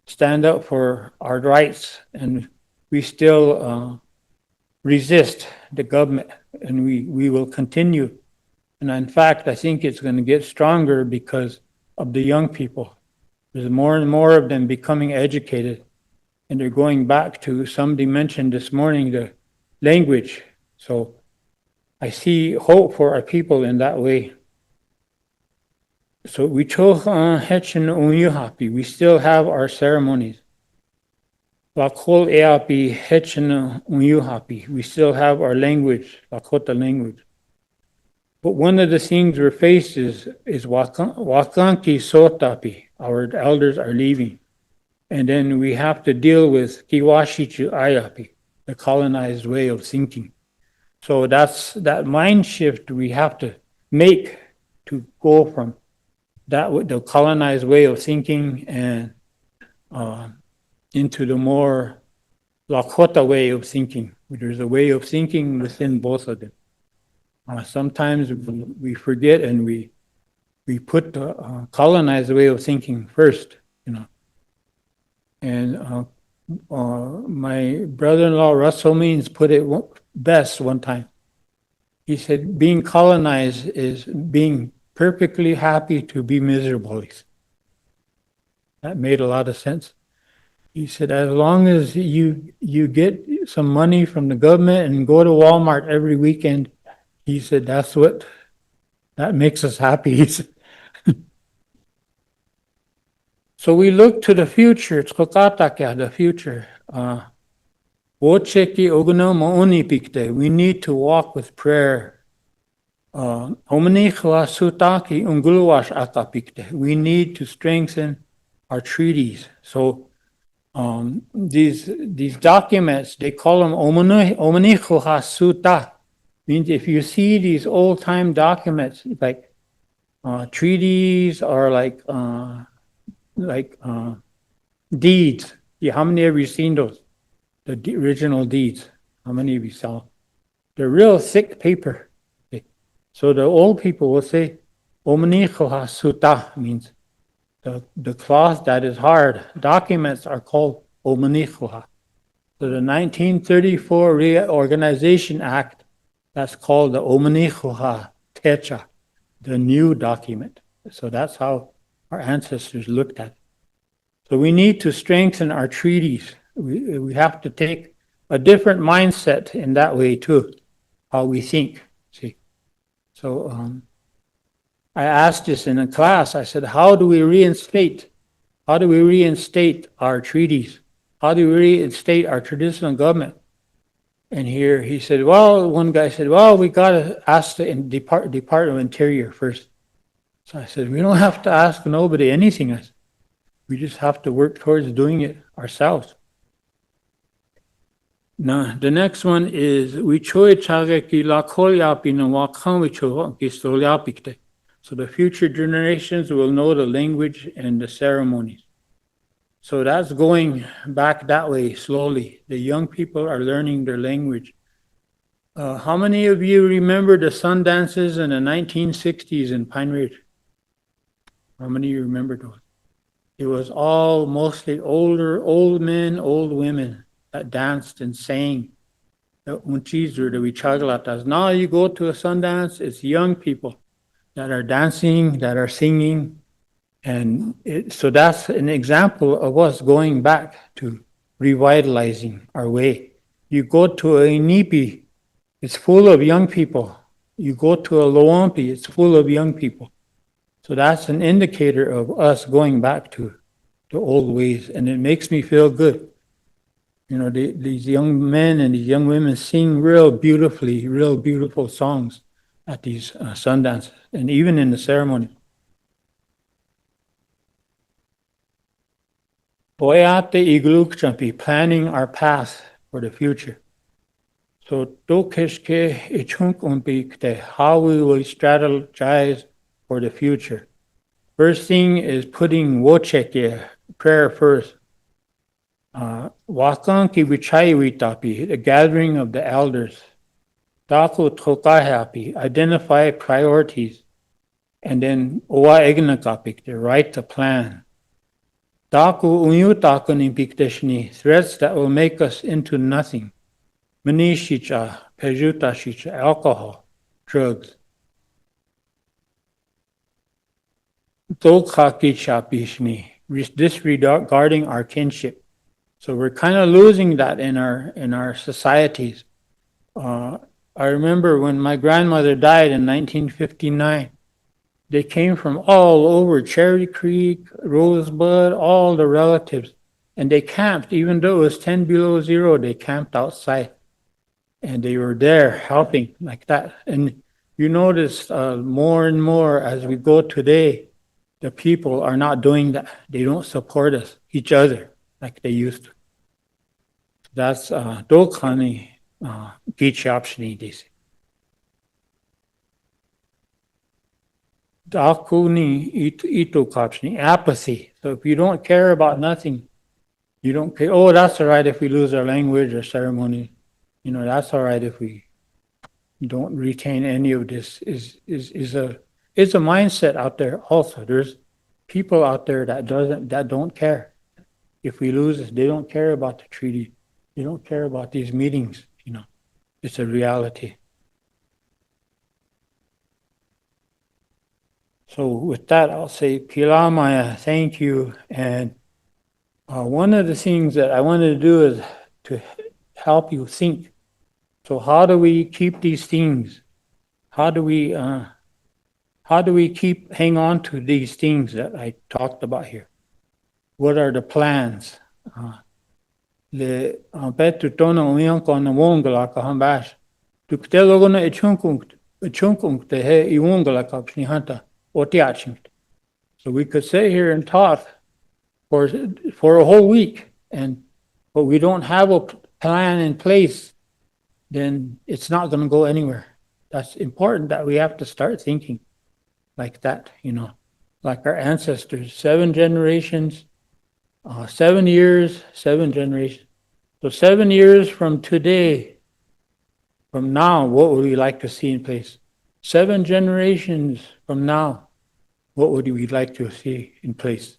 stand up for our rights, and we still resist the government, and we will continue. And in fact, I think it's going to get stronger because of the young people. There's more and more of them becoming educated, and they're going back to, somebody mentioned this morning, the language. So I see hope for our people in that way. So we still have our ceremonies. We still have our language, Lakota language. But one of the things we're faced is Wakanki Sotapi. Our elders are leaving. And then we have to deal with Kiwashichu Ayapi, the colonized way of thinking. So that's that mind shift we have to make to go from that the colonized way of thinking and into the more Lakota way of thinking. There's a way of thinking within both of them. Sometimes we forget and we put the colonized way of thinking first, you know. And my brother-in-law Russell Means put it best one time. He said, being colonized is being perfectly happy to be miserable. That made a lot of sense. He said, as long as you get some money from the government and go to Walmart every weekend, he said, that makes us happy. So we look to the future. It's the future. We need to walk with prayer. We need to strengthen our treaties. So these documents, they call them omanicho hasuta. Means if you see these old time documents, like treaties or like deeds. Yeah, how many have you seen those? The original deeds. How many of you saw? They're real thick paper. Okay. So the old people will say, omanicho hasuta, means the cloth that is hard. Documents are called omanicho. So the 1934 Reorganization Act, that's called the omanicho techa, the new document. So that's how our ancestors looked at it. So we need to strengthen our treaties. We have to take a different mindset in that way too, how we think, see. So I asked this in a class, I said, how do we reinstate our treaties? How do we reinstate our traditional government? And here he said, well, one guy said, well, we got to ask the Department of Interior first. So I said, we don't have to ask nobody anything. We just have to work towards doing it ourselves. Now, the next one is so the future generations will know the language and the ceremonies. So that's going back that way slowly. The young people are learning their language. How many of you remember the sun dances in the 1960s in Pine Ridge? How many of you remember those? It was all mostly old men, old women that danced and sang. Now you go to a Sundance, it's young people that are dancing, that are singing. And so that's an example of us going back to revitalizing our way. You go to a Inipi, it's full of young people. You go to a Loampi, it's full of young people. So that's an indicator of us going back to the old ways, and it makes me feel good. You know, these young men and these young women sing real beautiful songs at these sundances, and even in the ceremony. Boyate igluk champi, planning our path for the future. So dokeshke ichunk umpikte, how we will strategize for the future. First thing is putting wocheke, prayer first. Wakanki vichayuitapi, the gathering of the elders. Daku tokahapi, identify priorities. And then owa egnakapik, the right to plan. Daku unyutakunipikteshni, threats that will make us into nothing. Manishicha, pejutashicha, alcohol, drugs. Dokhakichapishni, disregarding our kinship. So we're kind of losing that in our societies. I remember when my grandmother died in 1959, they came from all over Cherry Creek, Rosebud, all the relatives, and they camped. Even though it was 10 below zero, they camped outside, and they were there helping like that. And you notice more and more as we go today, the people are not doing that. They don't support us, each other, like they used to. That's Dokhani Gichapshni Disi. Dakuni Ito Kapshni, apathy. So if you don't care about nothing, you don't care. Oh, that's all right if we lose our language or ceremony. You know, that's all right if we don't retain any of this. Is a mindset out there also. There's people out there that don't care. If we lose this, they don't care about the treaty. They don't care about these meetings, you know. It's a reality. So with that, I'll say, Pilamaya, thank you. And one of the things that I wanted to do is to help you think. So how do we keep these things? How do we hang on to these things that I talked about here? What are the plans? Le Petru Tona Uyanko na Wongala Kahambash. Tuktelogona Echunkunk te he Iwongala Kapsnihanta Otiachink. So we could sit here and talk for a whole week, but we don't have a plan in place, then it's not going to go anywhere. That's important that we have to start thinking like that, you know, like our ancestors, 7 generations, 7 years, 7 generations. So 7 years from today, from now, what would we like to see in place? 7 generations from now, what would we like to see in place?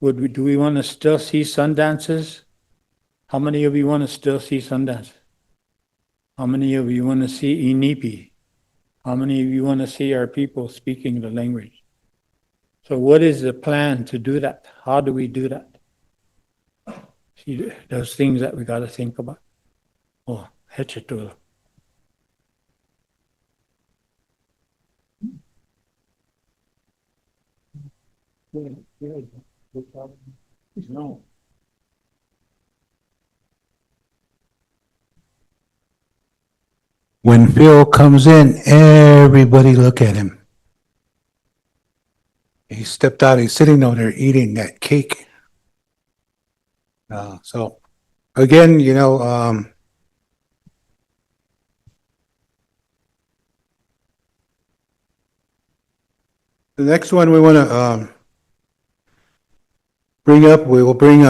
Do we want to still see sun dances? How many of you want to still see sun dances? How many of you want to see Inipi? How many of you want to see our people speaking the language? So what is the plan to do that? How do we do that? She does things that we got to think about. Oh, hechetul. No. When Phil comes in, everybody look at him. He stepped out, he's sitting over there eating that cake. So, again, the next one we want to bring up, we will bring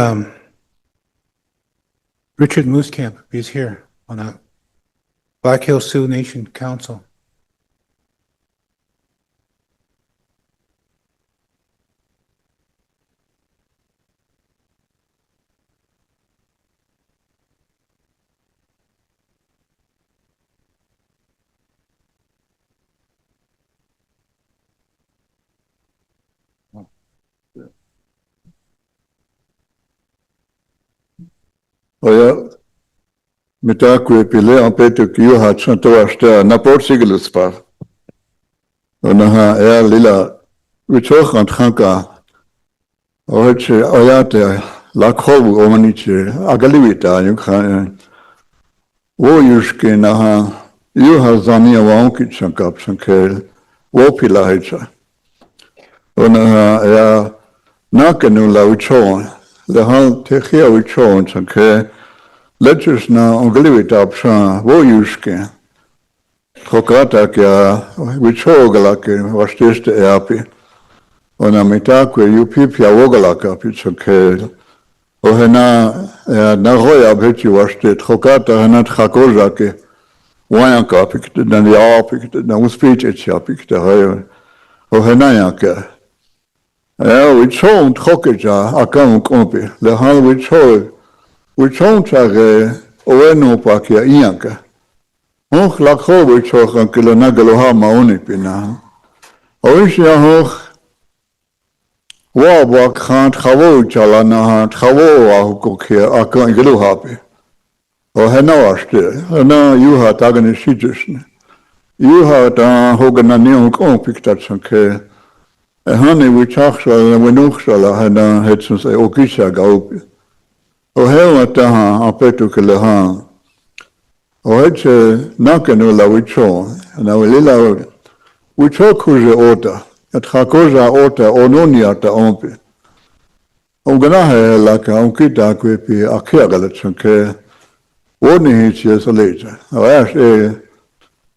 Richard Moosecamp. He's here on a Black Hills Sioux Nation Council. Oya, mitakwe pile ampetu kiyo hachanto ashta naport sigilus par. Onaha ea lila wichochan tchanka. Oheche oyate lakhobu omaniche agaliwita yukha. Wo yushke naha yuha zamia waonki chankap chankel. Wo pila hecha. Onaha ea nakenu la wichon. Lehan techia wichon chanke. Lectures na ongelivita apshan wo yushke. Kokata kya wichogalake washteste eapi. Ona mitakwe yupipia wogalaka pichake. Ohena nahoya bhechi washte kokata hanat khakozake. Wayanka pikte dan ya pikte dan uspich etcha pikte hayo. Ohena yake. Wichon trokeja akam kompe. Lehan wichon wichonchage oweno pakia ianka. Hoch lakho wichochan kilona galoha maonipina. Oishia hoch wabak khant khawo chalana hat khawo ahukokia akan galohapi. Ohena washte, na yuha tagane shijishne. Yuha ta hogana neon piktatsanke. Ehani wichachshala winuchshala hana hetsun say okisha gaupi. Ohewa taha apetu keleha. Oheche nakenu la wicho. Na wilila wicho kuje ota. At hakoja ota ononia ta ompe. Onganahe laka onkita kwepi akia galatsanke. Woni hichi soleja. Oash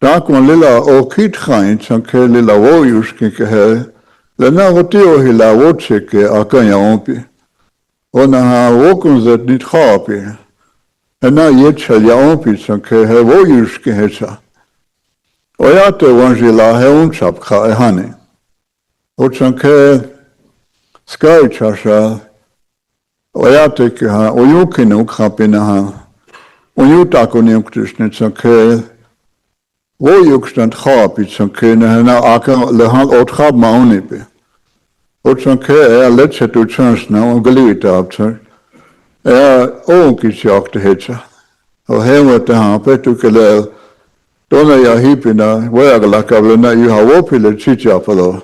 takwan lila okit khain chanke lila wo yushki kehe. Lena rotio hila woche ke akanya ompe. Onaha wokunzet nit khapi. Ena yetcha yaompi chanke he wo yushke hecha. Oyate wanjila he unchap kha ehane. O chanke sky chasha. Oyate ke ha oyukinu khapina ha. Oyutako nyuktishne chanke wo yukstant khapi chanke na aka lehan otkhab maunipe. O chanke leche tu chans na ongelita apcha. Onkishak te hecha. O hewa te ha petu kele dona ya hipina weagala kablena you ha wopile chichapalo.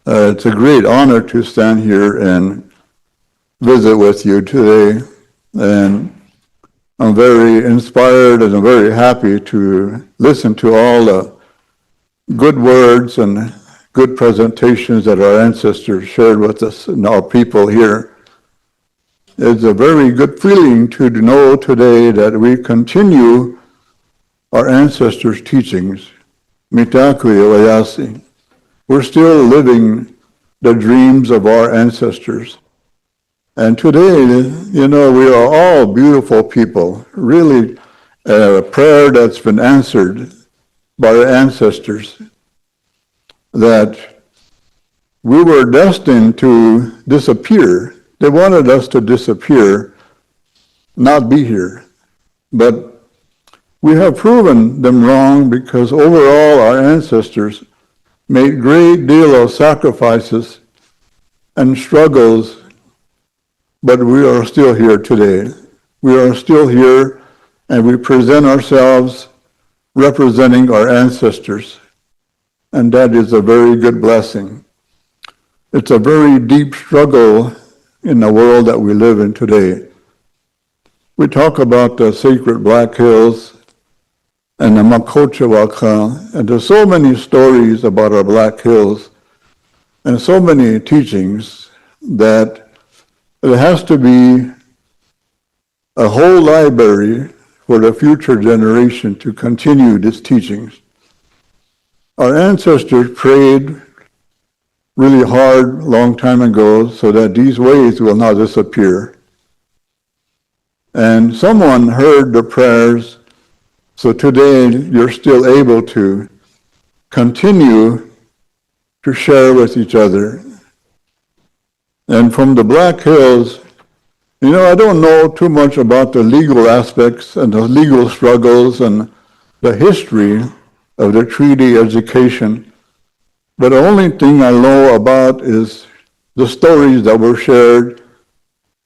It's a great honor to stand here and visit with you today, and I'm very inspired and I'm very happy to listen to all the good words and good presentations that our ancestors shared with us and our people here. It's a very good feeling to know today that we continue our ancestors' teachings. Mitakuye Wayasi. We're still living the dreams of our ancestors. And today, we are all beautiful people. Really, a prayer that's been answered by our ancestors, that we were destined to disappear. They wanted us to disappear, not be here. But we have proven them wrong, because overall our ancestors made great deal of sacrifices and struggles but we are still here today. We are still here, and we present ourselves representing our ancestors, and that is a very good blessing. It's a very deep struggle in the world that we live in today. We talk about the sacred Black Hills and the Makochawaka, and there's so many stories about our Black Hills and so many teachings that it has to be a whole library for the future generation to continue these teachings. Our ancestors prayed really hard long time ago so that these ways will not disappear. And someone heard the prayers, so today you're still able to continue to share with each other. And from the Black Hills, you know, I don't know too much about the legal aspects and the legal struggles and the history of the treaty education, but the only thing I know about is the stories that were shared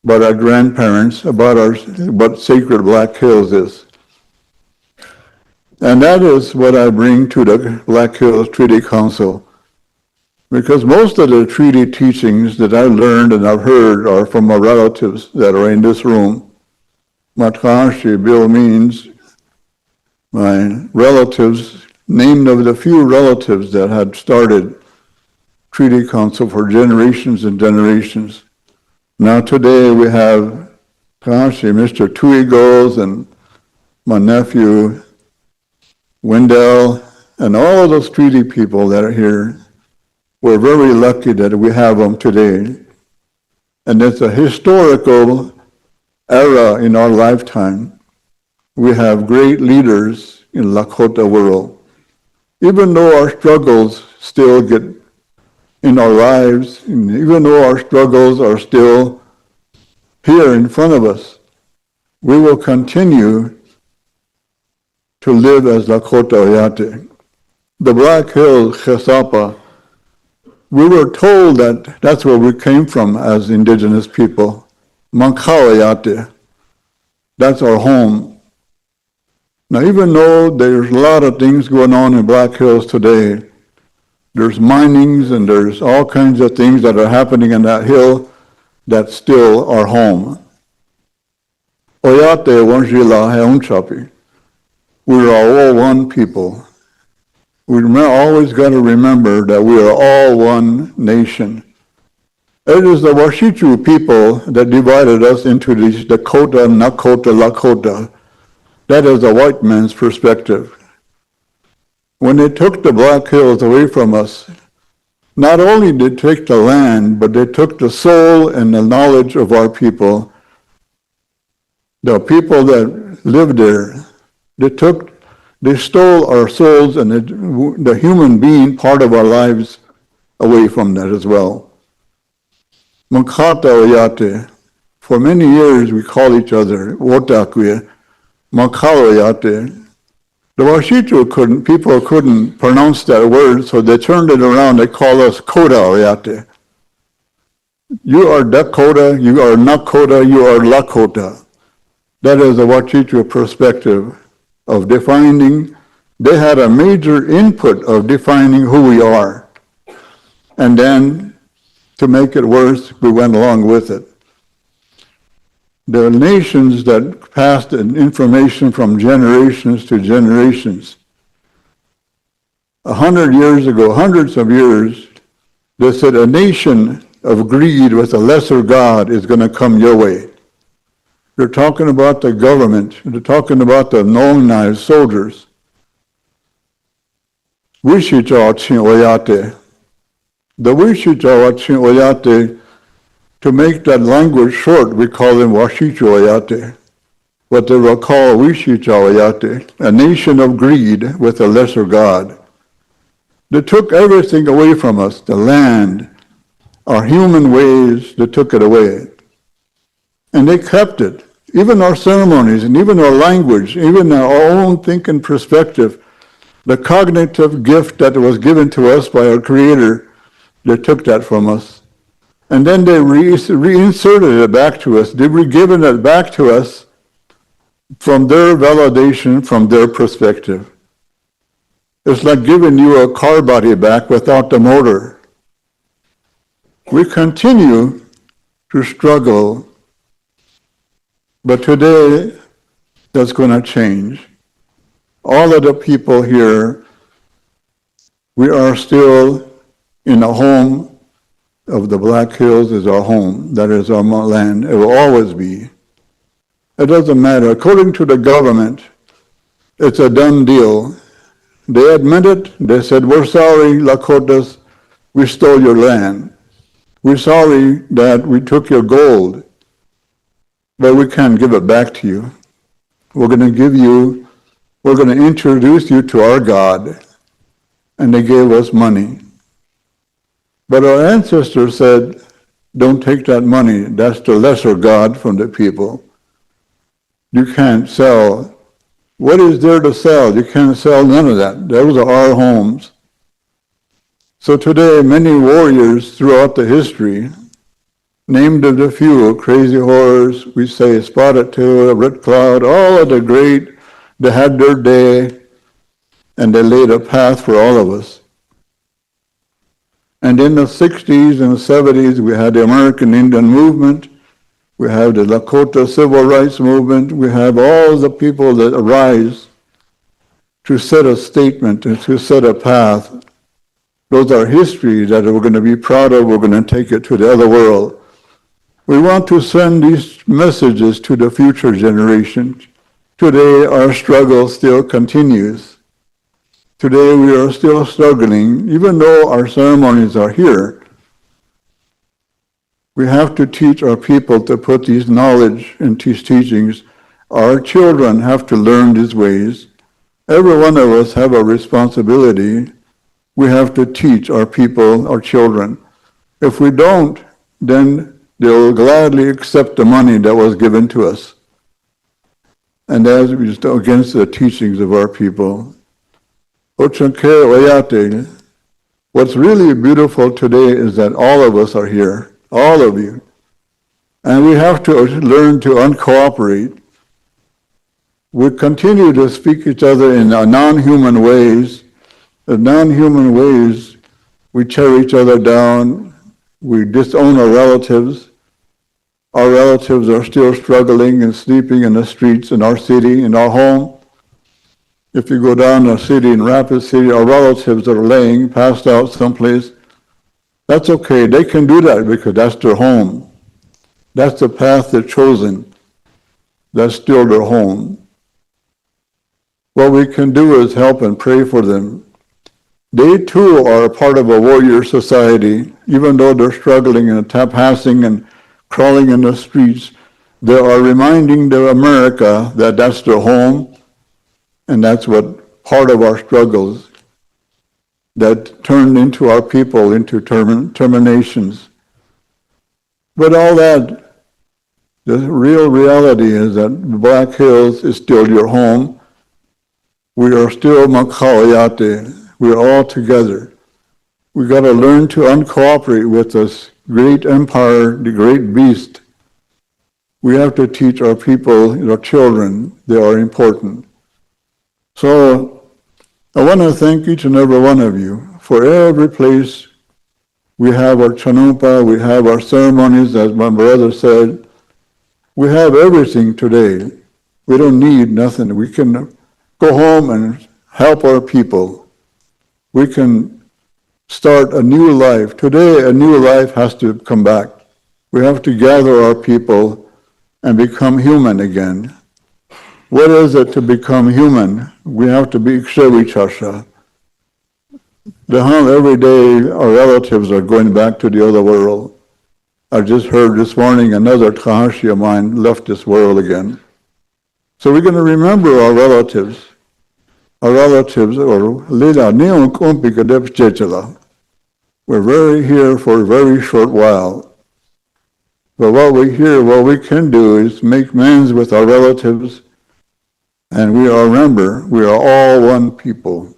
by our grandparents about what Sacred Black Hills is. And that is what I bring to the Black Hills Treaty Council, because most of the treaty teachings that I learned and I've heard are from my relatives that are in this room. Matkashi, Bill Means, my relatives, named of the few relatives that had started Treaty Council for generations and generations. Now today we have Kashi, Mr. Tuigos, and my nephew, Wendell, and all of those treaty people that are here. We're very lucky that we have them today. And it's a historical era in our lifetime. We have great leaders in Lakota world. Even though our struggles still get in our lives, and even though our struggles are still here in front of us, we will continue to live as Lakota Oyate. The Black Hills, Chesapa, we were told that that's where we came from as indigenous people. Mankawayate. That's our home. Now, even though there's a lot of things going on in Black Hills today, there's minings and there's all kinds of things that are happening in that hill that's still our home. Oyate wanjila heunchapi. We are all one people. We always got to remember that we are all one nation. It is the Washichu people that divided us into these Dakota, Nakota, Lakota. That is the white man's perspective. When they took the Black Hills away from us, not only did they take the land, but they took the soul and the knowledge of our people. The people that lived there, they stole our souls and the human being part of our lives away from that as well. Makata Oyate. For many years we call each other Wotakwe, Makala Oyate. The Washichu people couldn't pronounce that word, so they turned it around. They call us Koda Oyate. You are Dakota, you are Nakota, you are Lakota. That is a Washichu perspective of defining. They had a major input of defining who we are. And then, to make it worse, we went along with it. The nations that passed information from generations to generations. 100 years ago, hundreds of years, they said a nation of greed with a lesser God is going to come your way. They're talking about the government. They're talking about the Nongnai soldiers. Wishichaw Chin Oyate. The Wishichaw Chin Oyate, to make that language short, we call them Washichu Oyate. What they will call Wishichaw Oyate, a nation of greed with a lesser God. They took everything away from us, the land, our human ways, they took it away. And they kept it. Even our ceremonies and even our language, even our own thinking perspective, the cognitive gift that was given to us by our Creator, they took that from us. And then they reinserted it back to us. They were giving it back to us from their validation, from their perspective. It's like giving you a car body back without the motor. We continue to struggle, but today that's going to change. All of the people here, we are still in a home of the Black Hills is our home. That is our land. It will always be. It doesn't matter. According to the government, it's a done deal. They admit it. They said, we're sorry, Lakotas, we stole your land. We're sorry that we took your gold, but we can't give it back to you. We're going to introduce you to our God. And they gave us money. But our ancestors said, don't take that money. That's the lesser God from the people. You can't sell. What is there to sell? You can't sell none of that. Those are our homes. So today, many warriors throughout the history, named of the few, Crazy Horse, we say Spotted Tail, Red Cloud, all of the great, they had their day, and they laid a path for all of us. And in the 60s and 70s, we had the American Indian movement, we have the Lakota Civil Rights Movement, we have all the people that arise to set a statement and to set a path. Those are history that we're going to be proud of, we're going to take it to the other world. We want to send these messages to the future generations. Today, our struggle still continues. Today, we are still struggling, even though our ceremonies are here. We have to teach our people to put these knowledge and these teachings. Our children have to learn these ways. Every one of us have a responsibility. We have to teach our people, our children. If we don't, then they'll gladly accept the money that was given to us. And that is against the teachings of our people. What's really beautiful today is that all of us are here, all of you. And we have to learn to uncooperate. We continue to speak each other in non-human ways. In non-human ways, we tear each other down. We disown our relatives. Our relatives are still struggling and sleeping in the streets in our city, in our home. If you go down the city, in Rapid City, our relatives are laying, passed out someplace. That's okay. They can do that because that's their home. That's the path they've chosen. That's still their home. What we can do is help and pray for them. They too are a part of a warrior society. Even though they're struggling and passing and crawling in the streets, they are reminding the America that that's their home. And that's what part of our struggles that turned into our people into terminations. But all that, the real reality is that Black Hills is still your home. We are still Makawayate. We're all together. We got to learn to uncooperate with this great empire, the great beast. We have to teach our people, our children, they are important. So I want to thank each and every one of you for every place. We have our chanumpa, we have our ceremonies, as my brother said. We have everything today. We don't need nothing. We can go home and help our people. We can start a new life. Today, a new life has to come back. We have to gather our people and become human again. What is it to become human? We have to be Kshevichasha. Every day our relatives are going back to the other world. I just heard this morning another Tahashi of mine left this world again. So we're going to remember our relatives. Our relatives, or Lila Neon Kumpika Depchechela. We're very here for a very short while. But what we can do is make amends with our relatives. And we are all one people.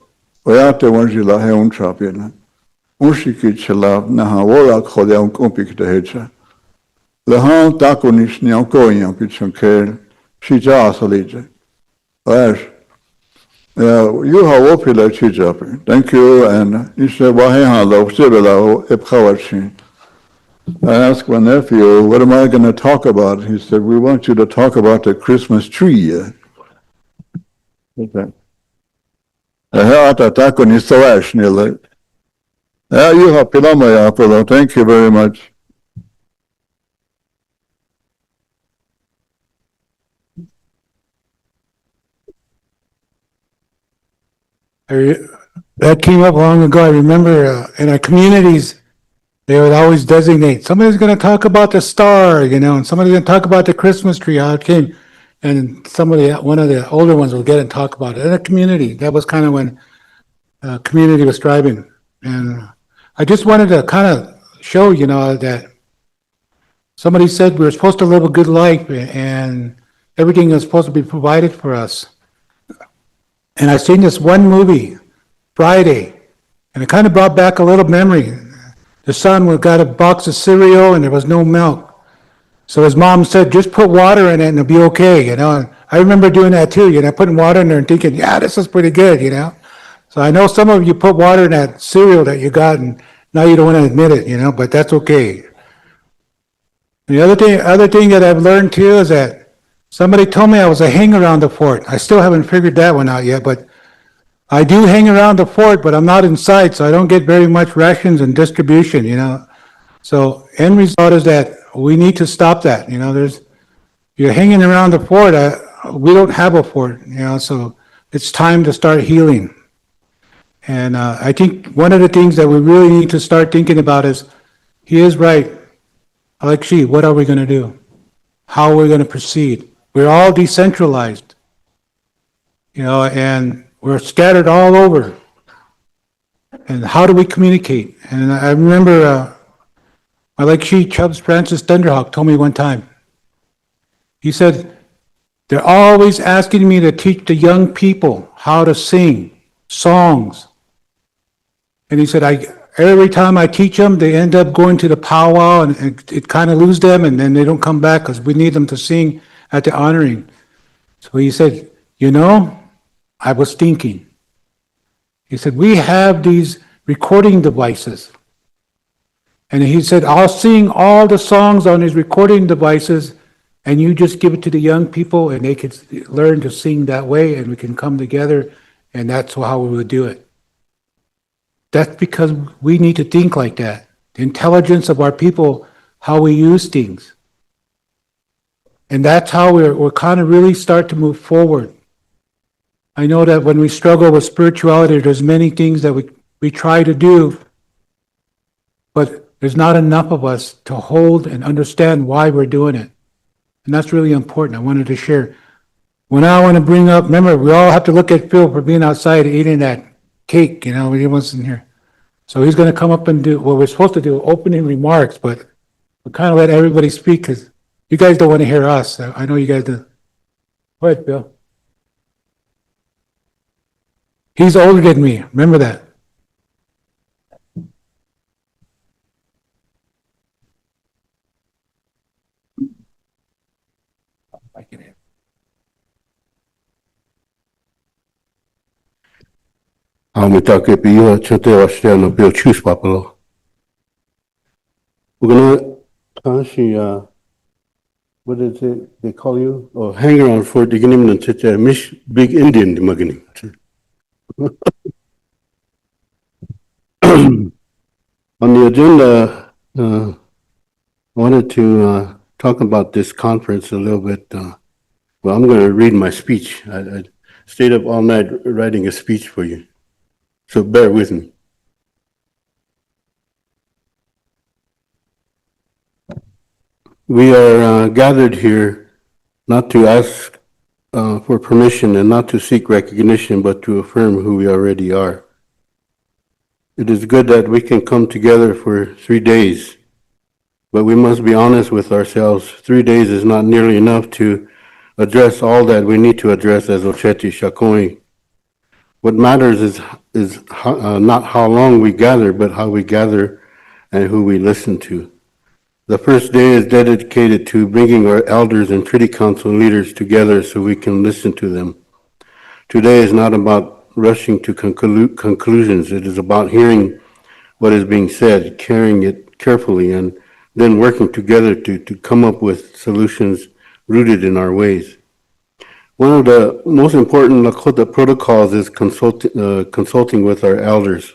Unshiki Chalab, Nahawara Kodeon Kumpik de Hecha. The Han Takunish Nyankoyan Pichunkel, Shija Salija. Ash. You have opila Chijapi. Thank you, and he said, Waheha, Sibila, Epkawachin. I asked my nephew, what am I going to talk about? He said, we want you to talk about the Christmas tree. Okay. Thank you very much. That came up long ago. I remember in our communities, they would always designate, somebody's going to talk about the star, and somebody's going to talk about the Christmas tree, how it came. And one of the older ones will get and talk about it in a community. That was kind of when community was thriving. And I just wanted to kind of show, that somebody said we were supposed to live a good life and everything is supposed to be provided for us. And I seen this one movie, Friday, and it kind of brought back a little memory. The son got a box of cereal and there was no milk. So his mom said, just put water in it and it'll be okay, And I remember doing that too, putting water in there and thinking, yeah, this is pretty good, So I know some of you put water in that cereal that you got and now you don't want to admit it, but that's okay. The other thing that I've learned too is that somebody told me I was a hang around the fort. I still haven't figured that one out yet, but I do hang around the fort, but I'm not inside, so I don't get very much rations and distribution, So end result is that we need to stop that, you're hanging around the fort. We don't have a fort, so it's time to start healing. And I think one of the things that we really need to start thinking about is, he is right. Alexi, what are we going to do? How are we going to proceed? We're all decentralized, and we're scattered all over. And how do we communicate? And I remember Alexi Chubbs Francis Thunderhawk told me one time, he said, they're always asking me to teach the young people how to sing songs. And he said, every time I teach them, they end up going to the powwow and it kind of lose them and then they don't come back because we need them to sing at the honoring. So he said, I was thinking. He said, we have these recording devices. And he said, I'll sing all the songs on these recording devices and you just give it to the young people and they can learn to sing that way and we can come together and that's how we would do it. That's because we need to think like that. The intelligence of our people, how we use things. And that's how we're kind of really start to move forward. I know that when we struggle with spirituality, there's many things that we try to do, but there's not enough of us to hold and understand why we're doing it. And that's really important. I wanted to share. When I want to bring up, remember, we all have to look at Phil for being outside eating that cake, when he wasn't here. So he's going to come up and do what we're supposed to do, opening remarks, but we'll kind of let everybody speak because you guys don't want to hear us. I know you guys do. Go ahead, Bill. He's older than me. Remember that. I can hear. We're gonna what is it they call you? Oh, hang around for the Mish Big Indian Magani. On the agenda, I wanted to talk about this conference a little bit. Well, I'm going to read my speech. I stayed up all night writing a speech for you. So bear with me. We are gathered here not to ask for permission and not to seek recognition, but to affirm who we already are. It is good that we can come together for 3 days, but we must be honest with ourselves. 3 days is not nearly enough to address all that we need to address as Oceti Sakowin. What matters is not how long we gather, but how we gather and who we listen to. The first day is dedicated to bringing our elders and treaty council leaders together so we can listen to them. Today is not about rushing to conclusions. It is about hearing what is being said, carrying it carefully, and then working together to come up with solutions rooted in our ways. One of the most important Lakota protocols is consulting with our elders.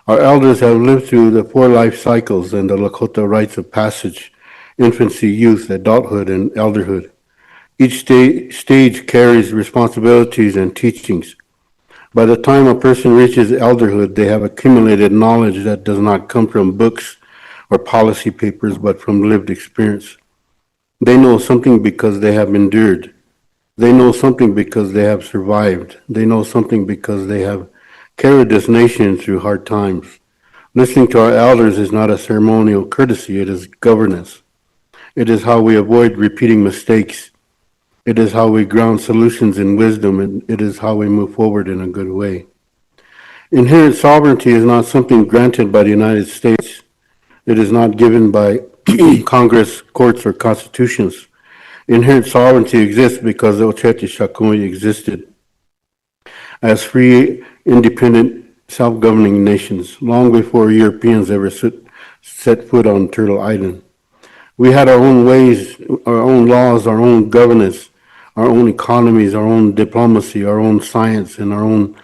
Our elders have lived through the 4 life cycles and the Lakota rites of passage, infancy, youth, adulthood, and elderhood. Each stage carries responsibilities and teachings. By the time a person reaches elderhood, they have accumulated knowledge that does not come from books or policy papers, but from lived experience. They know something because they have endured. They know something because they have survived. They know something because they have carried this nation through hard times. Listening to our elders is not a ceremonial courtesy, it is governance. It is how we avoid repeating mistakes. It is how we ground solutions in wisdom, and it is how we move forward in a good way. Inherent sovereignty is not something granted by the United States. It is not given by Congress, courts, or constitutions. Inherent sovereignty exists because the Oceti Sakowin existed as free, independent, self-governing nations long before Europeans ever set foot on Turtle Island. We had our own ways, our own laws, our own governance, our own economies, our own diplomacy, our own science, and our own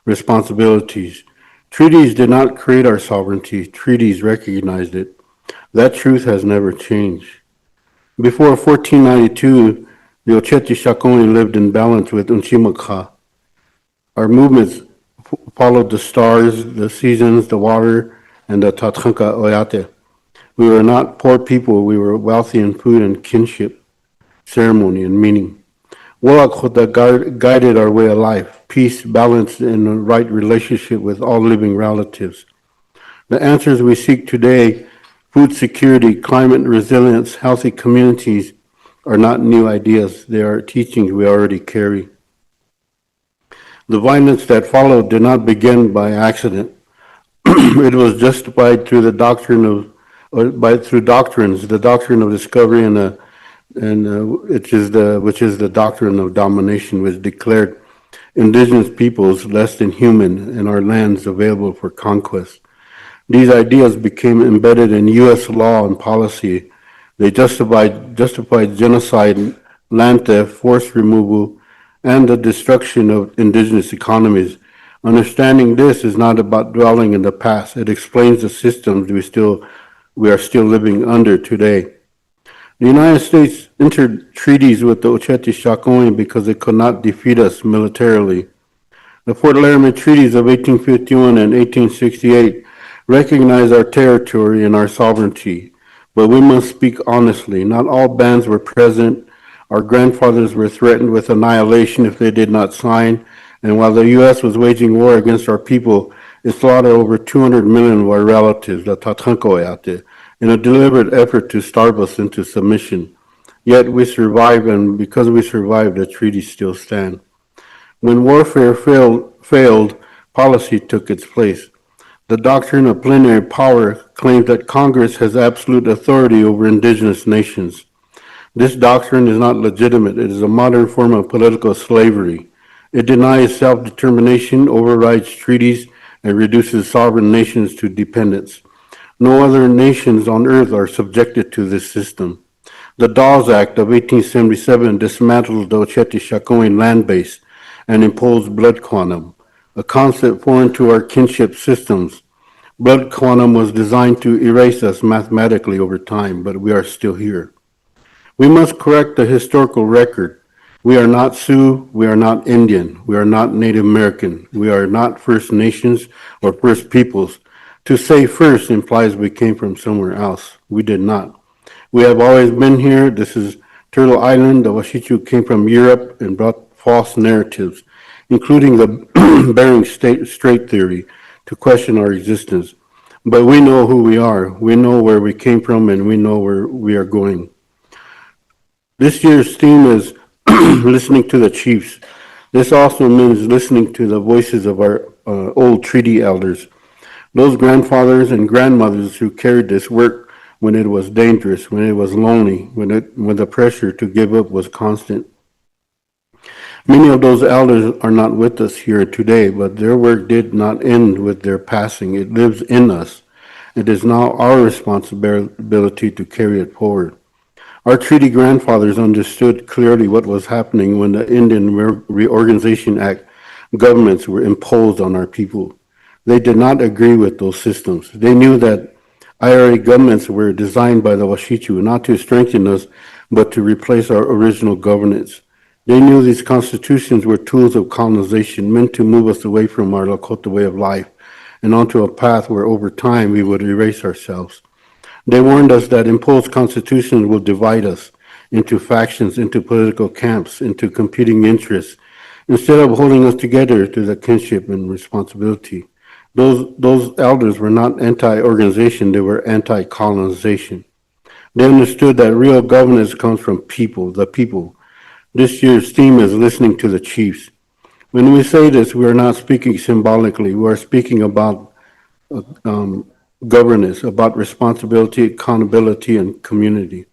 responsibilities. Treaties did not create our sovereignty. Treaties recognized it. That truth has never changed. Before 1492, the Oceti Sakowin lived in balance with Unchimaka. Our movements followed the stars, the seasons, the water, and the Tatranka Oyate. We were not poor people. We were wealthy in food and kinship, ceremony, and meaning. Wolakota guided our way of life, peace, balance, and the right relationship with all living relatives. The answers we seek today, food security, climate resilience, healthy communities, are not new ideas. They are teachings we already carry. The violence that followed did not begin by accident. It was justified through the doctrine through doctrines, the doctrine of discovery which is the doctrine of domination, which declared indigenous peoples less than human and our lands available for conquest. These ideas became embedded in U.S. law and policy. They justified genocide, land theft, forced removal, and the destruction of indigenous economies. Understanding this is not about dwelling in the past. It explains the systems we are still living under today. The United States entered treaties with the Oceti Sakowin because it could not defeat us militarily. The Fort Laramie Treaties of 1851 and 1868 recognize our territory and our sovereignty, but we must speak honestly. Not all bands were present. Our grandfathers were threatened with annihilation if they did not sign, and while the U.S. was waging war against our people, it slaughtered over 200 million of our relatives, the Tatankoyate, in a deliberate effort to starve us into submission. Yet we survived, and because we survived, the treaties still stand. When warfare failed, policy took its place. The doctrine of plenary power claims that Congress has absolute authority over indigenous nations. This doctrine is not legitimate. It is a modern form of political slavery. It denies self-determination, overrides treaties, and reduces sovereign nations to dependence. No other nations on earth are subjected to this system. The Dawes Act of 1877 dismantled the Oceti Sakowin land base and imposed blood quantum, a concept foreign to our kinship systems. Blood quantum was designed to erase us mathematically over time, but we are still here. We must correct the historical record. We are not Sioux, we are not Indian, we are not Native American, we are not First Nations or First Peoples. To say first implies we came from somewhere else. We did not. We have always been here. This is Turtle Island. The Washichu came from Europe and brought false narratives, including the Bering Strait theory, to question our existence. But we know who we are. We know where we came from, and we know where we are going. This year's theme is listening to the chiefs. This also means listening to the voices of old treaty elders. Those grandfathers and grandmothers who carried this work when it was dangerous, when it was lonely, when the pressure to give up was constant. Many of those elders are not with us here today, but their work did not end with their passing. It lives in us. It is now our responsibility to carry it forward. Our treaty grandfathers understood clearly what was happening when the Indian Reorganization Act governments were imposed on our people. They did not agree with those systems. They knew that IRA governments were designed by the Washichu not to strengthen us, but to replace our original governance. They knew these constitutions were tools of colonization meant to move us away from our Lakota way of life and onto a path where over time we would erase ourselves. They warned us that imposed constitutions will divide us into factions, into political camps, into competing interests, instead of holding us together through the kinship and responsibility. Those elders were not anti-organization, they were anti-colonization. They understood that real governance comes from people, the people. This year's theme is listening to the chiefs. When we say this, we are not speaking symbolically. We are speaking about governance, about responsibility, accountability, and community.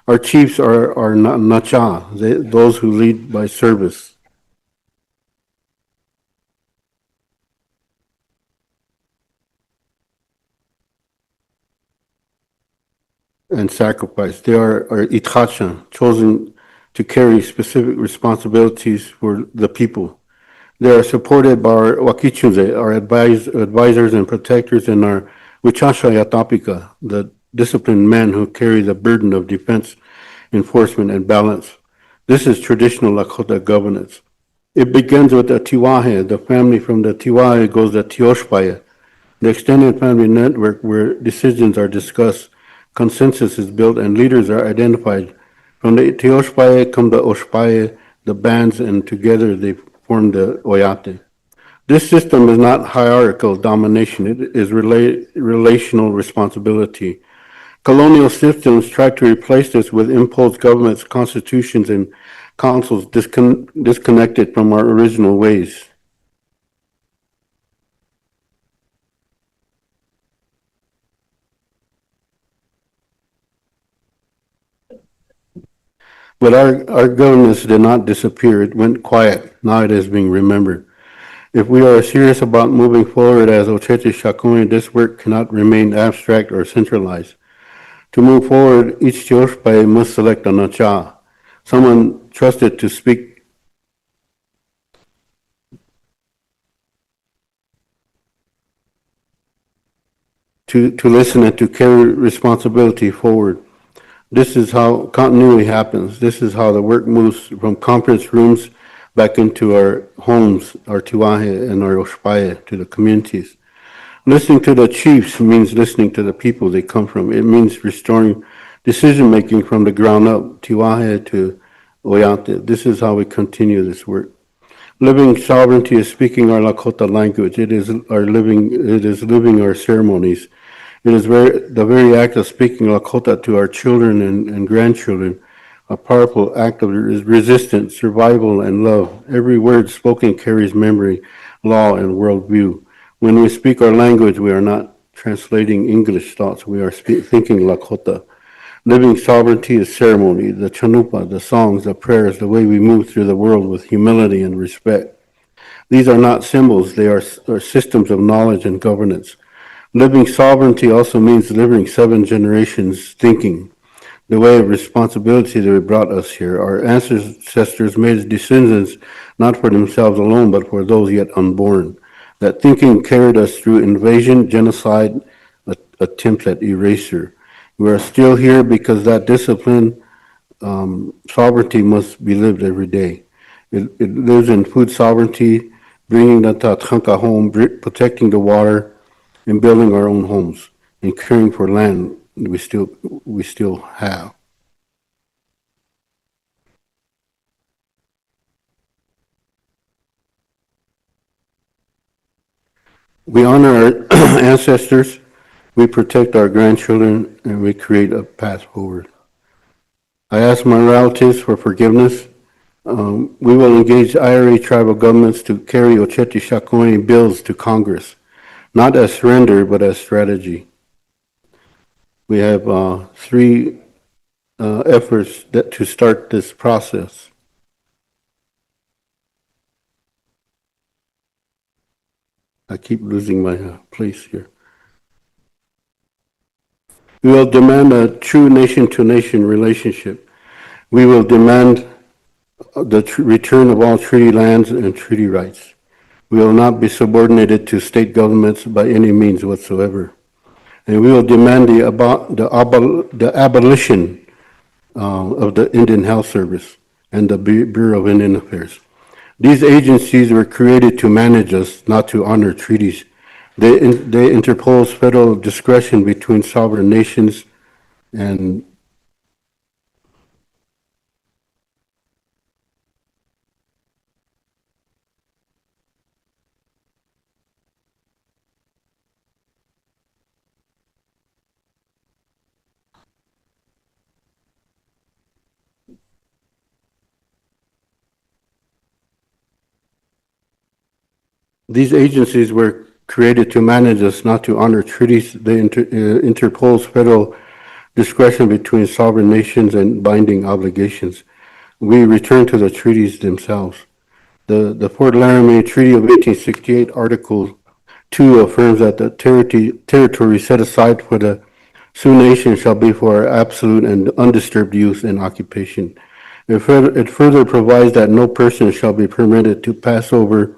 Our chiefs are Nacha, those who lead by service. And sacrifice. They are Ithacha, chosen to carry specific responsibilities for the people. They are supported by our Wakichunze, our advisors and protectors, and our Wichasha Yatapika, the disciplined men who carry the burden of defense, enforcement, and balance. This is traditional Lakota governance. It begins with the Tiwahe. The family from the Tiwahe goes to Tioshpaya, the extended family network where decisions are discussed, consensus is built, and leaders are identified. From the Tioshpaya come the Oshpaya, the bands, and together they form the Oyate. This system is not hierarchical domination, it is relational responsibility. Colonial systems try to replace this with imposed governments, constitutions, and councils disconnected from our original ways. But our governance did not disappear. It went quiet. Now it is being remembered. If we are serious about moving forward as Oceti Sakowin, this work cannot remain abstract or centralized. To move forward, each Tioshpai must select a Nacha, someone trusted to speak to listen and to carry responsibility forward. This is how continuity happens. This is how the work moves from conference rooms back into our homes, our Tiwahe and our Oshpaya, to the communities. Listening to the chiefs means listening to the people they come from. It means restoring decision-making from the ground up, Tiwahe to Oyate. This is how we continue this work. Living sovereignty is speaking our Lakota language. It is living our ceremonies. It is the very act of speaking Lakota to our children and grandchildren, a powerful act of resistance, survival, and love. Every word spoken carries memory, law, and worldview. When we speak our language, we are not translating English thoughts. We are thinking Lakota. Living sovereignty is ceremony, the chanupa, the songs, the prayers, the way we move through the world with humility and respect. These are not symbols. They are systems of knowledge and governance. Living sovereignty also means living 7 generations thinking. The way of responsibility that brought us here. Our ancestors made decisions not for themselves alone, but for those yet unborn. That thinking carried us through invasion, genocide, attempts at erasure. We are still here because that discipline, sovereignty must be lived every day. It lives in food sovereignty, bringing the Tatanka home, protecting the water, and building our own homes, and caring for land we still have. We honor our ancestors, we protect our grandchildren, and we create a path forward. I ask my relatives for forgiveness. We will engage IRA tribal governments to carry Oceti Sakowin bills to Congress, not as surrender, but as strategy. We have three efforts to start this process. I keep losing my place here. We will demand a true nation-to-nation relationship. We will demand the return of all treaty lands and treaty rights. We will not be subordinated to state governments by any means whatsoever. And we will demand the abolition of the Indian Health Service and the Bureau of Indian Affairs. These agencies were created to manage us, not to honor treaties. They interpose federal discretion between sovereign nations and these agencies were created to manage us, not to honor treaties. They interpose federal discretion between sovereign nations and binding obligations. We return to the treaties themselves. The Fort Laramie Treaty of 1868, Article 2 affirms that the territory set aside for the Sioux Nation shall be for our absolute and undisturbed use and occupation. It further provides that no person shall be permitted to pass over,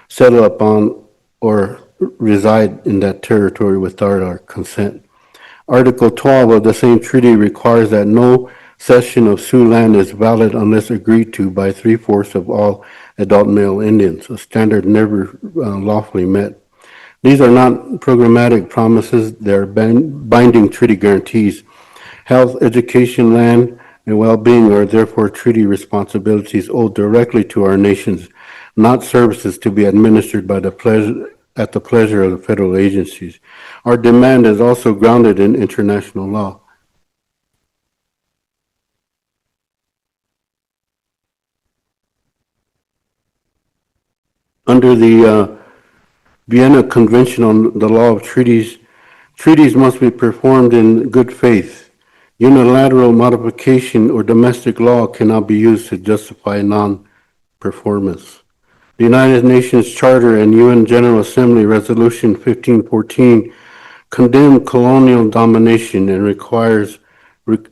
settle upon, or reside in that territory without our consent. Article 12 of the same treaty requires that no cession of Sioux land is valid unless agreed to by 3/4 of all adult male Indians, a standard never lawfully met. These are not programmatic promises, they are binding treaty guarantees. Health, education, land, and well-being are therefore treaty responsibilities owed directly to our nations, not services to be administered by at the pleasure of the federal agencies. Our demand is also grounded in international law. Under the Vienna Convention on the Law of Treaties, treaties must be performed in good faith. Unilateral modification or domestic law cannot be used to justify non-performance. The United Nations Charter and UN General Assembly Resolution 1514 condemn colonial domination and requires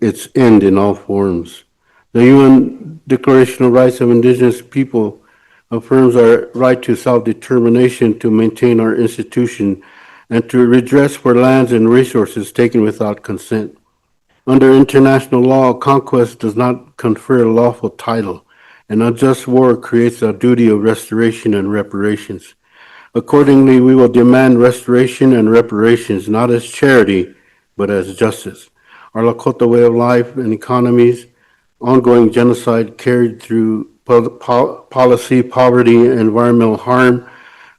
its end in all forms. The UN Declaration of Rights of Indigenous People affirms our right to self-determination, to maintain our institution, and to redress for lands and resources taken without consent. Under international law, conquest does not confer a lawful title. An unjust war creates a duty of restoration and reparations. Accordingly, we will demand restoration and reparations not as charity, but as justice. Our Lakota way of life and economies, ongoing genocide carried through policy, poverty, environmental harm,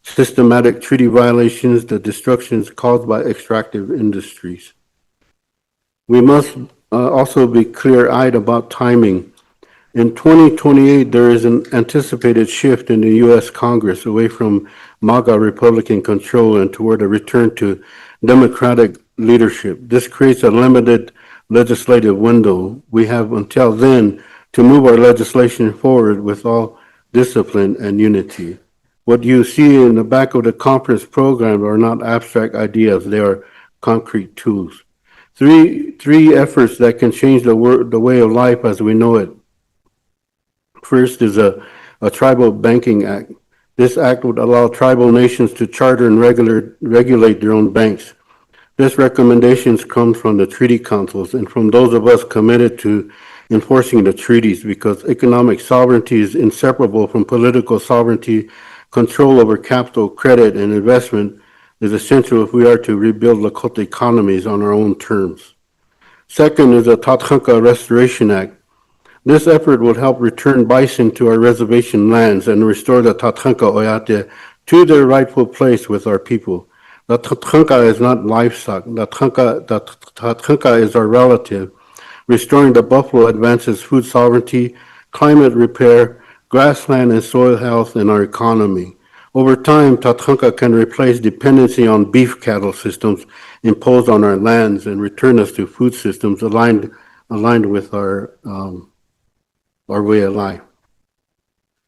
systematic treaty violations, the destructions caused by extractive industries. We must also be clear-eyed about timing. In 2028, there is an anticipated shift in the U.S. Congress away from MAGA Republican control and toward a return to Democratic leadership. This creates a limited legislative window. We have until then to move our legislation forward with all discipline and unity. What you see in the back of the conference program are not abstract ideas, they are concrete tools. Three efforts that can change the way of life as we know it. First is a Tribal Banking Act. This act would allow tribal nations to charter and regulate their own banks. This recommendations come from the treaty councils and from those of us committed to enforcing the treaties, because economic sovereignty is inseparable from political sovereignty. Control over capital, credit, and investment is essential if we are to rebuild Lakota economies on our own terms. Second is the Tatanka Restoration Act. This effort would help return bison to our reservation lands and restore the Tatanka Oyate to their rightful place with our people. The Tatanka is not livestock. The Tatanka is our relative. Restoring the buffalo advances food sovereignty, climate repair, grassland and soil health, and our economy. Over time, Tatanka can replace dependency on beef cattle systems imposed on our lands and return us to food systems aligned with our way of life.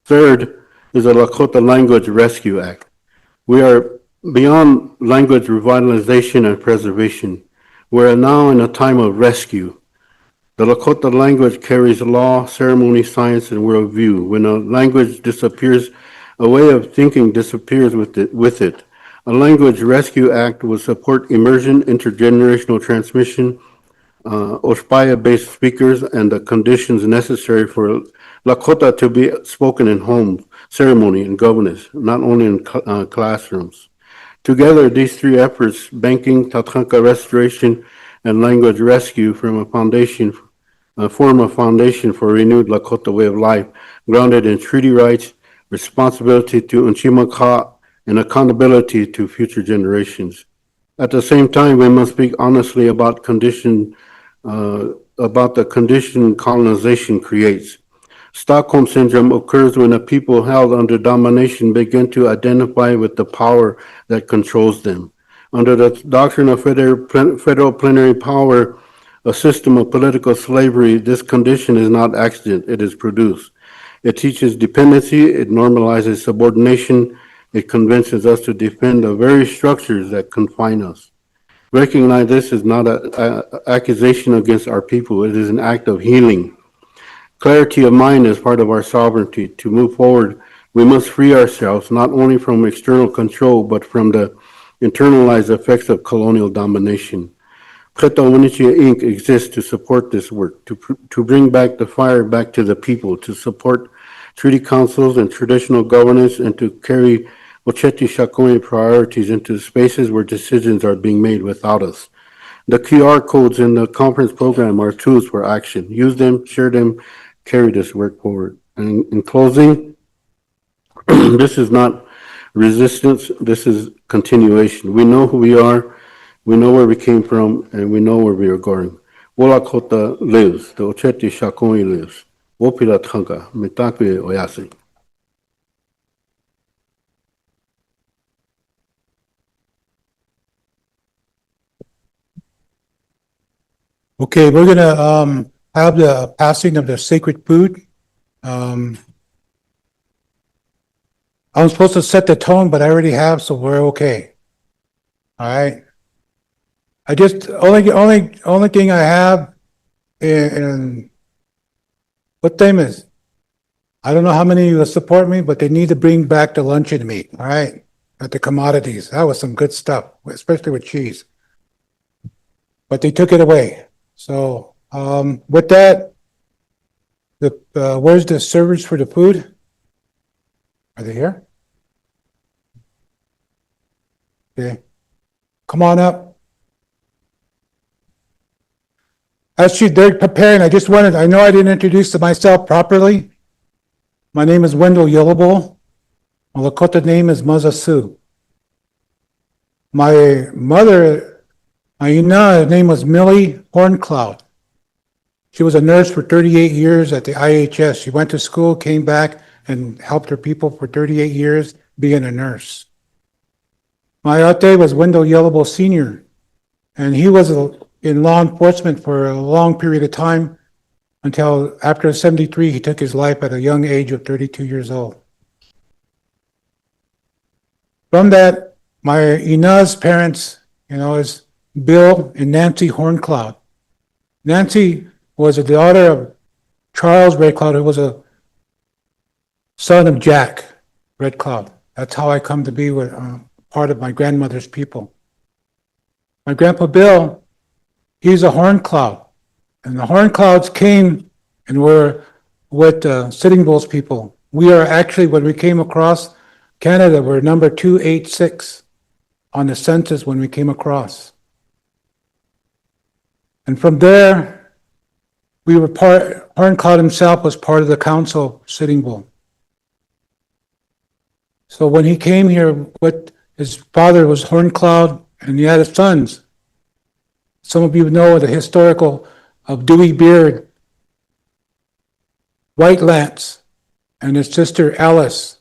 Third is the Lakota Language Rescue Act. We are beyond language revitalization and preservation. We're now in a time of rescue. The Lakota language carries law, ceremony, science, and worldview. When a language disappears, a way of thinking disappears with it. A Language Rescue Act will support immersion, intergenerational transmission, Ospaya-based speakers, and the conditions necessary for Lakota to be spoken in homes, ceremony, and governance, not only in classrooms. Together, these three efforts, banking, Tatanka restoration, and language rescue, form a foundation for a renewed Lakota way of life, grounded in treaty rights, responsibility to Unchimaka, and accountability to future generations. At the same time, we must speak honestly about the condition colonization creates. Stockholm Syndrome occurs when a people held under domination begin to identify with the power that controls them. Under the doctrine of federal plenary power, a system of political slavery, this condition is not accident, it is produced. It teaches dependency, it normalizes subordination, it convinces us to defend the very structures that confine us. Recognize this is not an accusation against our people, it is an act of healing. Clarity of mind is part of our sovereignty. To move forward, we must free ourselves not only from external control, but from the internalized effects of colonial domination. Preta Winichia Inc. exists to support this work, to bring back the fire back to the people, to support treaty councils and traditional governance, and to carry Oceti Sakowin priorities into spaces where decisions are being made without us. The QR codes in the conference program are tools for action. Use them, share them, carry this work forward. And in closing, this is not resistance, this is continuation. We know who we are, we know where we came from, and we know where we are going. Wolakota lives, the Oceti Sakowin lives. Wopira Tanka, Mitakwe Oyasi. Okay, we're gonna have the passing of the sacred food. I was supposed to set the tone, but I already have, so we're okay. All right. I just only thing I have in what time is? I don't know how many will support me, but they need to bring back the luncheon meat. All right, at the commodities. That was some good stuff, especially with cheese. But they took it away. So with that, where's the servers for the food? Are they here? Okay, come on up. As they're preparing, I know I didn't introduce myself properly. My name is Wendell Yellowbull. My Lakota name is Maza Sioux. My mother, her name was Millie Horncloud. She was a nurse for 38 years at the IHS. She went to school, came back, and helped her people for 38 years being a nurse. My ate was Wendell Yellowbull Sr., and he was in law enforcement for a long period of time until after 73, he took his life at a young age of 32 years old. From that, my Ina's parents, is Bill and Nancy Horncloud. Nancy was the daughter of Charles Red Cloud, who was a son of Jack Red Cloud. That's how I come to be with part of my grandmother's people. My grandpa Bill, he's a Horncloud. And the Hornclouds came and were with Sitting Bull's people. We are actually, when we came across Canada, we're number 286 on the census when we came across. And from there, we were Horncloud himself was part of the council of Sitting Bull. So when he came here, his father was Horncloud, and he had his sons. Some of you know the historical of Dewey Beard, White Lance, and his sister Alice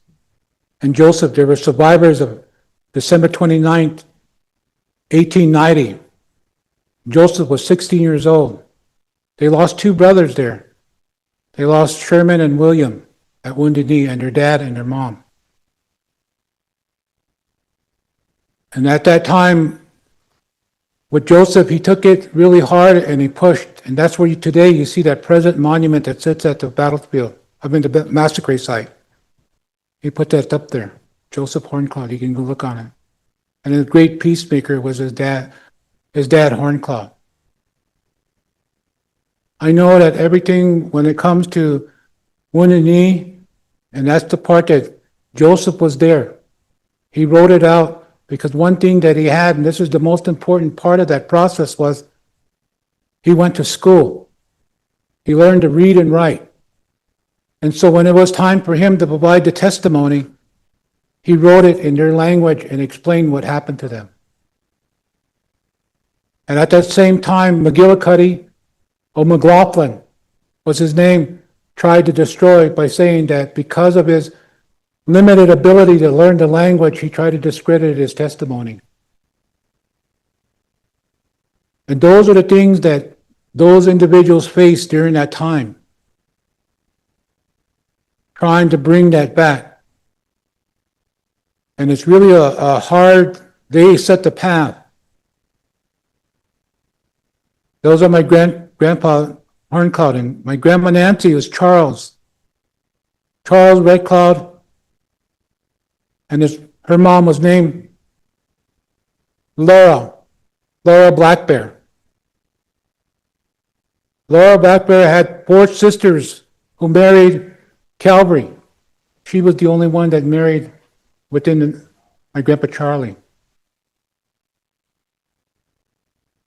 and Joseph. They were survivors of December 29th, 1890. Joseph was 16 years old. They lost two brothers there. They lost Sherman and William at Wounded Knee, and their dad and their mom. And at that time, with Joseph, he took it really hard and he pushed. And that's where today you see that present monument that sits at the battlefield, the massacre site. He put that up there. Joseph Hornclaw, you can go look on it. And his great peacemaker was his dad Hornclaw. I know that everything, when it comes to Wounded Knee, and that's the part that Joseph was there. He wrote it out because one thing that he had, and this is the most important part of that process, was he went to school. He learned to read and write. And so when it was time for him to provide the testimony, he wrote it in their language and explained what happened to them. And at that same time, McGillicuddy, or McLaughlin was his name, tried to destroy by saying that because of his limited ability to learn the language, he tried to discredit his testimony. And those are the things that those individuals faced during that time, trying to bring that back. And it's really a hard, they set the path. Those are my grandpa Horncloud, and my grandma Nancy was Charles Red Cloud, and her mom was named Laura Black Bear. Laura Black Bear had 4 sisters who married Calvary. She was the only one that married within my grandpa Charlie.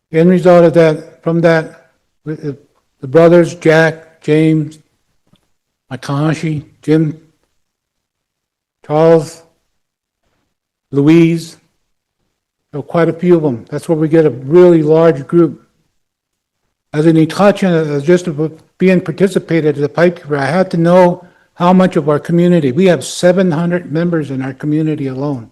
The end result of that, from that, the brothers, Jack, James, Makashi, Jim, Charles, Louise, there were quite a few of them. That's where we get a really large group. As an Itachian, as just being participated as a pipekeeper, I had to know how much of our community. We have 700 members in our community alone.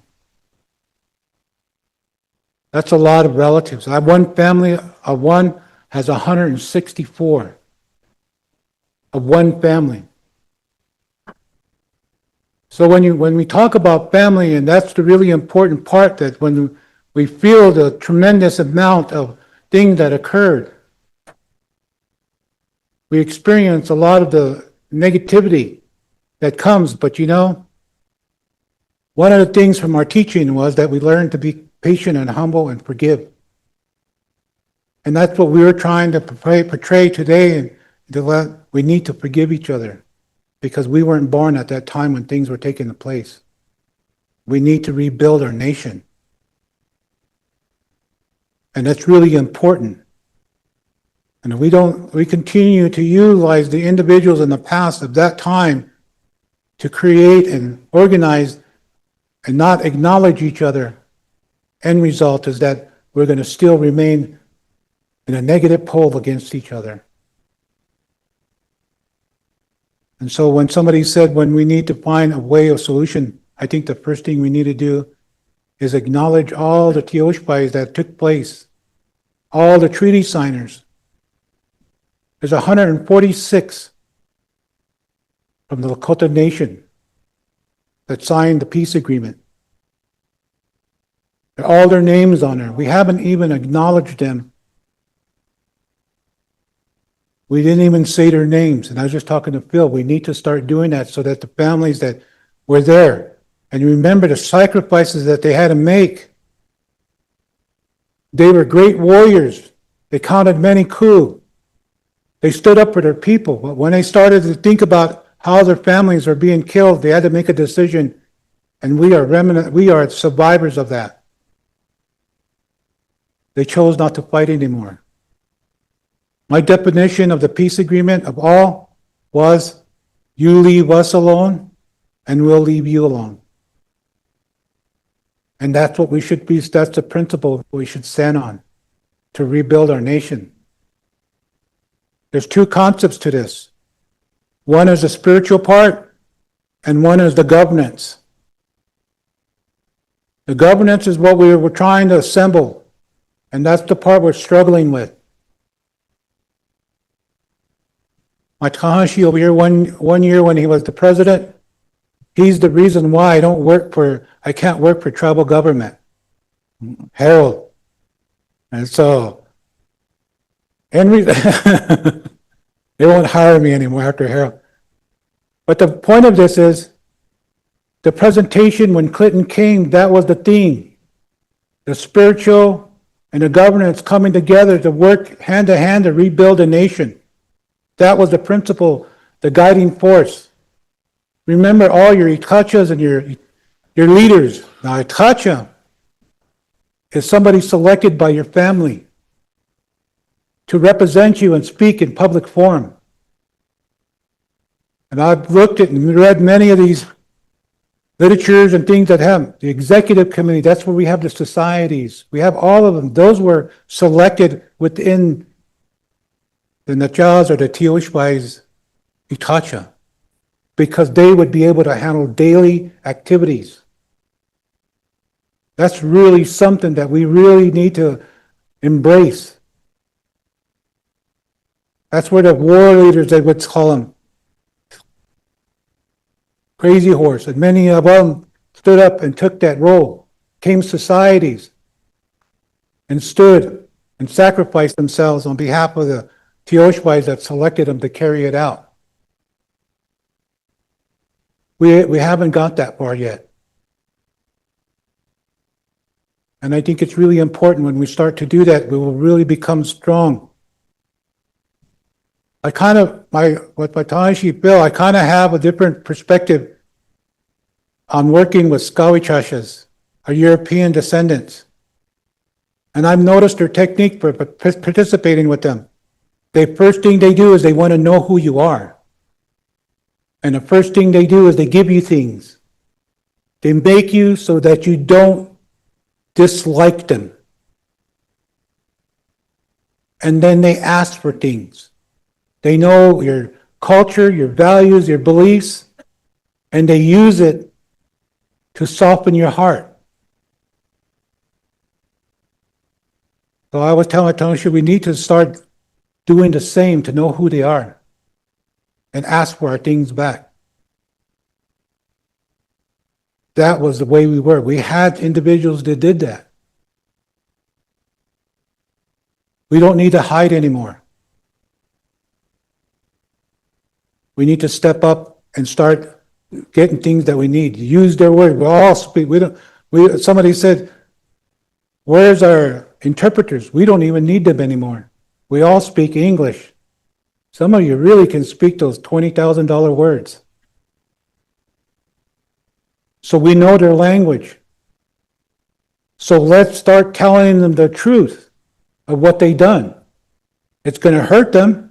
That's a lot of relatives. I have one family of one has 164 of one family. So when we talk about family, and that's the really important part, that when we feel the tremendous amount of things that occurred, we experience a lot of the negativity that comes. But one of the things from our teaching was that we learned to be patient and humble and forgive. And that's what we were trying to portray today, and we need to forgive each other because we weren't born at that time when things were taking place. We need to rebuild our nation. And that's really important. And we continue to utilize the individuals in the past of that time to create and organize and not acknowledge each other. End result is that we're going to still remain in a negative pole against each other. And so when somebody said when we need to find a way of solution, I think the first thing we need to do is acknowledge all the Teoshpais that took place, all the treaty signers. There's 146 from the Lakota Nation that signed the peace agreement. All their names on there. We haven't even acknowledged them. We didn't even say their names. And I was just talking to Phil. We need to start doing that so that the families that were there, and remember the sacrifices that they had to make. They were great warriors. They counted many coups. They stood up for their people. But when they started to think about how their families are being killed, they had to make a decision. And we are survivors of that. They chose not to fight anymore. My definition of the peace agreement of all was, you leave us alone and we'll leave you alone. And that's what we should be, that's the principle we should stand on to rebuild our nation. There's 2 concepts to this. One is the spiritual part, and one is the governance. The governance is what we were trying to assemble, and that's the part we're struggling with. My Tahashi over here, one year when he was the president, he's the reason why I can't work for tribal government. Harold. And so, Henry, they won't hire me anymore after Harold. But the point of this is, the presentation when Clinton came, that was the theme. The spiritual and the governance coming together to work hand to hand to rebuild a nation. That was the principle, the guiding force. Remember all your Itachas and your leaders. Now, Itacha is somebody selected by your family to represent you and speak in public forum. And I've looked at and read many of these literatures and things that have the executive committee. That's where we have the societies. We have all of them. Those were selected within the Nachas or the Tioshbais Itacha because they would be able to handle daily activities. That's really something that we really need to embrace. That's where the war leaders, they would call them, Crazy Horse, and many of them stood up and took that role, came societies, and stood and sacrificed themselves on behalf of the Tioshbais that selected them to carry it out. We haven't got that far yet. And I think it's really important when we start to do that, we will really become strong. With my Tahashi Bill, I kind of have a different perspective on working with Skawichashas, our European descendants. And I've noticed their technique for participating with them. The first thing they do is they want to know who you are. And the first thing they do is they give you things. They make you so that you don't dislike them. And then they ask for things. They know your culture, your values, your beliefs, and they use it to soften your heart. So I was telling Tanisha, we need to start doing the same to know who they are and ask for our things back. That was the way we were. We had individuals that did that. We don't need to hide anymore. We need to step up and start getting things that we need. Use their word. We all speak. Somebody said, where's our interpreters? We don't even need them anymore. We all speak English. Some of you really can speak those $20,000 words. So we know their language. So let's start telling them the truth of what they've done. It's going to hurt them.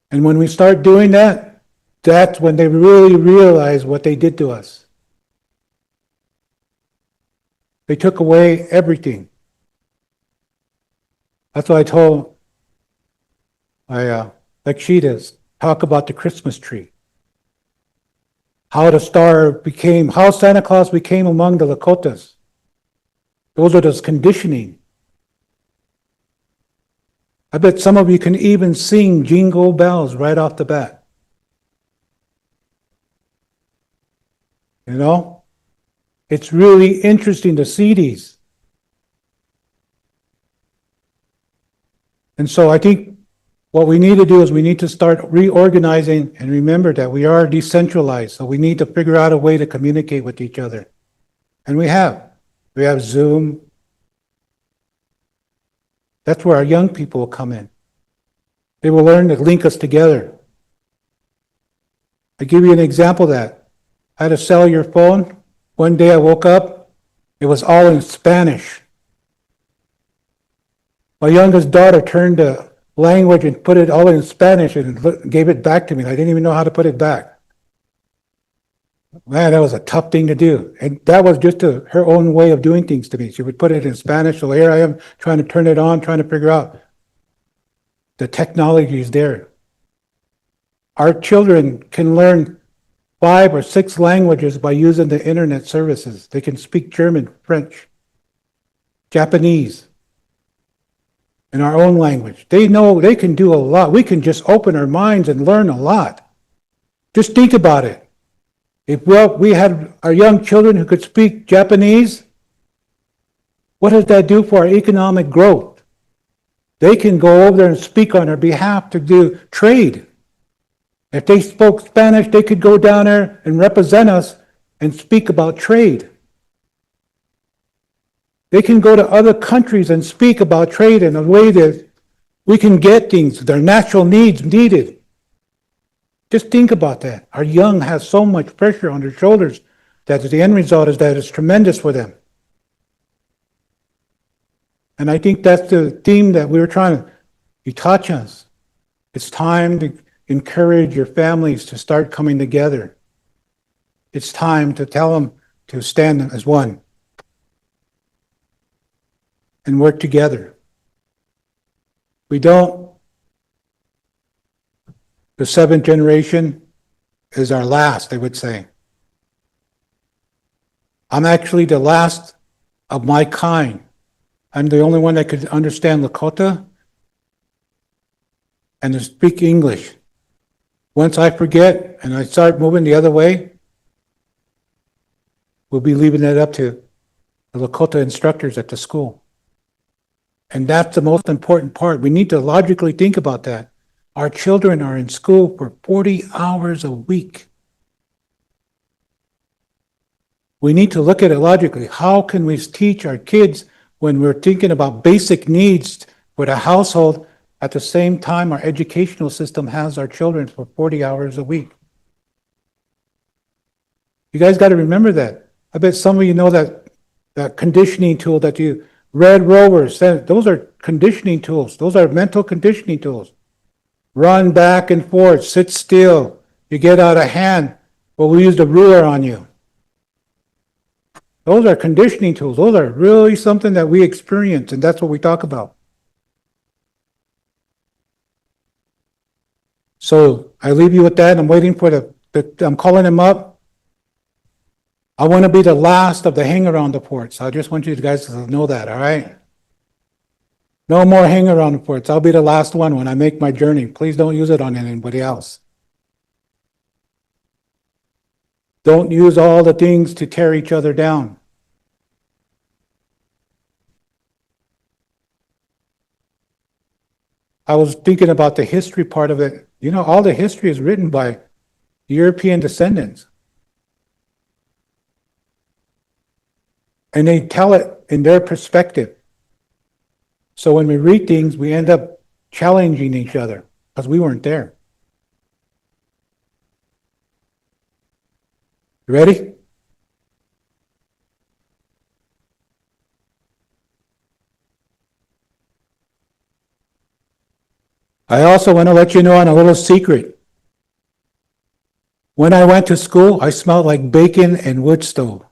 And when we start doing that, that's when they really realize what they did to us. They took away everything. That's why I told my Lakshitas, talk about the Christmas tree. How Santa Claus became among the Lakotas. Those are those conditioning. I bet some of you can even sing Jingle Bells right off the bat. You know? It's really interesting to see these. And so I think what we need to do is we need to start reorganizing and remember that we are decentralized. So we need to figure out a way to communicate with each other. And we have. We have Zoom. That's where our young people will come in. They will learn to link us together. I give you an example of that. I had a cellular phone. One day I woke up, it was all in Spanish. My youngest daughter turned the language and put it all in Spanish and gave it back to me. I didn't even know how to put it back. Man, that was a tough thing to do. And that was just her own way of doing things to me. She would put it in Spanish, so here I am trying to turn it on, trying to figure out the technology is there. Our children can learn 5 or 6 languages by using the internet services. They can speak German, French, Japanese, in our own language. They know they can do a lot. We can just open our minds and learn a lot. Just think about it. If we had our young children who could speak Japanese, what does that do for our economic growth? They can go over there and speak on our behalf to do trade. If they spoke Spanish, they could go down there and represent us and speak about trade. They can go to other countries and speak about trade in a way that we can get things, their natural needs needed. Just think about that. Our young have so much pressure on their shoulders that the end result is that it's tremendous for them. And I think that's the theme that we were trying to, you touch us. It's time to encourage your families to start coming together. It's time to tell them to stand as one and work together. We don't. The 7th generation is our last, I would say. I'm actually the last of my kind. I'm the only one that could understand Lakota and to speak English. Once I forget and I start moving the other way, we'll be leaving that up to the Lakota instructors at the school. And that's the most important part. We need to logically think about that. Our children are in school for 40 hours a week. We need to look at it logically. How can we teach our kids when we're thinking about basic needs for the household at the same time our educational system has our children for 40 hours a week? You guys got to remember that. I bet some of you know that conditioning tool that you, Red Rovers, those are conditioning tools. Those are mental conditioning tools. Run back and forth, sit still. You get out of hand, well, we use the ruler on you. Those are conditioning tools. Those are really something that we experience, and that's what we talk about. So I leave you with that. I'm waiting for I'm calling him up. I want to be the last of the hang around the ports. I just want you guys to know that, all right? No more hang around the ports. I'll be the last one when I make my journey. Please don't use it on anybody else. Don't use all the things to tear each other down. I was thinking about the history part of it. You know, all the history is written by European descendants. And they tell it in their perspective. So when we read things, we end up challenging each other because we weren't there. You ready? I also want to let you know on a little secret. When I went to school, I smelled like bacon and wood stove.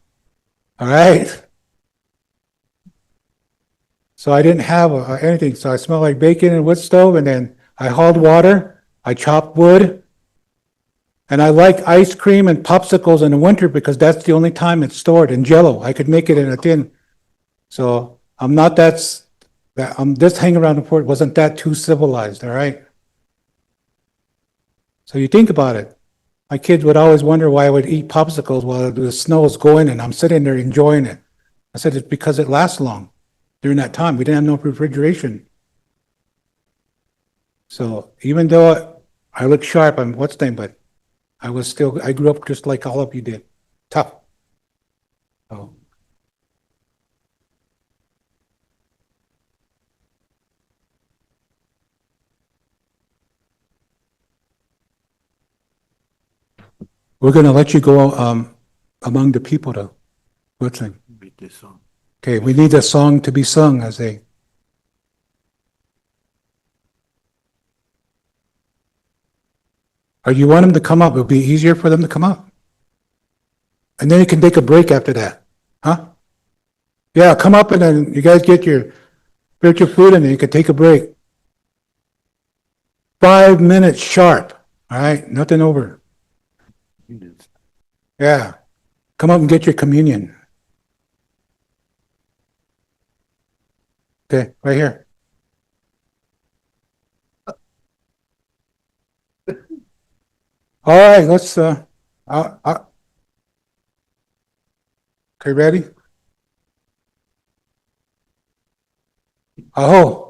All right? So I didn't have anything. So I smelled like bacon and wood stove, and then I hauled water, I chopped wood, and I like ice cream and popsicles in the winter because that's the only time it's stored, in Jell-O. I could make it in a tin. So I'm not this hang around the port wasn't that too civilized, all right? So you think about it. My kids would always wonder why I would eat popsicles while the snow was going and I'm sitting there enjoying it. I said, it's because it lasts long. During that time, we didn't have no refrigeration. So even though I look sharp, but I grew up just like all of you did. Tough. So. We're going to let you go among the people to sing. Read this song. Okay, we need a song to be sung as they. Or you want them to come up? It'll be easier for them to come up. And then you can take a break after that. Huh? Yeah, come up and then you guys get your spiritual food and then you can take a break. 5 minutes sharp. All right, nothing over. Yeah, come up and get your communion. Okay, right here. All right, let's, okay, ready? Aho.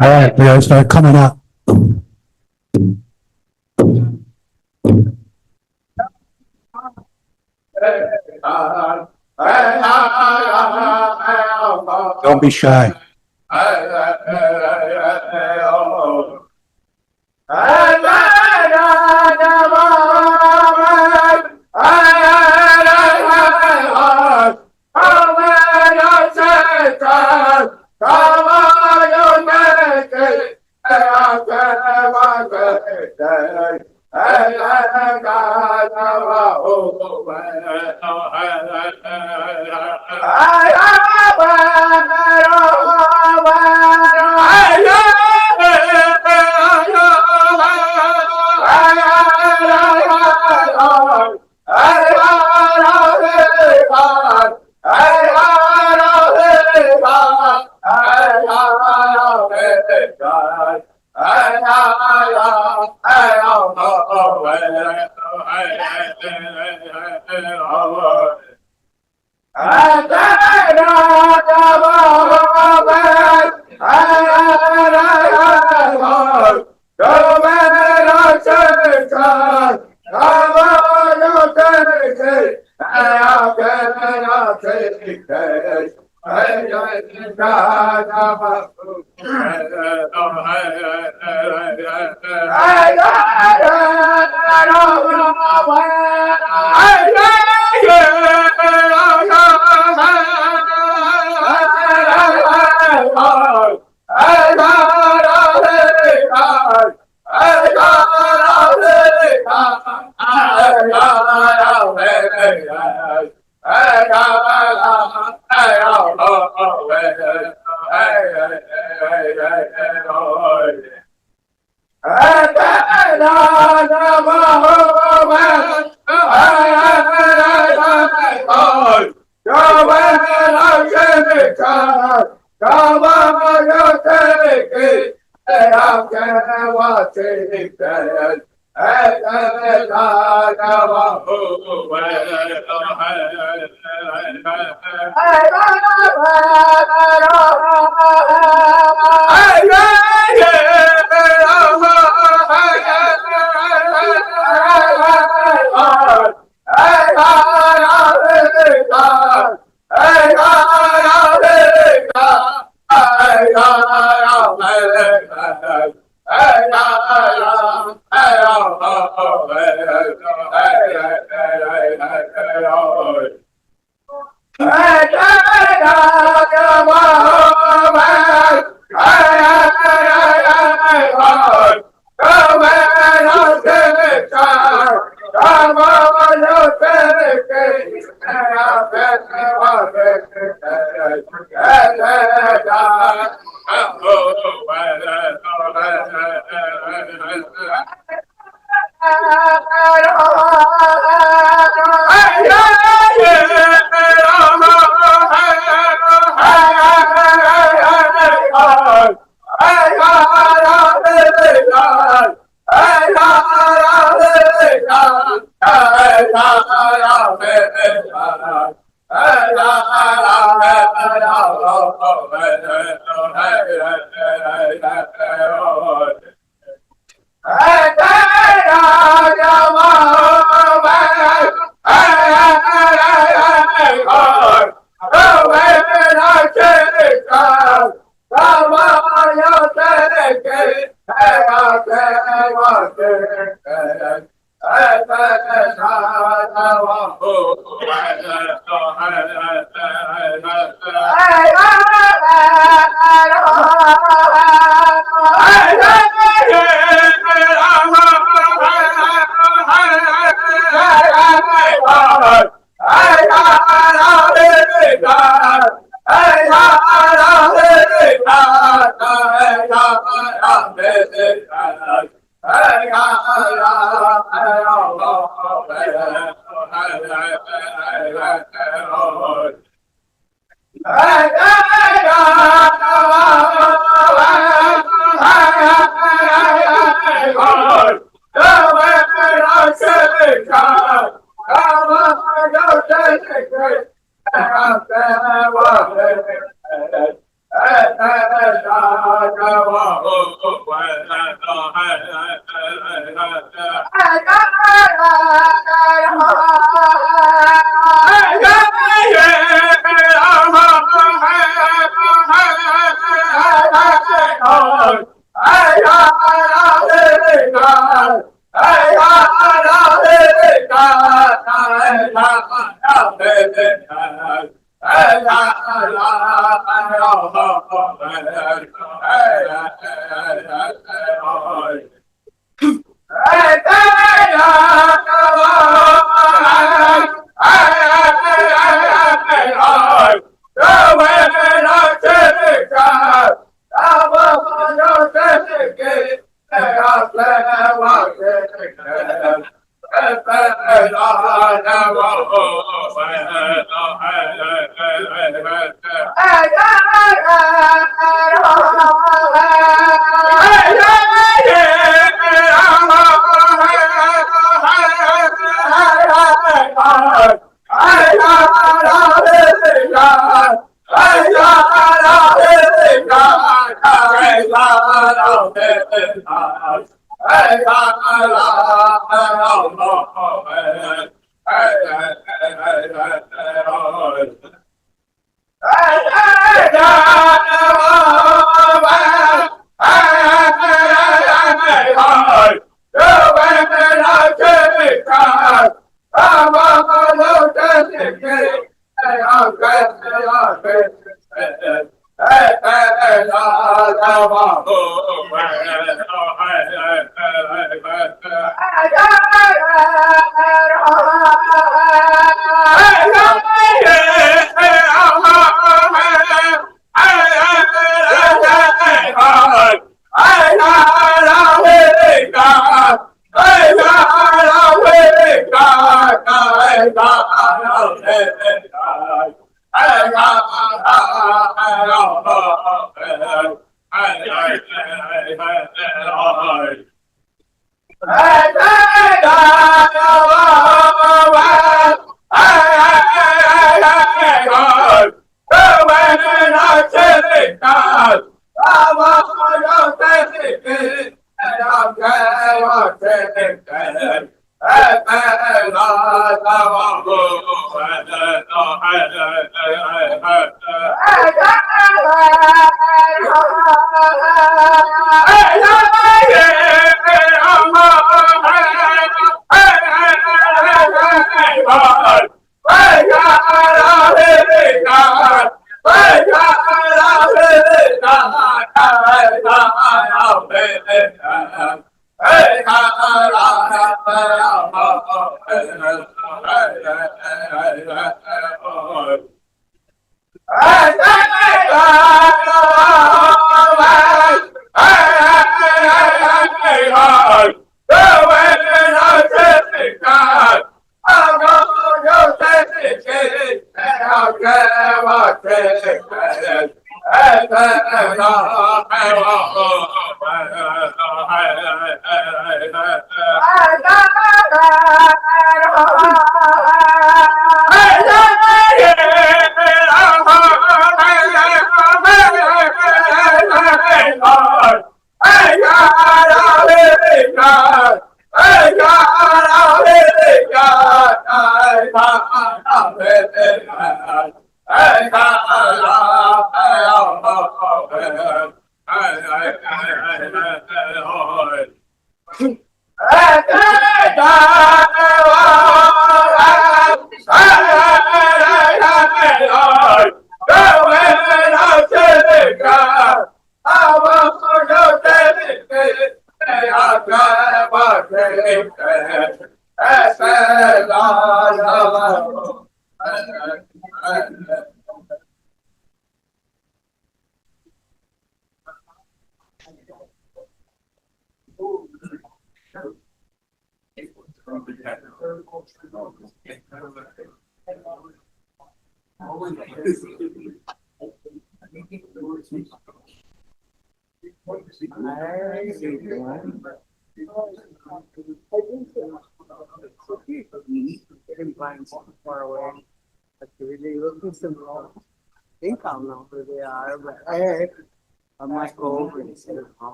All right, we gotta start coming up. Don't be shy.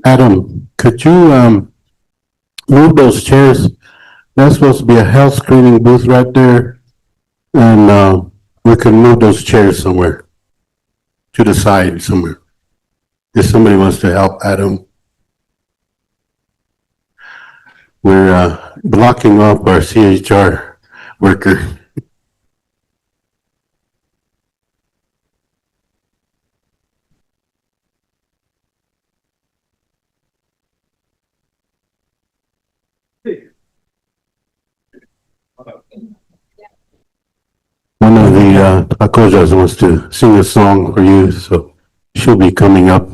Adam, could you move those chairs? That's supposed to be a health screening booth right there. And we can move those chairs somewhere, to the side somewhere. If somebody wants to help Adam. We're blocking off our CHR worker. One of the Takojas wants to sing a song for you, so she'll be coming up.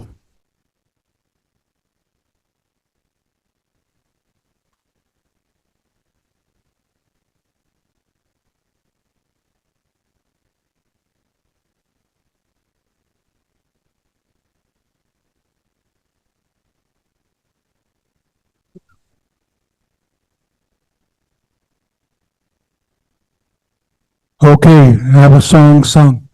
Okay, I have a song sung.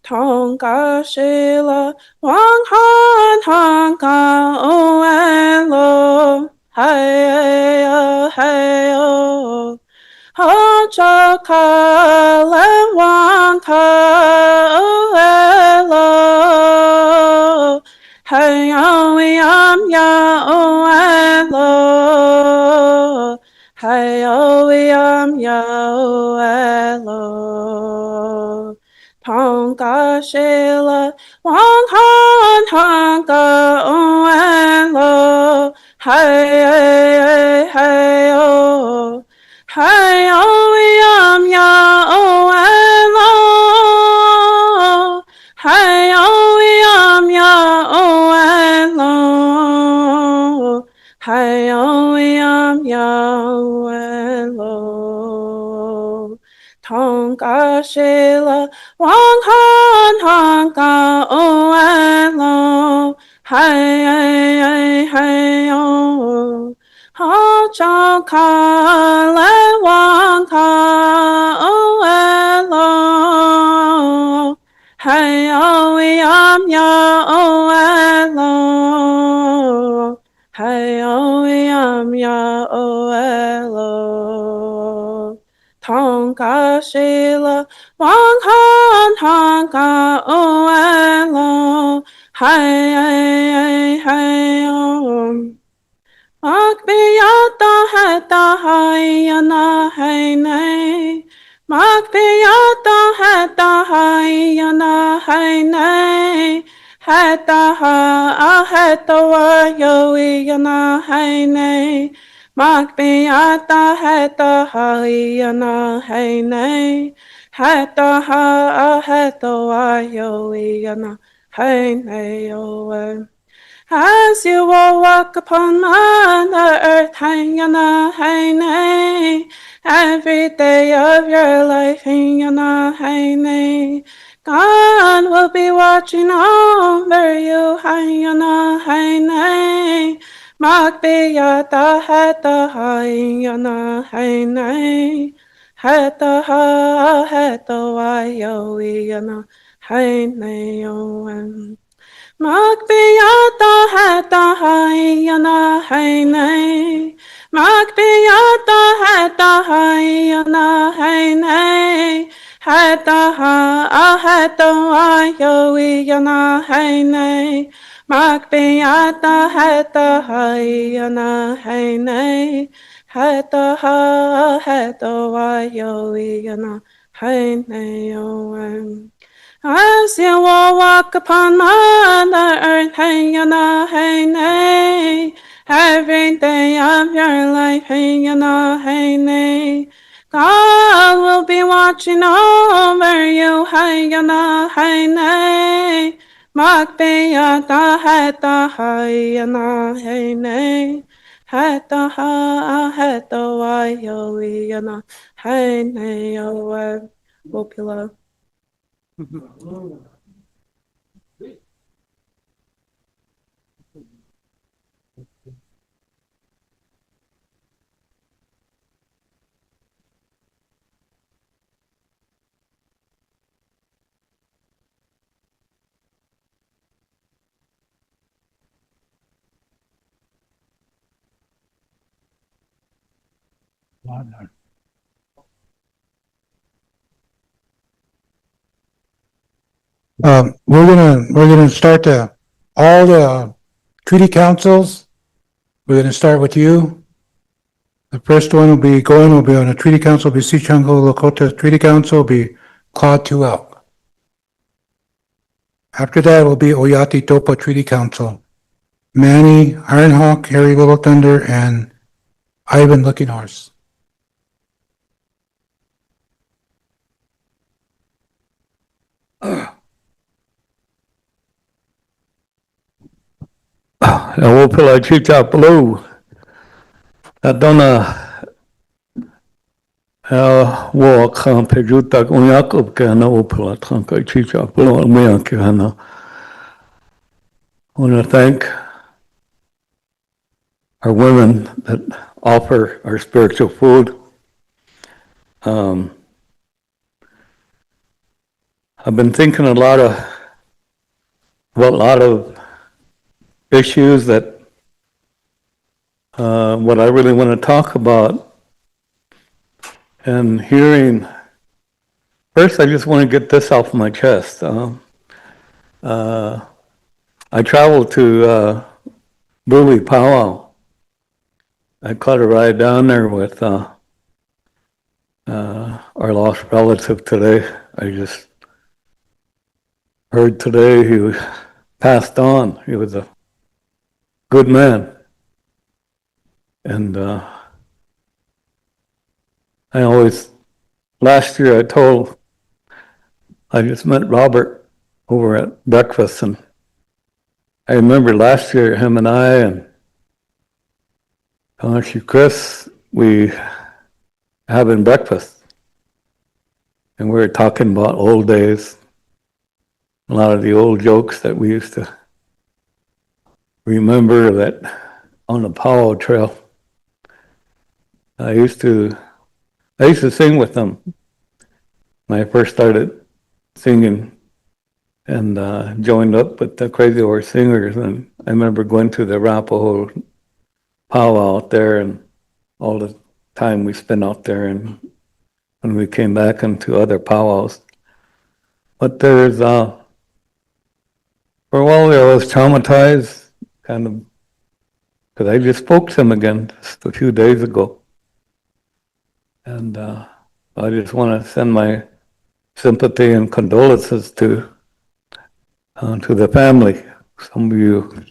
Tonka Shila Wang Han Han Ka O En Lo Hey Hey O Ho Cho Ka Le Wang Ka O En Lo Hey O Yam Ya O En Lo Hey O Yam Ya O En Lo Tonka Shila Wang Han Han Ka O En Lo Hey Hey O Hey O Yam Ya O En Lo Hey O Yam Ya O En Lo Hey O Yam Ya O En Lo Tonka Shila Wang Han Han Ka O En Lo Hey Hey O Ho Cho Ka Le Wang Ka O En Lo Hey O Yam Ya O En Lo Hey O Yam Ya O En Lo Tonka Shila Wang Han Han Ka O En Lo Hey Hey O Makbiyata Heta Hayana Hey Nay Makbiyata Heta Hayana Hey Nay Heta Ha Heta Wa Yo Yana Hey Nay Makbiyata heta haiyana haine. Heta ha heta wayoiana haine yoe. As you will walk upon Mother Earth, Hayana Haine, every day of your life, Hayana Haine, God will be watching over you, Hayana Haine, Makbiyata Heta Hayana Haine, Heta Ha Heta Wayo Yana Haine Yoen. Makbiyata heta hayana haine. Makbiyata heta hayana haine. Heta ha heta wayo yana haine. Makbiyata heta hayana haine. Heta ha heta wayo yana haine yoem. As you will walk upon Mother Earth, Hayana Haine, every day of your life, Hayana Haine, God will be watching over you, Hayana Haine, Makbiyata Heta Hayana Haine, Heta Ha Heta Wayo Yana Haine Yoe Wopila. We're gonna start all the treaty councils. We're gonna start with you. The first one will be on a treaty council, will be Sichango Lakota Treaty Council, will be Claude Tuel. After that will be Oyati Topa Treaty Council. Manny, Ironhawk, Harry Little Thunder, and Ivan Looking Horse. Wopila Chicha Blue. Adona walk Pejutak Unyakup Kana Wopila Tranka Chicha Blue Miankana. I want to thank our women that offer our spiritual food. I've been thinking about a lot of issues that what I really want to talk about, and hearing, first I just want to get this off my chest. I traveled to Brule Powwow. I caught a ride down there with our lost relative today. I just heard today he passed on. He was a good man. And last year I just met Robert over at breakfast, and I remember last year him and I and actually Chris, we having breakfast, and we were talking about old days, a lot of the old jokes that we used to remember that on the Powwow Trail. I used to sing with them when I first started singing, and joined up with the Crazy Horse Singers. And I remember going to the Arapaho powwow out there, and all the time we spent out there, and when we came back into other powwows. But there's for a while there I was traumatized, kind of, because I just spoke to him again just a few days ago. And I just want to send my sympathy and condolences to the family. Some of you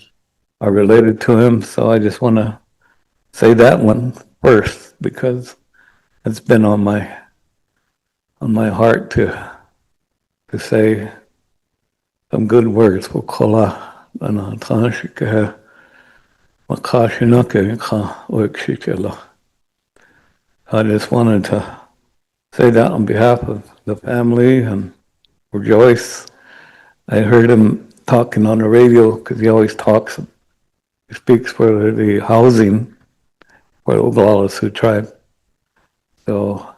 are related to him, so I just want to say that one first because it's been on my heart to say some good words for Kola and Tanshika Makashinaka Wikshikala. I just wanted to say that on behalf of the family and rejoice. I heard him talking on the radio because he always talks, he speaks for the housing for the Oglala Sioux tribe. So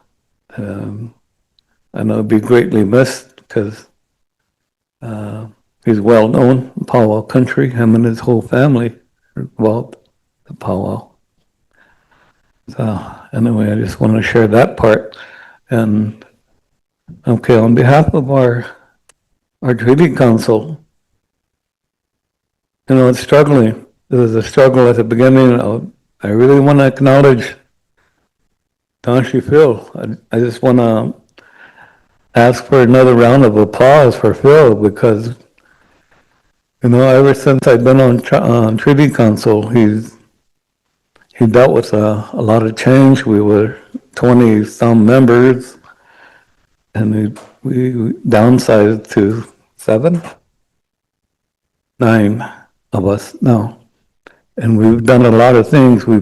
I know it'd be greatly missed because he's well known in powwow country. Him and his whole family are involved in the powwow. So anyway, I just want to share that part. And okay, on behalf of our treaty council, it's struggling. There was a struggle at the beginning. I really want to acknowledge Donshi Phil. I just want to ask for another round of applause for Phil because, ever since I've been on treaty council, he dealt with a lot of change. We were 20-some members, and we downsized to 9 of us now. And we've done a lot of things. We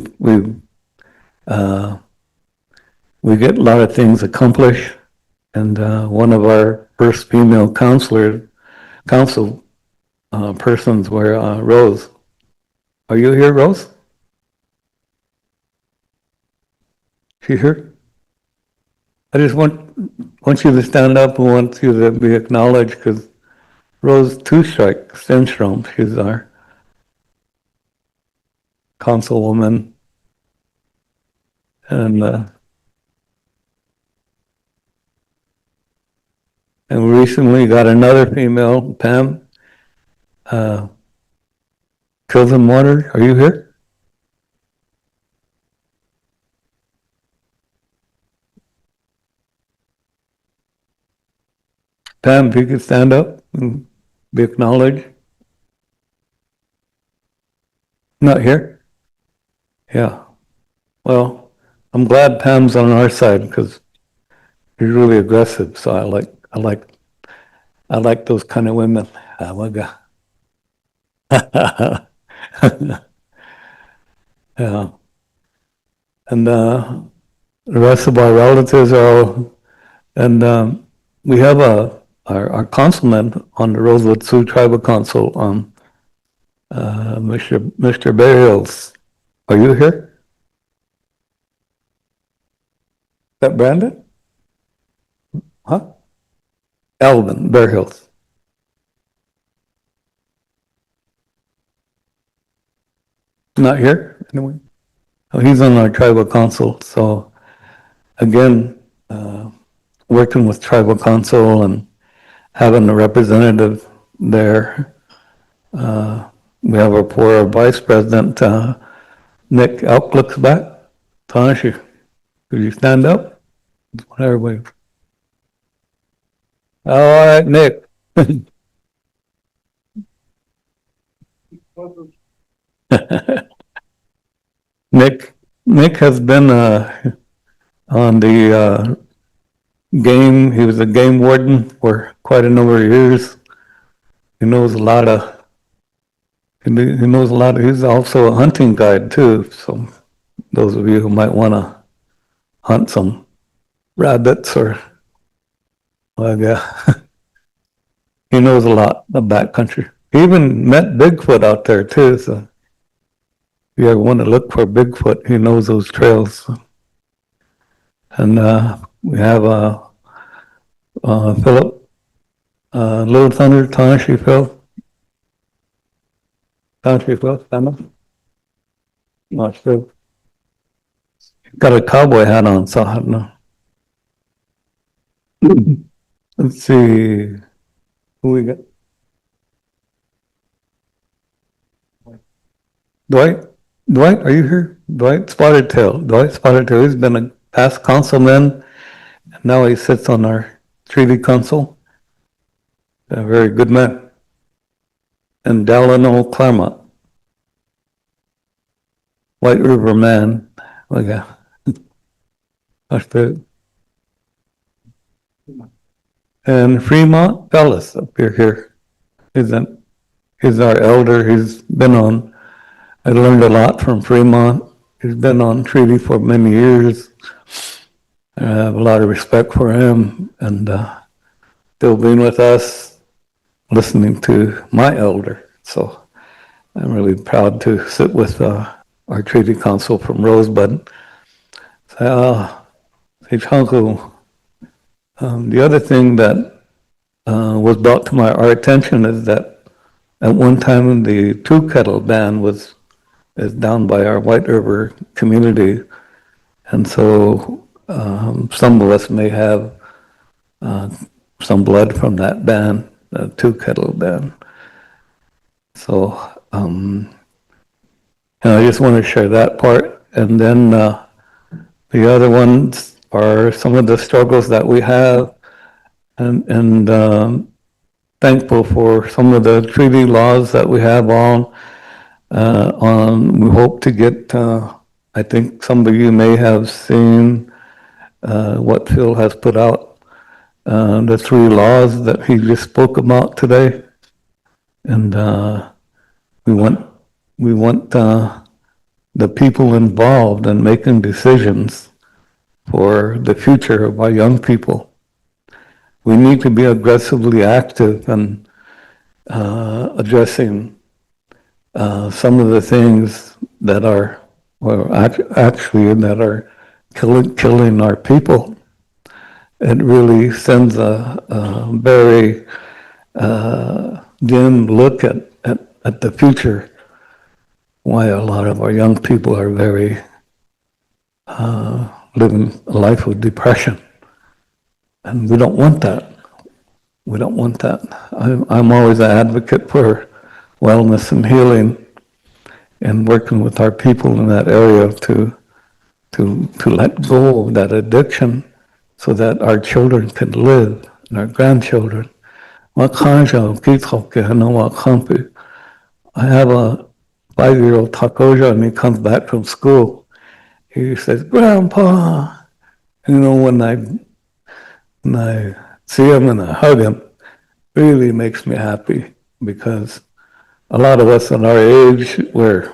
get a lot of things accomplished. And one of our first female council persons were Rose. Are you here, Rose? She here? I just want you to stand up and want you to be acknowledged because Rose Two-Strike Stenstrom, she's our councilwoman. And we recently got another female, Pam Water. Are you here? Pam, if you could stand up and be acknowledged. Not here? Yeah. Well, I'm glad Pam's on our side because he's really aggressive. So I like those kind of women. Yeah. And the rest of our relatives are all, and we have our councilman on the Rosebud Sioux Tribal Council, Mr. Bear Hills. Are you here? Is that Brandon? Huh? Alvin Bear Hills. Not here anyway. Oh, he's on our tribal council. So again, working with tribal council and having a representative there. We have our poor vice president, Nick Elk looks back. Tanisha, could you stand up? Everybody. All right, Nick. Nick has been on the game. He was a game warden for quite a number of years. He knows a lot of. He's also a hunting guide too. So those of you who might want to hunt some rabbits or he knows a lot of backcountry. He even met Bigfoot out there too. So if you ever want to look for Bigfoot, he knows those trails. And we have Philip, Little Thunder, Tanashi Phil. Tanashi Phil, stand up. Not sure. Got a cowboy hat on, so I don't know. Let's see. Who we got? Dwight, are you here? Dwight Spotted Tail. He's been a past councilman, and now he sits on our treaty council. A very good man. And Delano Claremont. White River man. And Fremont Fellis up here. He's our elder. He's been on. I learned a lot from Fremont. He's been on treaty for many years. I have a lot of respect for him, and still being with us, listening to my elder. So I'm really proud to sit with our treaty council from Rosebud. The other thing that was brought to our attention is that at one time the Two Kettle Band is down by our White River community, and so some of us may have some blood from that band, the Two Kettle Band. So and I just want to share that part, and then the other ones are some of the struggles that we have, and thankful for some of the treaty laws that we have on. We hope to get, I think some of you may have seen what Phil has put out, the 3 laws that he just spoke about today. And we want the people involved in making decisions for the future of our young people. We need to be aggressively active in addressing some of the things that are, actually that are killing our people. It really sends a very dim look at the future. Why a lot of our young people are very living a life of depression. And we don't want that. We don't want that. I'm always an advocate for wellness and healing, and working with our people in that area to let go of that addiction so that our children can live and our grandchildren. I have a 5-year-old Takoja, and he comes back from school. He says, "Grandpa," when I see him and I hug him, really makes me happy, because a lot of us in our age where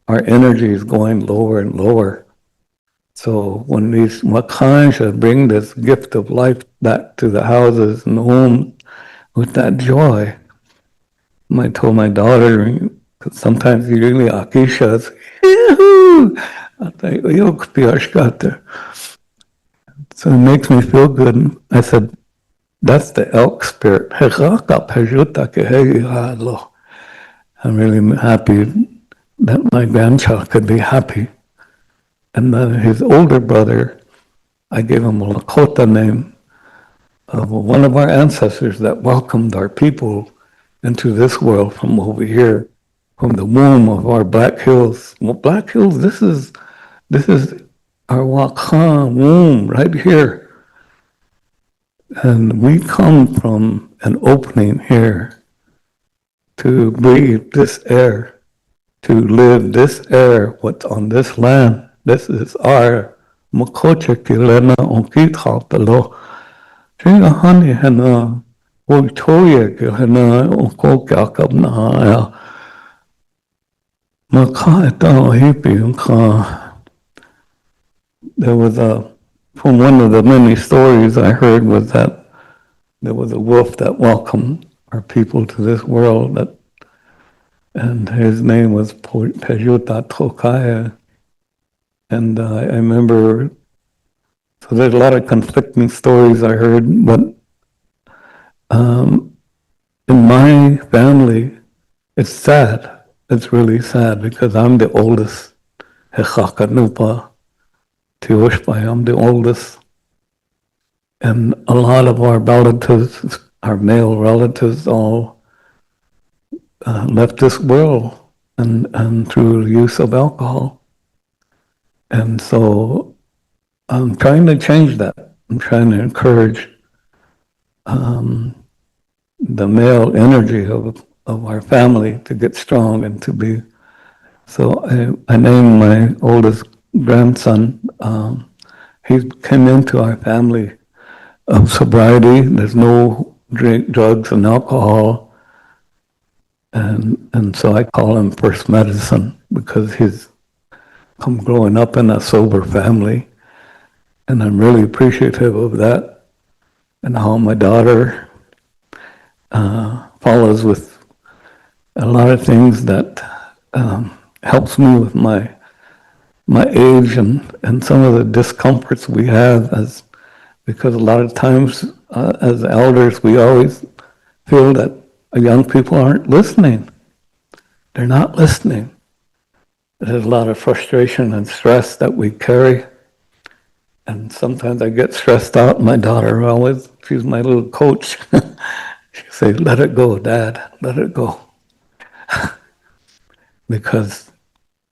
our energy is going lower and lower. So when these Makanja bring this gift of life back to the houses and the homes with that joy, I told my daughter, sometimes you really akishas, I think, so it makes me feel good. I said, that's the elk spirit. I'm really happy that my grandchild could be happy. And then his older brother, I gave him a Lakota name of one of our ancestors that welcomed our people into this world from over here, from the womb of our Black Hills. Well, Black Hills, this is our Wakan womb right here. And we come from an opening here to breathe this air, to live this air, what's on this land. This is our Makoche Kilena Onkitapalo. Chingahani Hena, Victoria Kilena Onkokakabna, Makaita Hippie. There was from one of the many stories I heard, was that there was a wolf that welcomed our people to this world, and his name was Pejuta Tokaya. And I remember, so there's a lot of conflicting stories I heard, but in my family, it's sad. It's really sad, because I'm the oldest. Hechakanupa. I'm the oldest, and a lot of our relatives, our male relatives, all left this world and through the use of alcohol. And so I'm trying to change that. I'm trying to encourage the male energy of our family to get strong and to be So I named my oldest grandson. He came into our family of sobriety. There's no drink, drugs, and alcohol. And so I call him First Medicine because he's come growing up in a sober family. And I'm really appreciative of that and how my daughter follows with a lot of things that helps me with my age and some of the discomforts we have because a lot of times as elders we always feel that young people aren't listening. They're not listening. There's a lot of frustration and stress that we carry. And sometimes I get stressed out. My daughter always, she's my little coach. She says, "Let it go, Dad, let it go." Because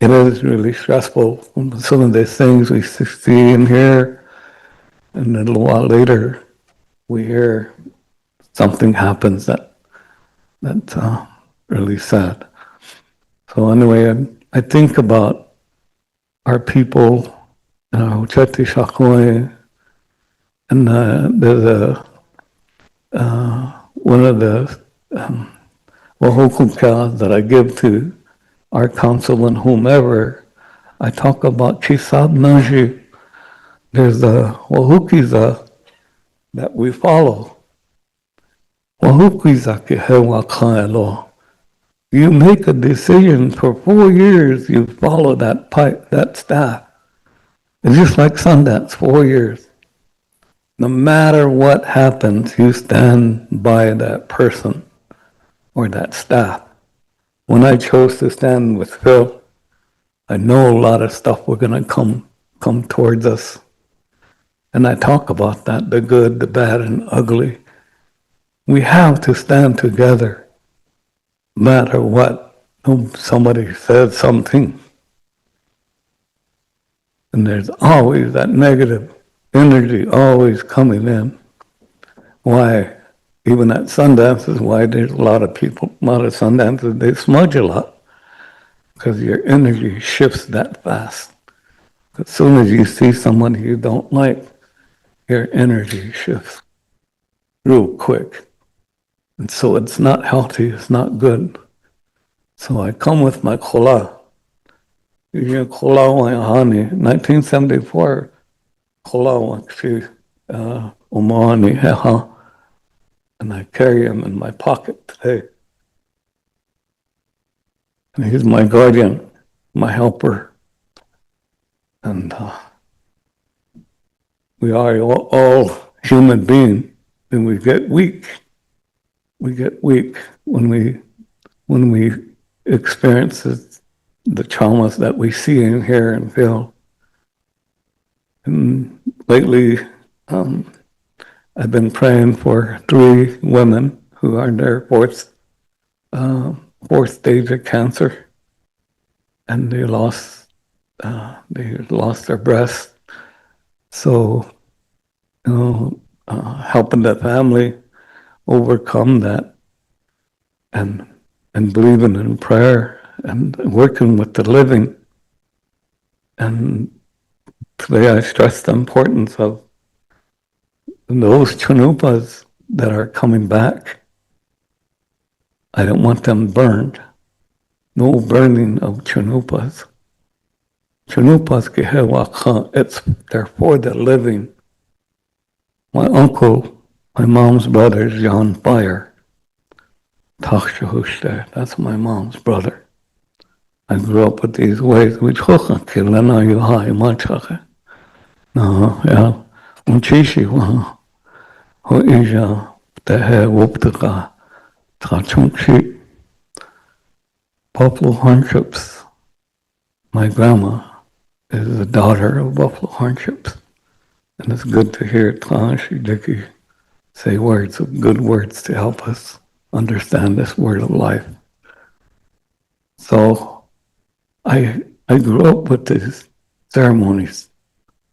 it is really stressful. Some of these things we see and hear, and then a little while later, we hear something happens that's really sad. So anyway, I think about our people, Oceti Sakowin, and there's one of the wahukuka that I give to our council and whomever. I talk about Chisab Naji. There's the wahukiza that we follow. Wahukiza kehewa kaelo. You make a decision for 4 years, you follow that staff. It's just like Sundance, 4 years. No matter what happens, you stand by that person or that staff. When I chose to stand with Phil, I know a lot of stuff were going to come towards us. And I talk about that, the good, the bad, and ugly. We have to stand together, no matter what. Somebody says something. And there's always that negative energy always coming in. Why? Even at Sundances, why there's a lot of people, a lot of Sundances, they smudge a lot. Because your energy shifts that fast. As soon as you see someone you don't like, your energy shifts real quick. And so it's not healthy, it's not good. So I come with my kola. Kola wahani, 1974, kola wakshi umani heha. And I carry him in my pocket today. And he's my guardian, my helper. And we are all human beings, and we get weak. We get weak when we experience the traumas that we see and hear and feel. And lately, I've been praying for 3 women who are in their fourth stage of cancer, and they lost their breast. So, helping the family overcome that, and believing in prayer and working with the living. And today I stress the importance of those chanupas that are coming back. I don't want them burned. No burning of chanupas. Chanupas they're for the living. My uncle, my mom's brother, is on fire. That's my mom's brother. I grew up with these ways. We no, yeah. Unchishi wa ho ija tehe wuptaka tachungshi. Buffalo Hardships. My grandma is the daughter of Buffalo Hardships. And it's good to hear Tanashi Dicky say good words to help us understand this word of life. So I grew up with these ceremonies.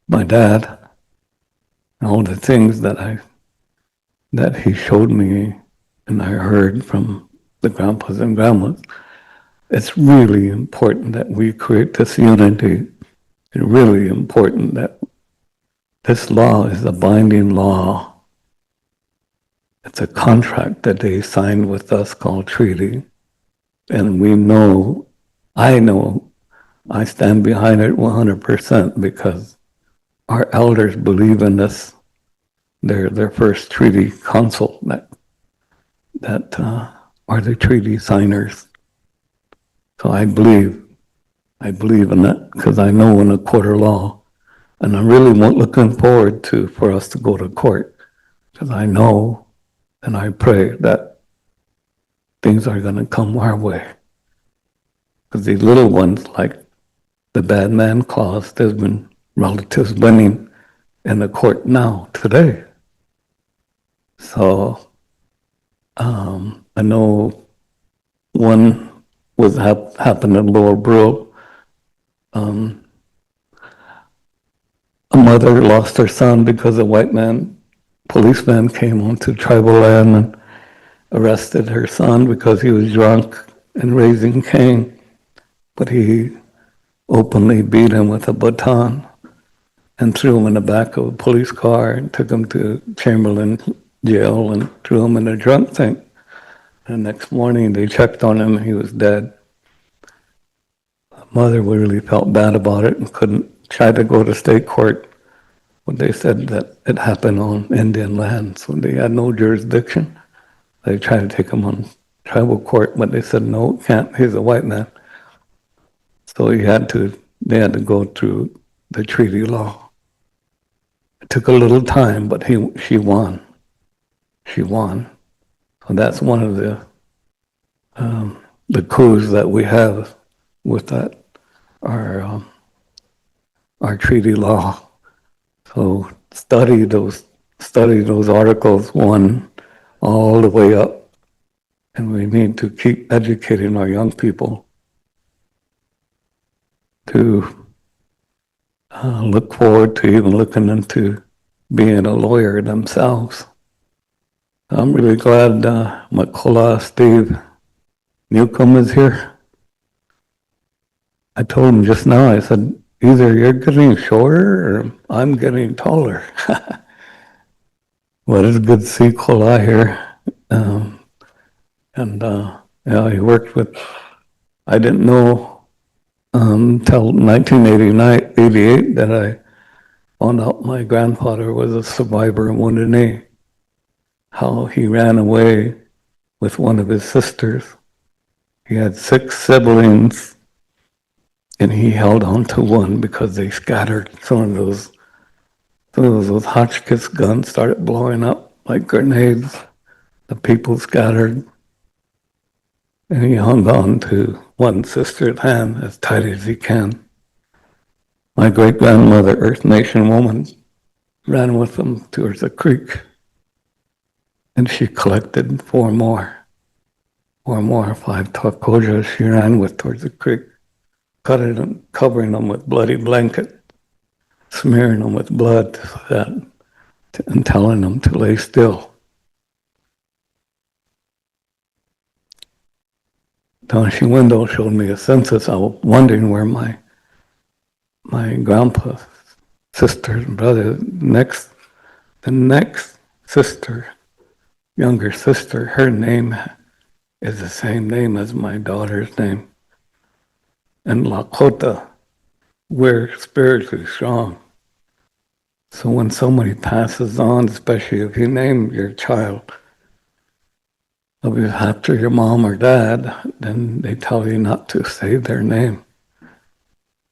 My dad, and all the things that he showed me and I heard from the grandpas and grandmas. it's really important that we create this unity. It's really important that this law is a binding law. It's a contract that they signed with us called treaty. And we know, I stand behind it 100% because our elders believe in this. They're their first treaty council that are the treaty signers. So I believe in that because I know in a court of law, and I'm really looking forward for us to go to court because I know and I pray that things are going to come our way. Because these little ones, like the bad man clause, there's been relatives winning in the court now, today. So I know one was happened in Lower Brook. A mother lost her son because a white policeman came onto tribal land and arrested her son because he was drunk and raising Cain. But he openly beat him with a baton and threw him in the back of a police car and took him to Chamberlain jail and threw him in a drunk tank. And the next morning they checked on him and he was dead. The mother really felt bad about it and tried to go to state court. But they said that it happened on Indian land, so they had no jurisdiction. They tried to take him on tribal court, but they said, no, can't, he's a white man. So they had to go through the treaty law. It took a little time, but she won. She won. So that's one of the coups that we have with that, our treaty law. So study those articles 1 all the way up, and we need to keep educating our young people to look forward to even looking into being a lawyer themselves. I'm really glad Makola Steve Newcomb is here. I told him just now, I said, either you're getting shorter or I'm getting taller. Well, it's good to see Kola here. He worked with, I didn't know until 1988 that I found out my grandfather was a survivor in Wounded Knee. How he ran away with one of his sisters. He had 6 siblings, and he held on to one because they scattered. Some of those Hotchkiss guns started blowing up like grenades. The people scattered, and he hung on to one sister's hand as tight as he can. My great-grandmother, Earth Nation woman, ran with them towards the creek, and she collected 4 more. 5 takojas she ran with towards the creek, covering them with bloody blanket, smearing them with blood and telling them to lay still. She window showed me a census. I was wondering where my grandpa's sisters and brothers, the next sister, younger sister, her name is the same name as my daughter's name. And Lakota, we're spiritually strong. So when somebody passes on, especially if you name your child after your mom or dad, then they tell you not to say their name,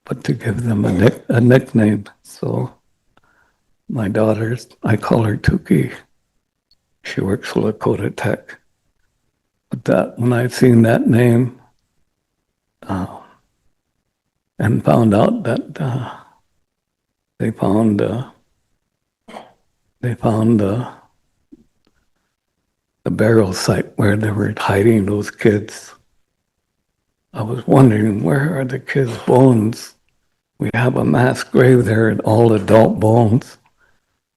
but to give them a nickname. So my daughter's, I call her Tuki. She works for Lakota Tech. But when I seen that name, and found out that they found the burial site where they were hiding those kids. I was wondering, where are the kids' bones? We have a mass grave there and all adult bones.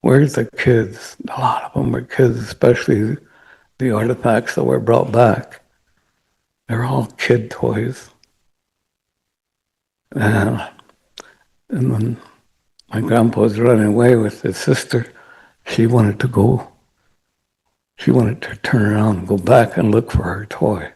Where's the kids? A lot of them were kids, especially the artifacts that were brought back. They're all kid toys. And when my grandpa was running away with his sister, she wanted to turn around and go back and look for her toy.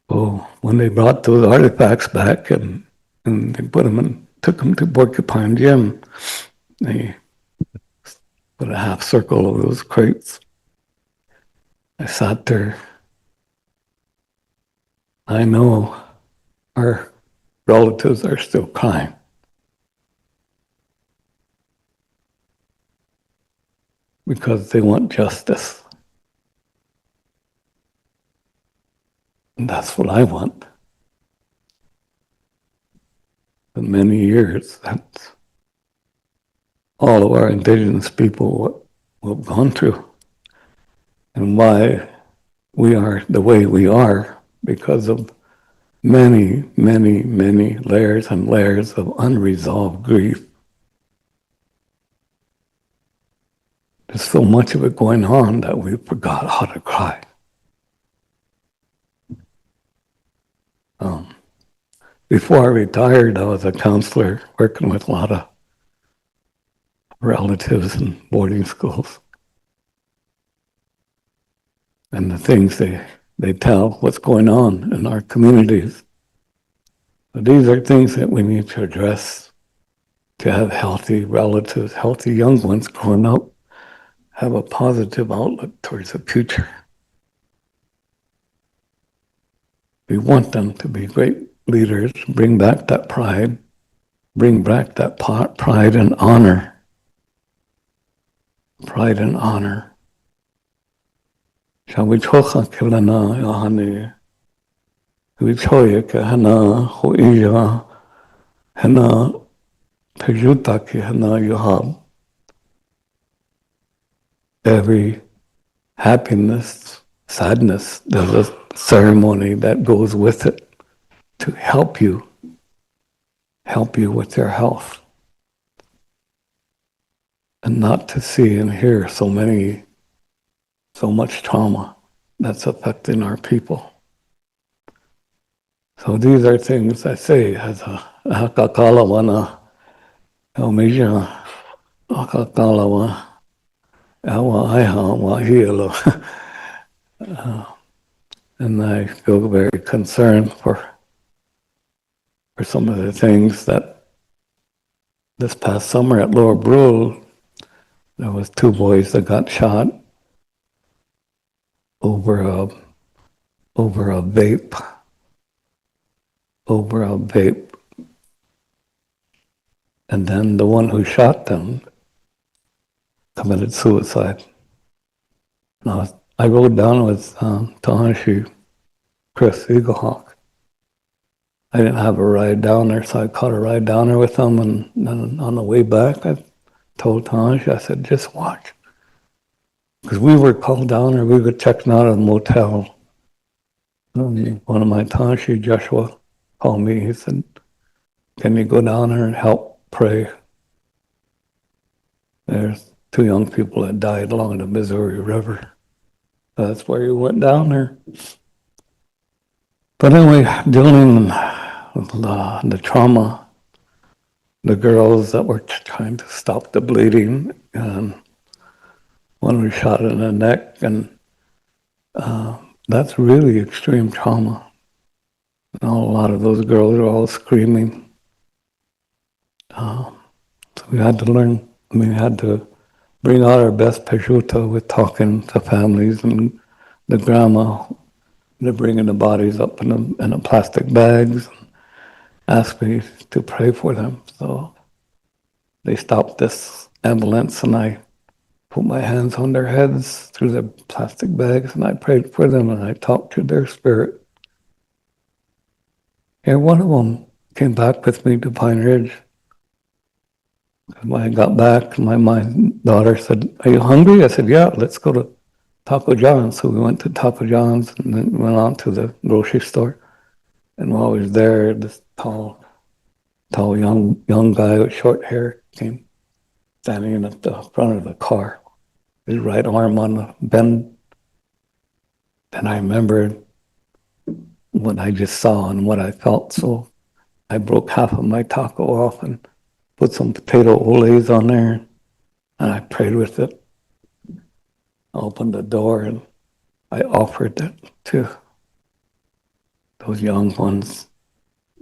So when they brought those artifacts back and they took them to Porcupine Gym, they put a half circle of those crates. I sat there. I know our relatives are still crying. Because they want justice. And that's what I want. For many years, that's all of our indigenous people have gone through. And why we are the way we are, because of many, many, many layers and layers of unresolved grief. There's so much of it going on that we forgot how to cry. Before I retired, I was a counselor working with a lot of relatives in boarding schools. And the things they tell what's going on in our communities. But these are things that we need to address to have healthy relatives, healthy young ones growing up, have a positive outlook towards the future. We want them to be great leaders, bring back that pride, bring back that pride and honor. Pride and honor. Shall we chocha kilana yahane? We choya hana hoija hana pejuta ki hana yohab. Every happiness, sadness, there's a ceremony that goes with it to help you with your health. And not to see and hear so much trauma that's affecting our people. So these are things I say as a hakakalawana, elmija, hakakalawa, awa aiha wahilo. And I feel very concerned for some of the things that this past summer at Lower Brule, there was 2 boys that got shot over a vape. And then the one who shot them committed suicide. Now, I rode down with Tahashi, Chris Eaglehawk. I didn't have a ride down there, so I caught a ride down there with them. And then on the way back, I told Tahashi, I said, just watch. Because we were called down there, we were checking out of the motel. One of my Tahashi, Joshua, called me. He said, can you go down there and help pray? There's 2 young people that died along the Missouri River. That's where he went down there. But anyway, dealing with the trauma, the girls that were trying to stop the bleeding, and one was shot in the neck, and that's really extreme trauma. A lot of those girls are all screaming. So we had to learn, we had to bring out our best peshuta with talking to families and the grandma. They're bringing the bodies up in the plastic bags, and asked me to pray for them. So they stopped this ambulance, and I put my hands on their heads through the plastic bags, and I prayed for them, and I talked to their spirit. And one of them came back with me to Pine Ridge. When I got back, my daughter said, are you hungry? I said, yeah, let's go to Taco John's. So we went to Taco John's and then went on to the grocery store. And while I was there, this tall young guy with short hair came standing at the front of the car. his right arm on the bend. And I remembered what I just saw and what I felt. So I broke half of my taco off and put some potato olays on there, and I prayed with it. I opened the door and I offered it to those young ones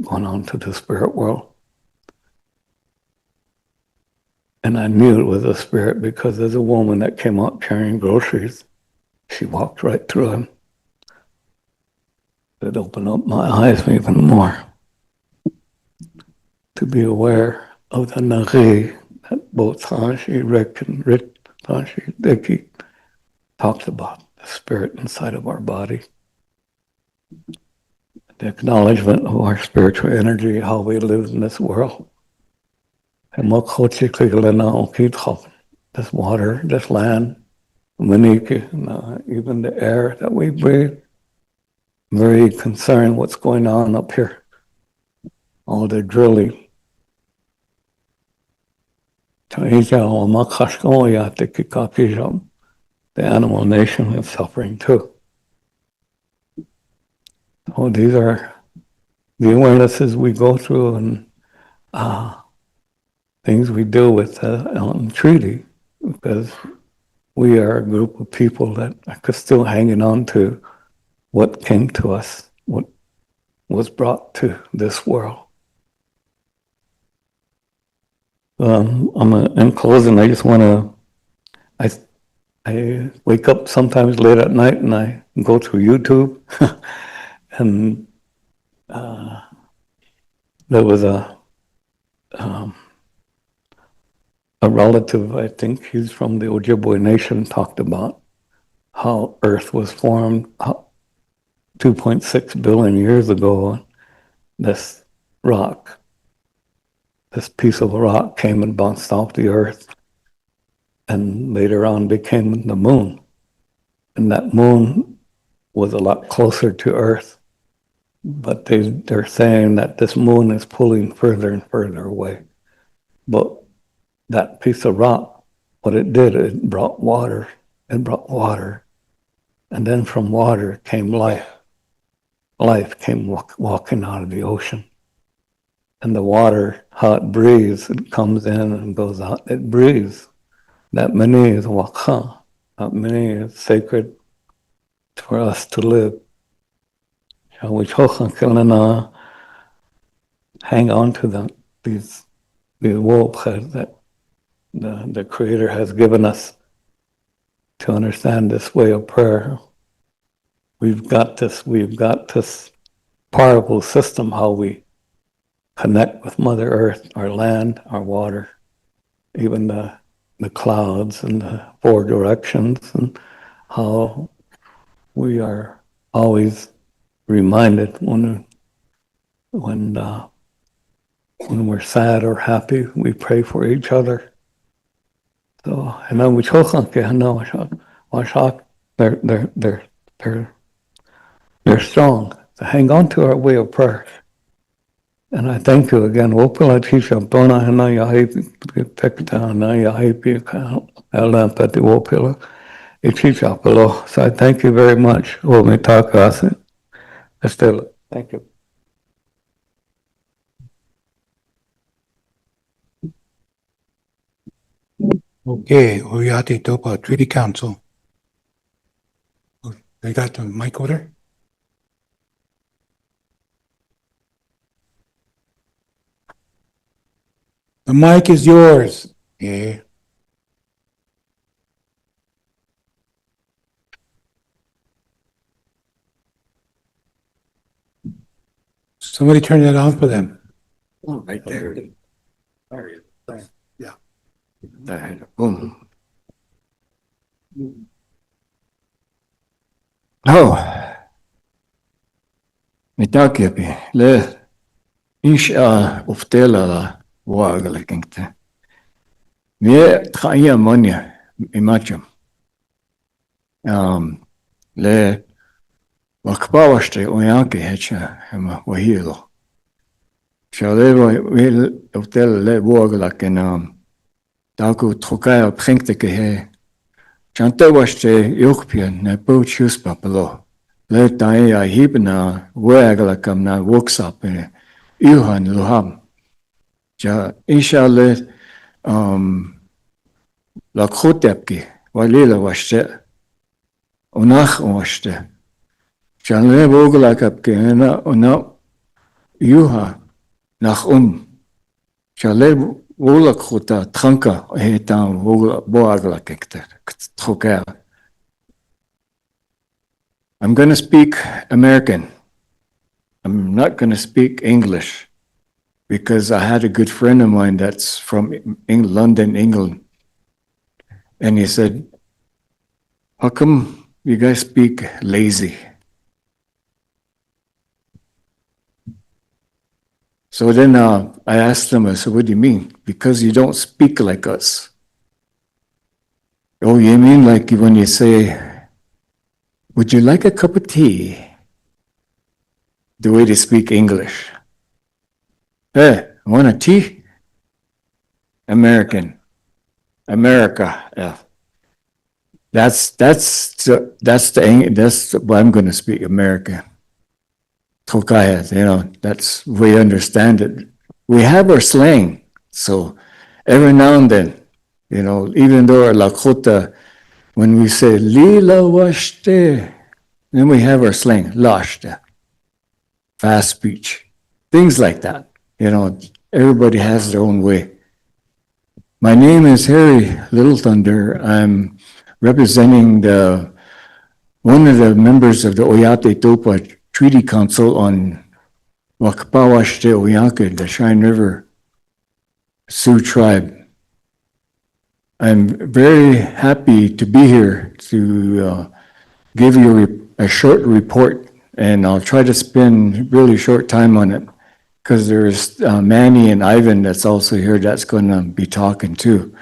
going on to the spirit world. And I knew it was a spirit because there's a woman that came out carrying groceries. She walked right through him. It opened up my eyes even more to be aware of the nari that both Tashi, Rick, and Rick, Tashi, Dicky talked about, the spirit inside of our body. The acknowledgement of our spiritual energy, how we live in this world. And this water, this land, even the air that we breathe. Very concerned what's going on up here. All the drilling. The animal nation is suffering too. Oh, these are the awarenesses we go through and things we deal with on the treaty, because we are a group of people that are still hanging on to what came to us, what was brought to this world. In closing, I just want to, I wake up sometimes late at night and I go through YouTube and there was a relative, I think he's from the Ojibwe Nation, talked about how Earth was formed 2.6 billion years ago. This rock, this piece of rock came and bounced off the Earth and later on became the moon. And that moon was a lot closer to Earth. But they're saying that this moon is pulling further and further away. But that piece of rock, what it did, it brought water. It brought water. And then from water came life. Life came walking out of the ocean. And the water, how it breathes, it comes in and goes out. It breathes. That many is waka. That many is sacred for us to live. Shall we hang on to these wolves that the Creator has given us to understand this way of prayer. We've got this powerful system how we connect with Mother Earth, our land, our water, even the clouds and the four directions, and how we are always reminded when we're sad or happy, we pray for each other. So, and then we they're strong. So hang on to our way of prayer. And I thank you again. So I thank you very much. Thank you. Okay, Oyate Topa Treaty Council. They got the mic over there? The mic is yours. Yeah. Somebody turn that on for them. Oh, right there. Yeah. There, boom. Oh, mitakepi le insha uftela la wagale kingte. Me khaya monya imachum. Le wakpawashte oyanke hecha hema wahilo. Shalevo will uftela le wagala kenam. Daku trokaya pringte kehe. Chante washte yokpian na po chus papalo. Le tai a hibna wagala kam na workshop Yuhan luham. Ja inshallah la khotepki walila washte unach washte. Janle vogla kapke na una yuha nach Janle vogla khota tranka hetan vogla boagla kekter troka. I'm going to speak American. I'm not going to speak English because I had a good friend of mine that's from London, England. And he said, how come you guys speak lazy? So then I asked him, I said, what do you mean? Because you don't speak like us. Oh, you mean like when you say, would you like a cup of tea? The way they speak English. Hey, want a tea? American. America. Yeah. That's what I'm going to speak, American. Tokaya, that's we understand it. We have our slang, so every now and then, even though our Lakota, when we say lila washte, then we have our slang, lashte, fast speech, things like that. Everybody has their own way. My name is Harry Little Thunder. I'm representing one of the members of the Oyate Topa Treaty Council on Wakpawashte Oyanka, the Cheyenne River Sioux tribe. I'm very happy to be here to give you a short report, and I'll try to spend really short time on it because there's Manny and Ivan that's also here that's going to be talking too.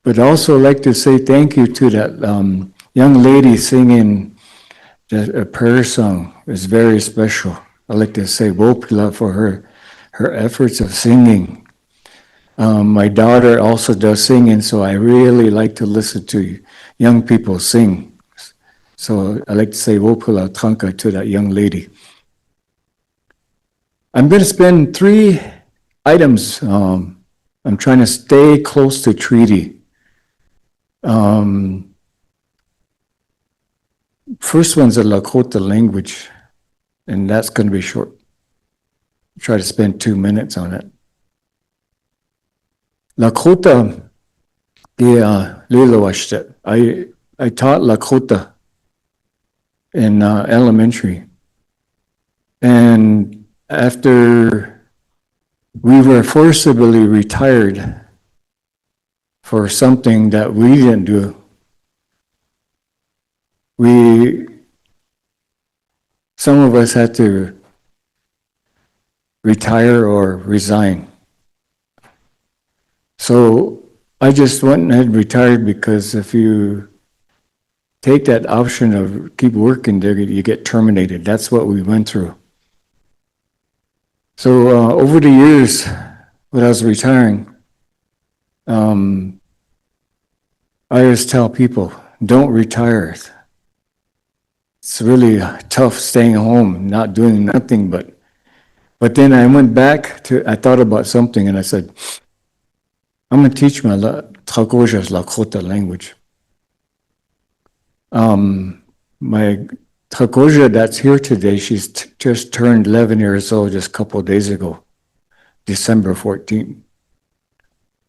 But also like to say thank you to that young lady singing a prayer song. Is very special. I'd like to say Wopila for her efforts of singing. My daughter also does singing, so I really like to listen to young people sing. So I like to say Wopila Tranka to that young lady. I'm going to spend 3 items. I'm trying to stay close to treaty. First one's a Lakota language, and that's going to be short. Try to spend 2 minutes on it. Lakota, I taught Lakota in elementary. And after we were forcibly retired for something that we didn't do, some of us had to retire or resign. So I just went and had retired because if you take that option of keep working there, you get terminated. That's what we went through. So over the years, when I was retiring, I always tell people, don't retire. It's really tough staying home, not doing nothing, but then I went back I thought about something and I said, I'm going to teach my Trakosha's Lakota language. My Trakosha that's here today, she's just turned 11 years old just a couple of days ago, December 14th.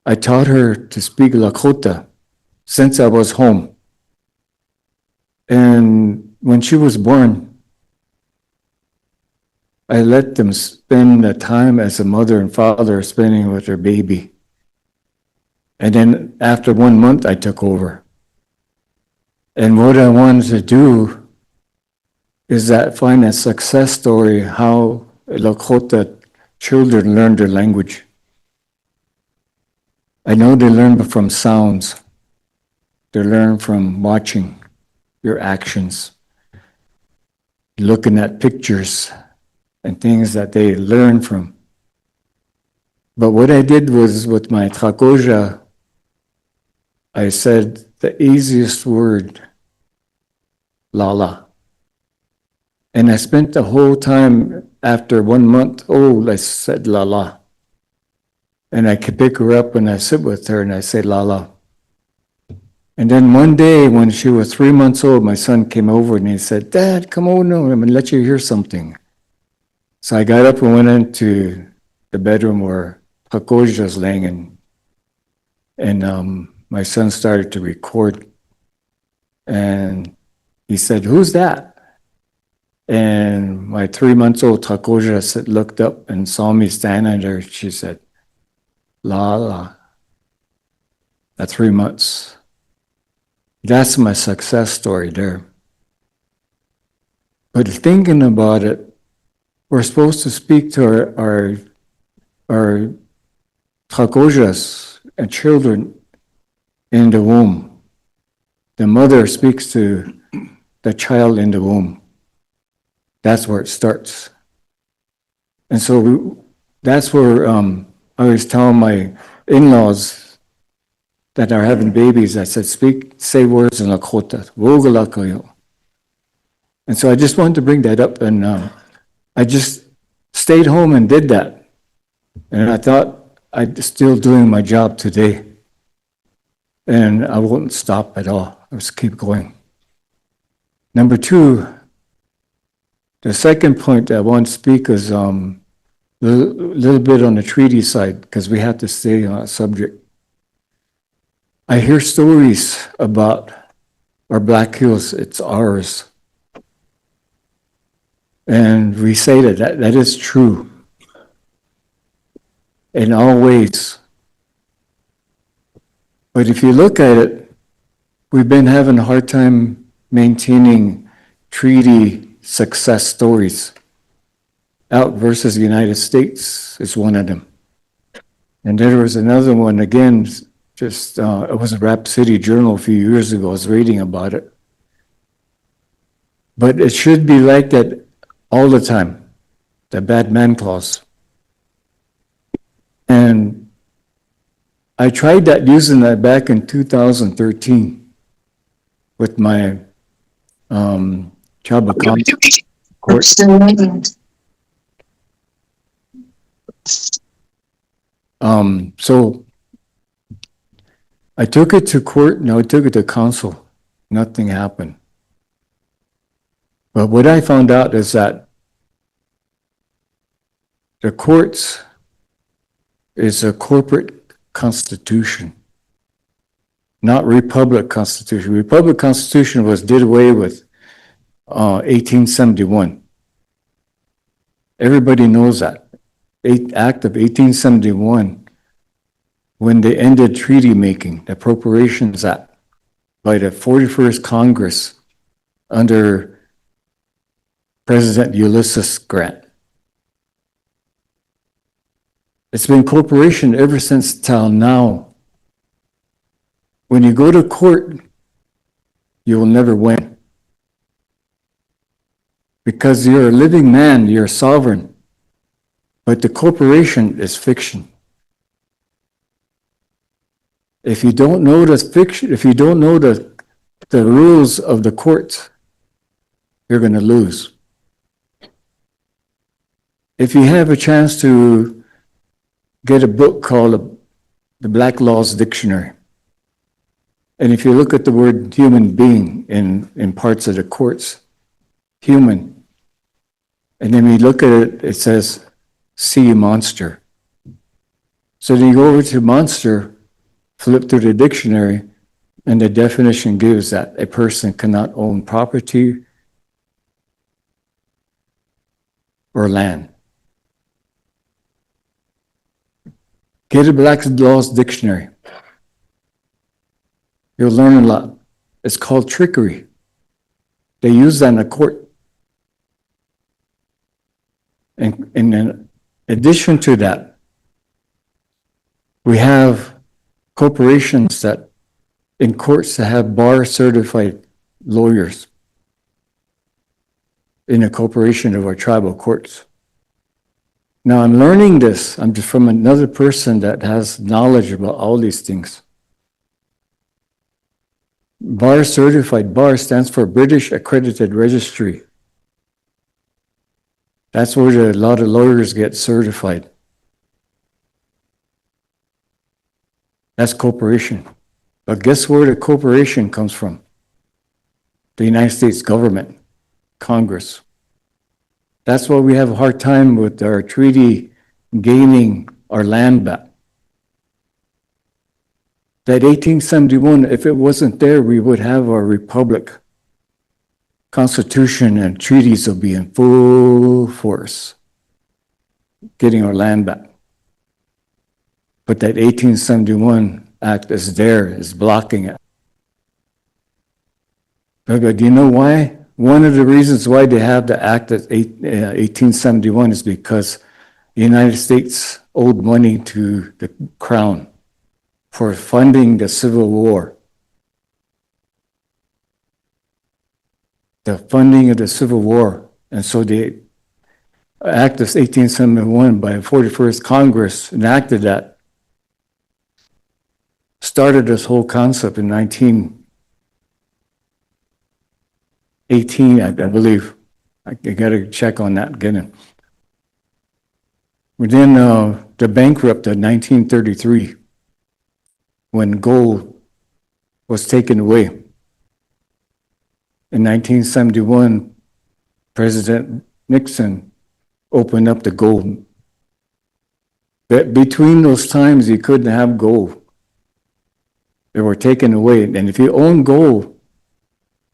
I taught her to speak Lakota since I was home. And when she was born, I let them spend the time as a mother and father spending with their baby. And then after 1 month, I took over. And what I wanted to do is find a success story, how Lakota children learn their language. I know they learn from sounds. They learn from watching your actions, looking at pictures and things that they learn from. But what I did was with my Trakosha, I said the easiest word, Lala. And I spent the whole time after 1 month old, I said Lala. And I could pick her up and I sit with her and I say Lala. And then one day when she was 3 months old, my son came over and he said, Dad, come over, I'm going to let you hear something. So I got up and went into the bedroom where Hakoja was laying in. And my son started to record. And he said, who's that? And my 3 months old Hakoja looked up and saw me standing there. She said, Lala. At 3 months. That's my success story there. But thinking about it, we're supposed to speak to our Hakojas and children in the womb. The mother speaks to the child in the womb. That's where it starts. And so that's where I was telling my in-laws that are having babies, I said, say words in Lakota. Wogalakayo. And so I just wanted to bring that up, and I just stayed home and did that. And I thought I'd still doing my job today. And I won't stop at all. I'll just keep going. Number two, the second point I want to speak is a little bit on the treaty side, because we have to stay on that subject. I hear stories about our Black Hills, it's ours. And we say that is true in all ways. But if you look at it, we've been having a hard time maintaining treaty success stories. Out versus the United States is one of them. And there was another one, again, just, it was a Rap City Journal a few years ago, I was reading about it. But it should be like that all the time, the bad man clause. And I tried using that back in 2013 with my Chabacon court. So I took it to court, no, I took it to council. Nothing happened. But what I found out is that the courts is a corporate constitution, not republic constitution. Republic constitution was did away with 1871. Everybody knows that. Act of 1871, when they ended treaty making, the Appropriations Act, by the 41st Congress under President Ulysses Grant. It's been corporation ever since till now. When you go to court, you will never win. Because you're a living man, you're sovereign. But the corporation is fiction. If you don't know the fiction, if you don't know the rules of the courts, you're going to lose. If you have a chance to get a book called the Black Laws Dictionary, and if you look at the word human being in parts of the courts, human, and then you look at it, it says sea monster. So then you go over to monster, flip through the dictionary, and the definition gives that a person cannot own property or land. Get a Black Laws Dictionary. You'll learn a lot. It's called trickery. They use that in a court. And in addition to that, we have corporations that in courts that have bar certified lawyers in a corporation of our tribal courts. Now I'm learning this, I'm just from another person that has knowledge about all these things. BAR certified. BAR stands for British Accredited Registry. That's where a lot of lawyers get certified. That's corporation. But guess where the corporation comes from? The United States government, Congress. That's why we have a hard time with our treaty gaining our land back. That 1871, if it wasn't there, we would have our republic. Constitution and treaties will be in full force, getting our land back. But that 1871 act is there, is blocking it. But do you know why? One of the reasons why they have the act of 1871 is because the United States owed money to the Crown for funding the Civil War. The funding of the Civil War. And so the Act of 1871 by the 41st Congress enacted that. Started this whole concept in 1918, I believe. I gotta check on that again. Within the bankrupt of 1933, when gold was taken away. In 1971, President Nixon opened up the gold. But between those times, you couldn't have gold. They were taken away. And if you own gold,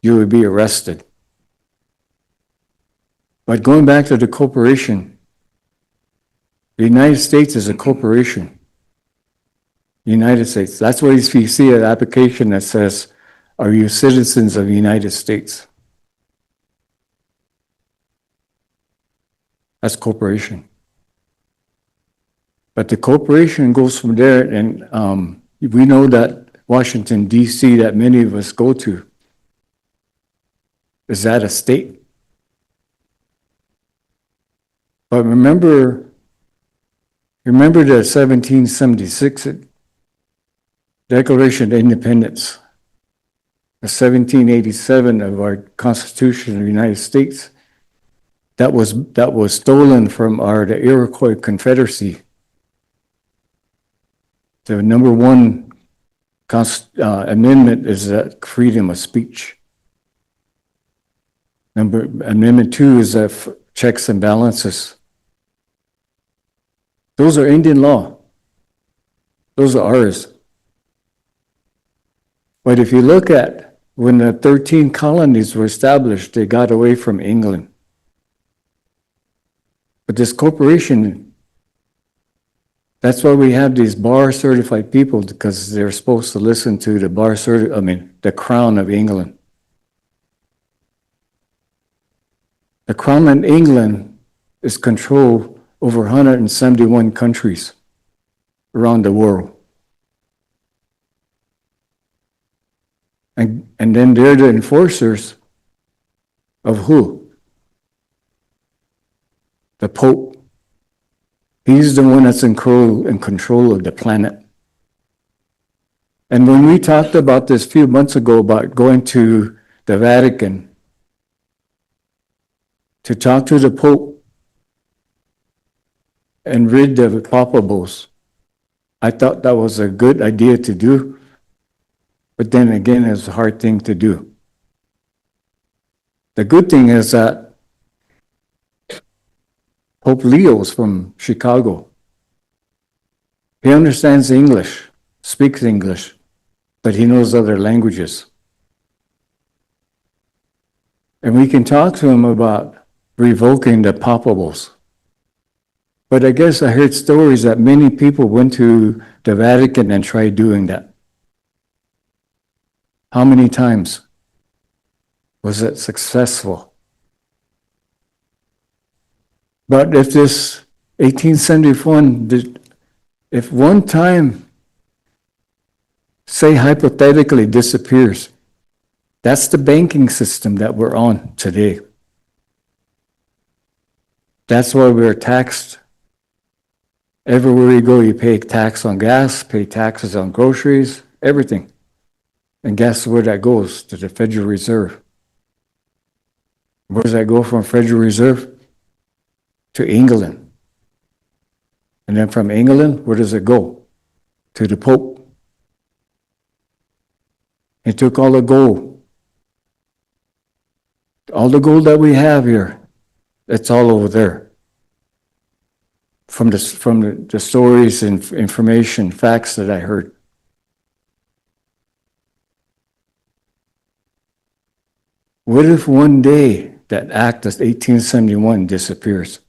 you would be arrested. But going back to the corporation, the United States is a corporation. United States. That's what if you see an application that says, are you citizens of the United States? That's corporation. But the corporation goes from there, and we know that Washington, D.C., that many of us go to, is that a state? But remember the 1776 Declaration of Independence, the 1787 of our Constitution of the United States, that was stolen from the Iroquois Confederacy. The number one amendment is that freedom of speech. Amendment 2 is checks and balances. Those are Indian law. Those are ours. But if you look at when the 13 colonies were established, they got away from England. But this corporation, that's why we have these bar certified people, because they're supposed to listen to the Crown of England. The Crown of England is controlled over 171 countries around the world. And then they're the enforcers of who? The Pope. He's the one that's in control of the planet. And when we talked about this a few months ago about going to the Vatican to talk to the Pope and rid the Papa bulls, I thought that was a good idea to do. But then again, it's a hard thing to do. The good thing is that Pope Leo is from Chicago. He understands English, speaks English, but he knows other languages. And we can talk to him about revoking the papables. But I guess I heard stories that many people went to the Vatican and tried doing that. How many times was it successful? But if this 1871, if one time, say hypothetically disappears, that's the banking system that we're on today. That's why we're taxed. Everywhere you go, you pay tax on gas, pay taxes on groceries, everything. And guess where that goes? To the Federal Reserve. Where does that go from Federal Reserve? To England. And then from England, where does it go? To the Pope. He took all the gold that we have here, it's all over there. From the stories and information, facts that I heard. What if one day that act of 1871 disappears?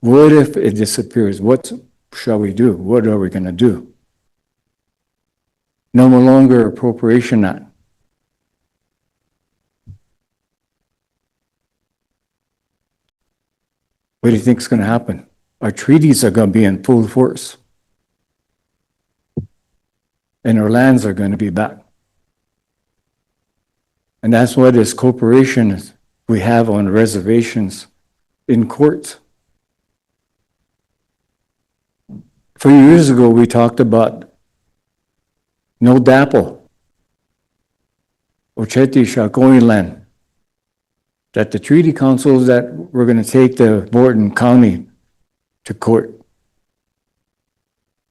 What if it disappears? What shall we do? What are we going to do? No longer Appropriation Act. What do you think is going to happen? Our treaties are going to be in full force. And our lands are going to be back. And that's why this corporation we have on reservations in court. A few years ago, we talked about no DAPL, Oceti Sakowin land, that the treaty councils that were going to take the Borden County to court.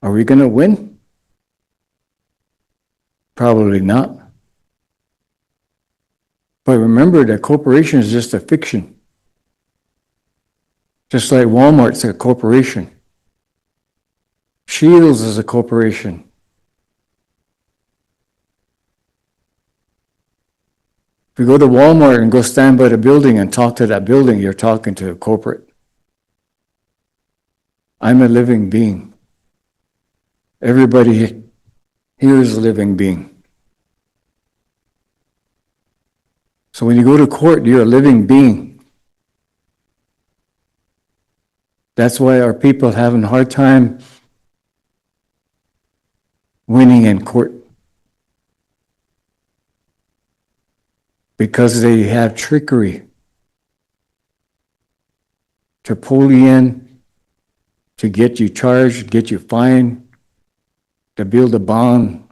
Are we going to win? Probably not. But remember that corporation is just a fiction. Just like Walmart's a corporation. Shields is a corporation. If you go to Walmart and go stand by the building and talk to that building, you're talking to a corporate. I'm a living being. Everybody here is a living being. So when you go to court, you're a living being. That's why our people are having a hard time winning in court. Because they have trickery to pull you in, to get you charged, get you fined, to build a bond.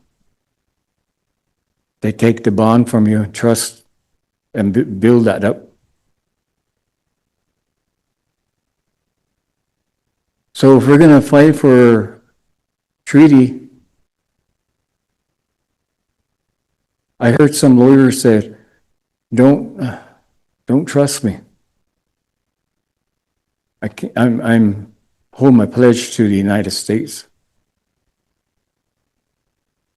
They take the bond from you, trust, and build that up. So if we're going to fight for treaty, I heard some lawyers say, don't trust me. I'm hold my pledge to the United States.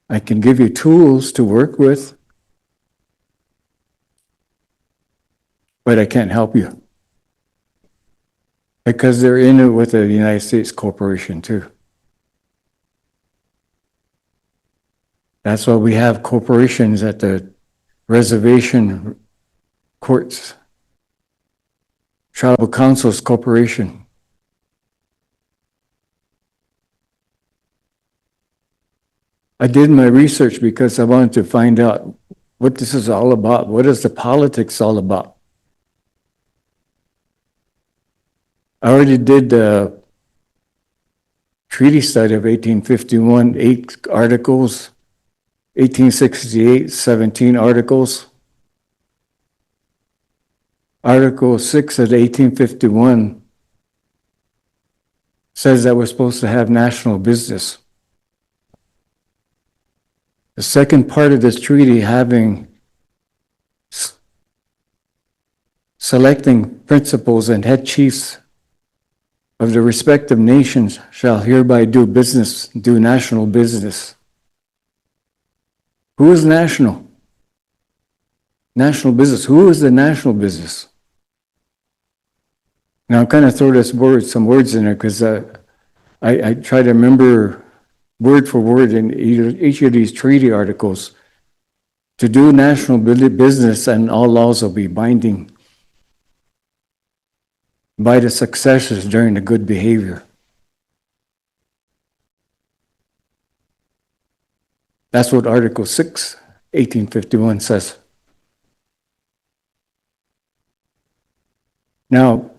I can give you tools to work with, but I can't help you. Because they're in it with the United States corporation too. That's why we have corporations at the reservation courts, tribal councils corporation. I did my research because I wanted to find out what this is all about. What is the politics all about? I already did the treaty study of 1851, 8 articles, 1868, 17 articles. Article 6 of 1851 says that we're supposed to have national business. The second part of this treaty having selecting principals and head chiefs of the respective nations shall hereby do national business. Who is national? National business. Who is the national business? Now I'm kind of throw some words in there because I try to remember word for word in each of these treaty articles. To do national business, and all laws will be binding by the successors during the good behavior. That's what Article 6, 1851 says. Now,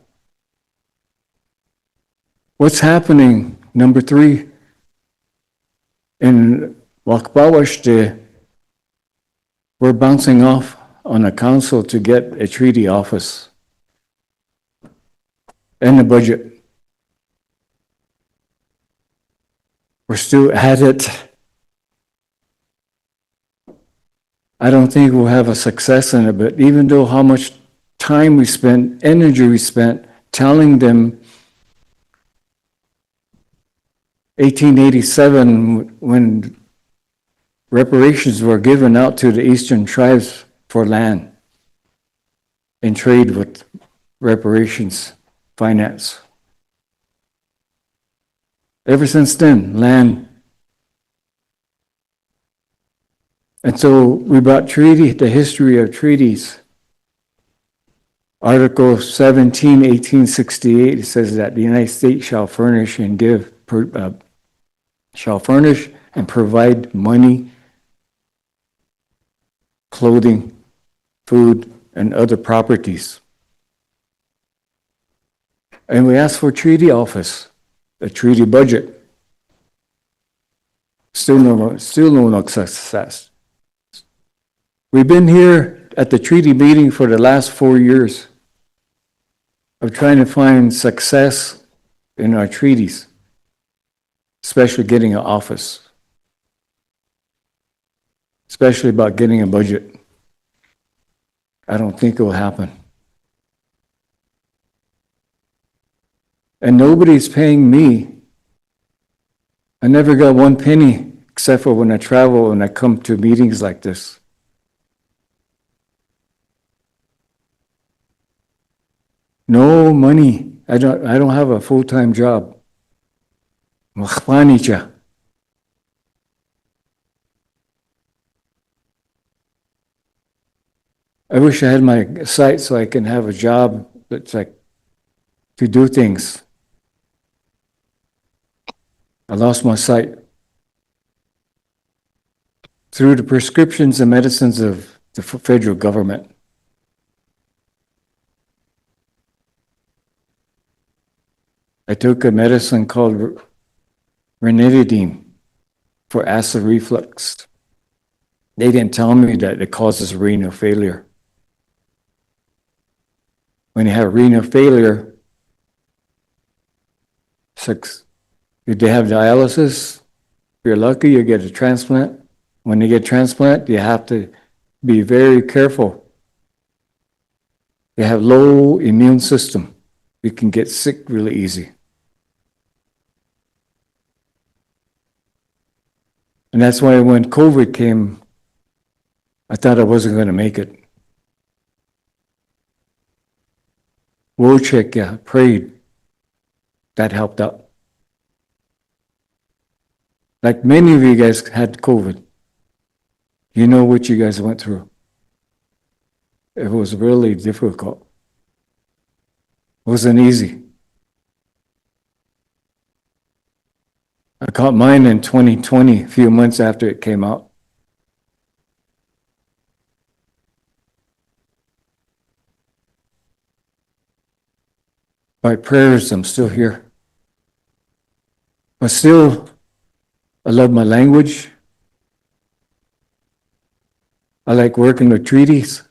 what's happening, number 3, in Wakbawashte, We're bouncing off on a council to get a treaty office and the budget. We're still at it. I don't think we'll have a success in it, but even though how much time we spent, energy we spent telling them 1887 when reparations were given out to the eastern tribes for land and trade with reparations finance. Ever since then, land. And so we brought the history of treaties. Article 17, 1868, it says that the United States shall furnish and provide money, clothing, food, and other properties. And we asked for treaty office, a treaty budget. Still no success. We've been here at the treaty meeting for the last 4 years of trying to find success in our treaties, especially getting an office, especially about getting a budget. I don't think it will happen. And nobody's paying me. I never got one penny except for when I travel and I come to meetings like this. No money. I don't have a full-time job. I wish I had my sight so I can have a job that's like to do things. I lost my sight through the prescriptions and medicines of the federal government. I took a medicine called ranitidine for acid reflux. They didn't tell me that it causes renal failure. When you have renal failure, if they have dialysis, if you're lucky, you get a transplant. When you get transplant, you have to be very careful. You have low immune system. You can get sick really easy. And that's why when COVID came, I thought I wasn't going to make it. Wojciech, prayed. That helped out. Like many of you guys had COVID. You know what you guys went through. It was really difficult. It wasn't easy. I caught mine in 2020, a few months after it came out. By prayers, I'm still here. But still, I love my language. I like working with treaties.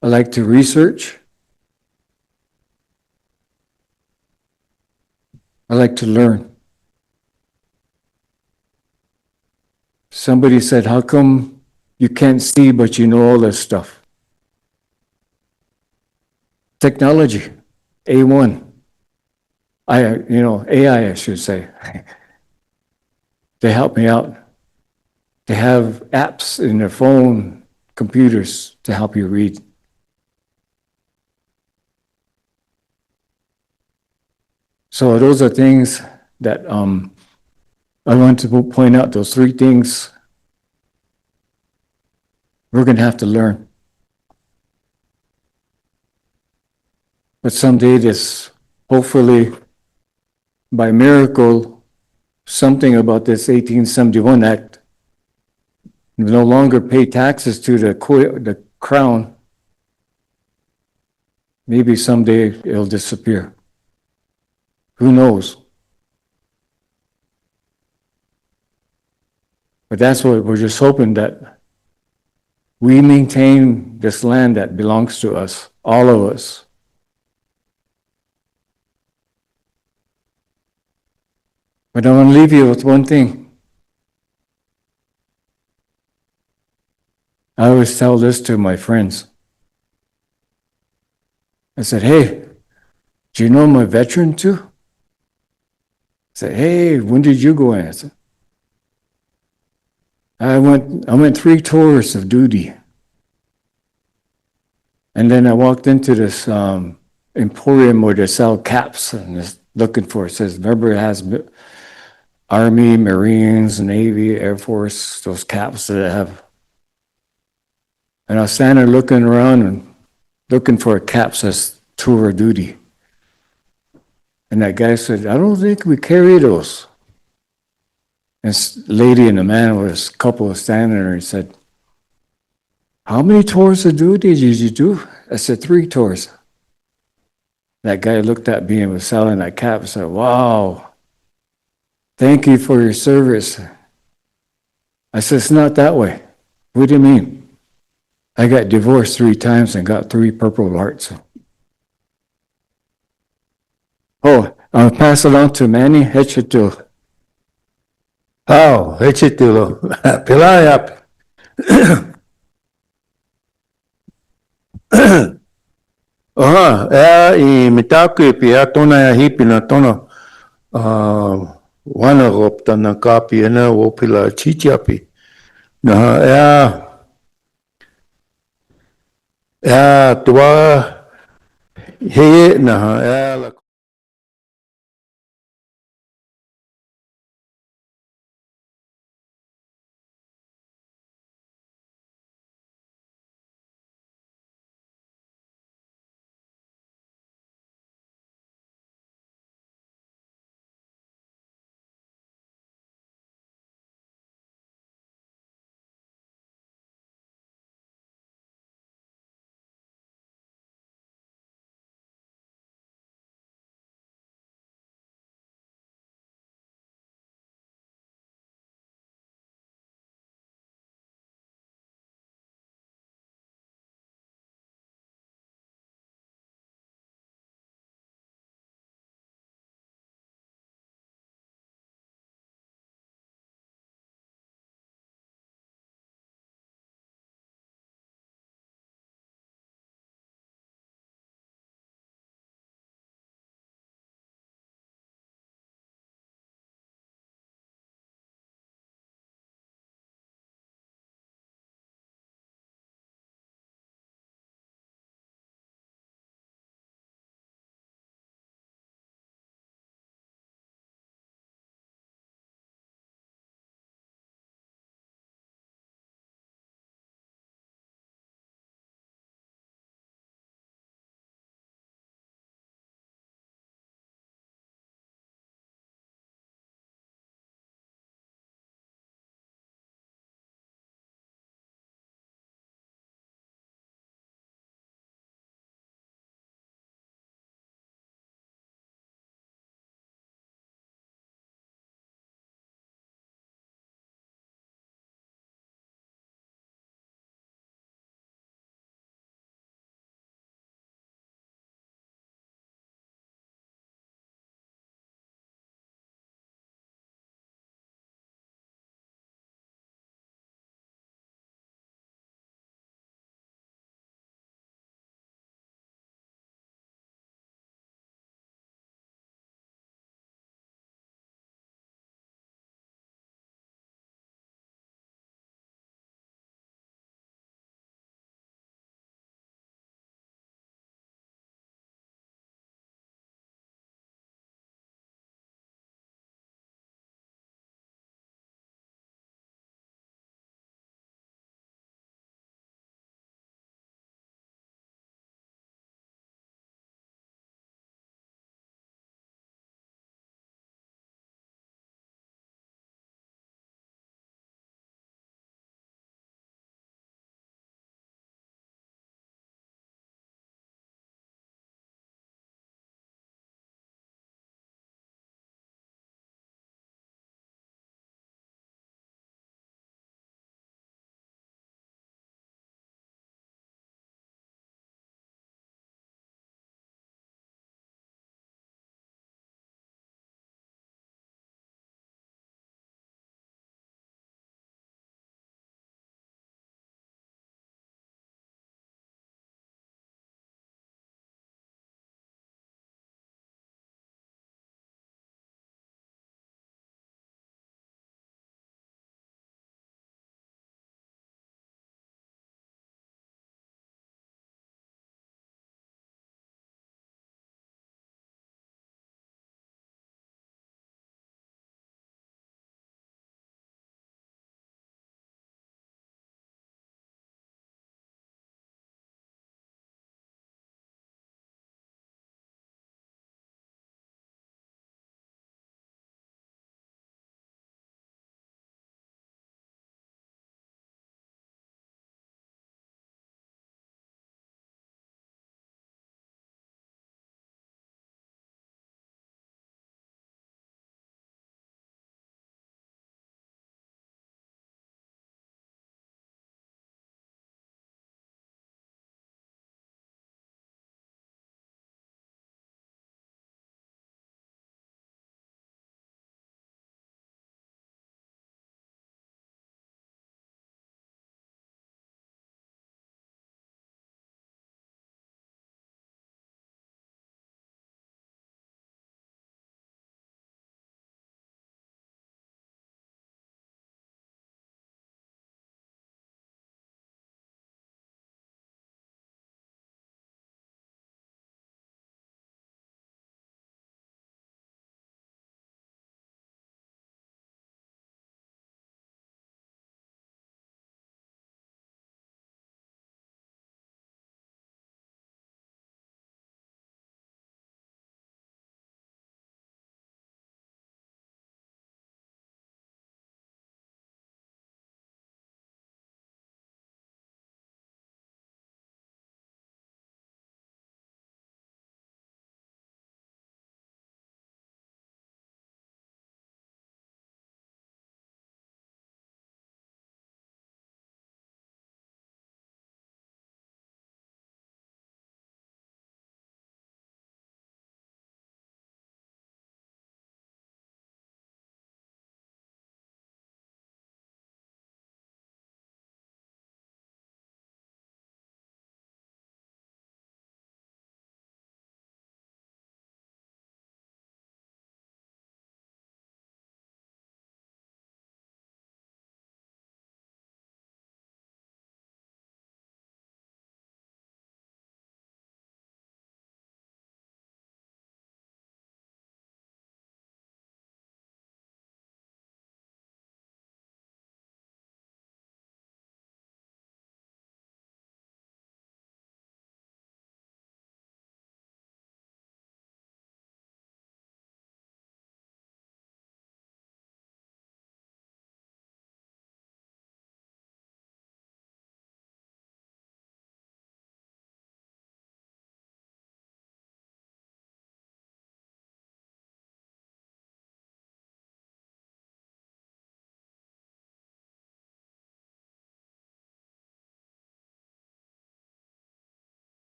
I like to research. I like to learn. Somebody said, how come you can't see but you know all this stuff? Technology, A1. AI, I should say. They help me out. They have apps in their phone, computers to help you read. So those are things that I want to point out, those 3 things we're going to have to learn. But someday hopefully by miracle, something about this 1871 Act no longer pay taxes to the crown. Maybe someday it'll disappear. Who knows? But that's what we're just hoping that we maintain this land that belongs to us, all of us. But I want to leave you with one thing. I always tell this to my friends. I said, hey, do you know I'm a veteran too? I said, hey, when did you go in? I said, I went 3 tours of duty. And then I walked into this emporium where they sell caps and just looking for it. It says, remember, it has Army, Marines, Navy, Air Force, those caps that I have. And I was standing there looking around and looking for a cap that says tour of duty. And that guy said, I don't think we carry those. And this lady and the man was a couple was standing there and said, how many tours of duty did you do? I said, 3 tours. That guy looked at me and was selling that cap and said, wow, thank you for your service. I said, it's not that way. What do you mean? I got divorced 3 times and got 3 Purple Hearts. Oh, I'll pass it on to Manny Hechetul. Oh, Hechitulo. Pilayap. I mitaki pia tona ya hipi na tono. Wana gopta na kapi ena wopila chichiapi. Na ya tua he na la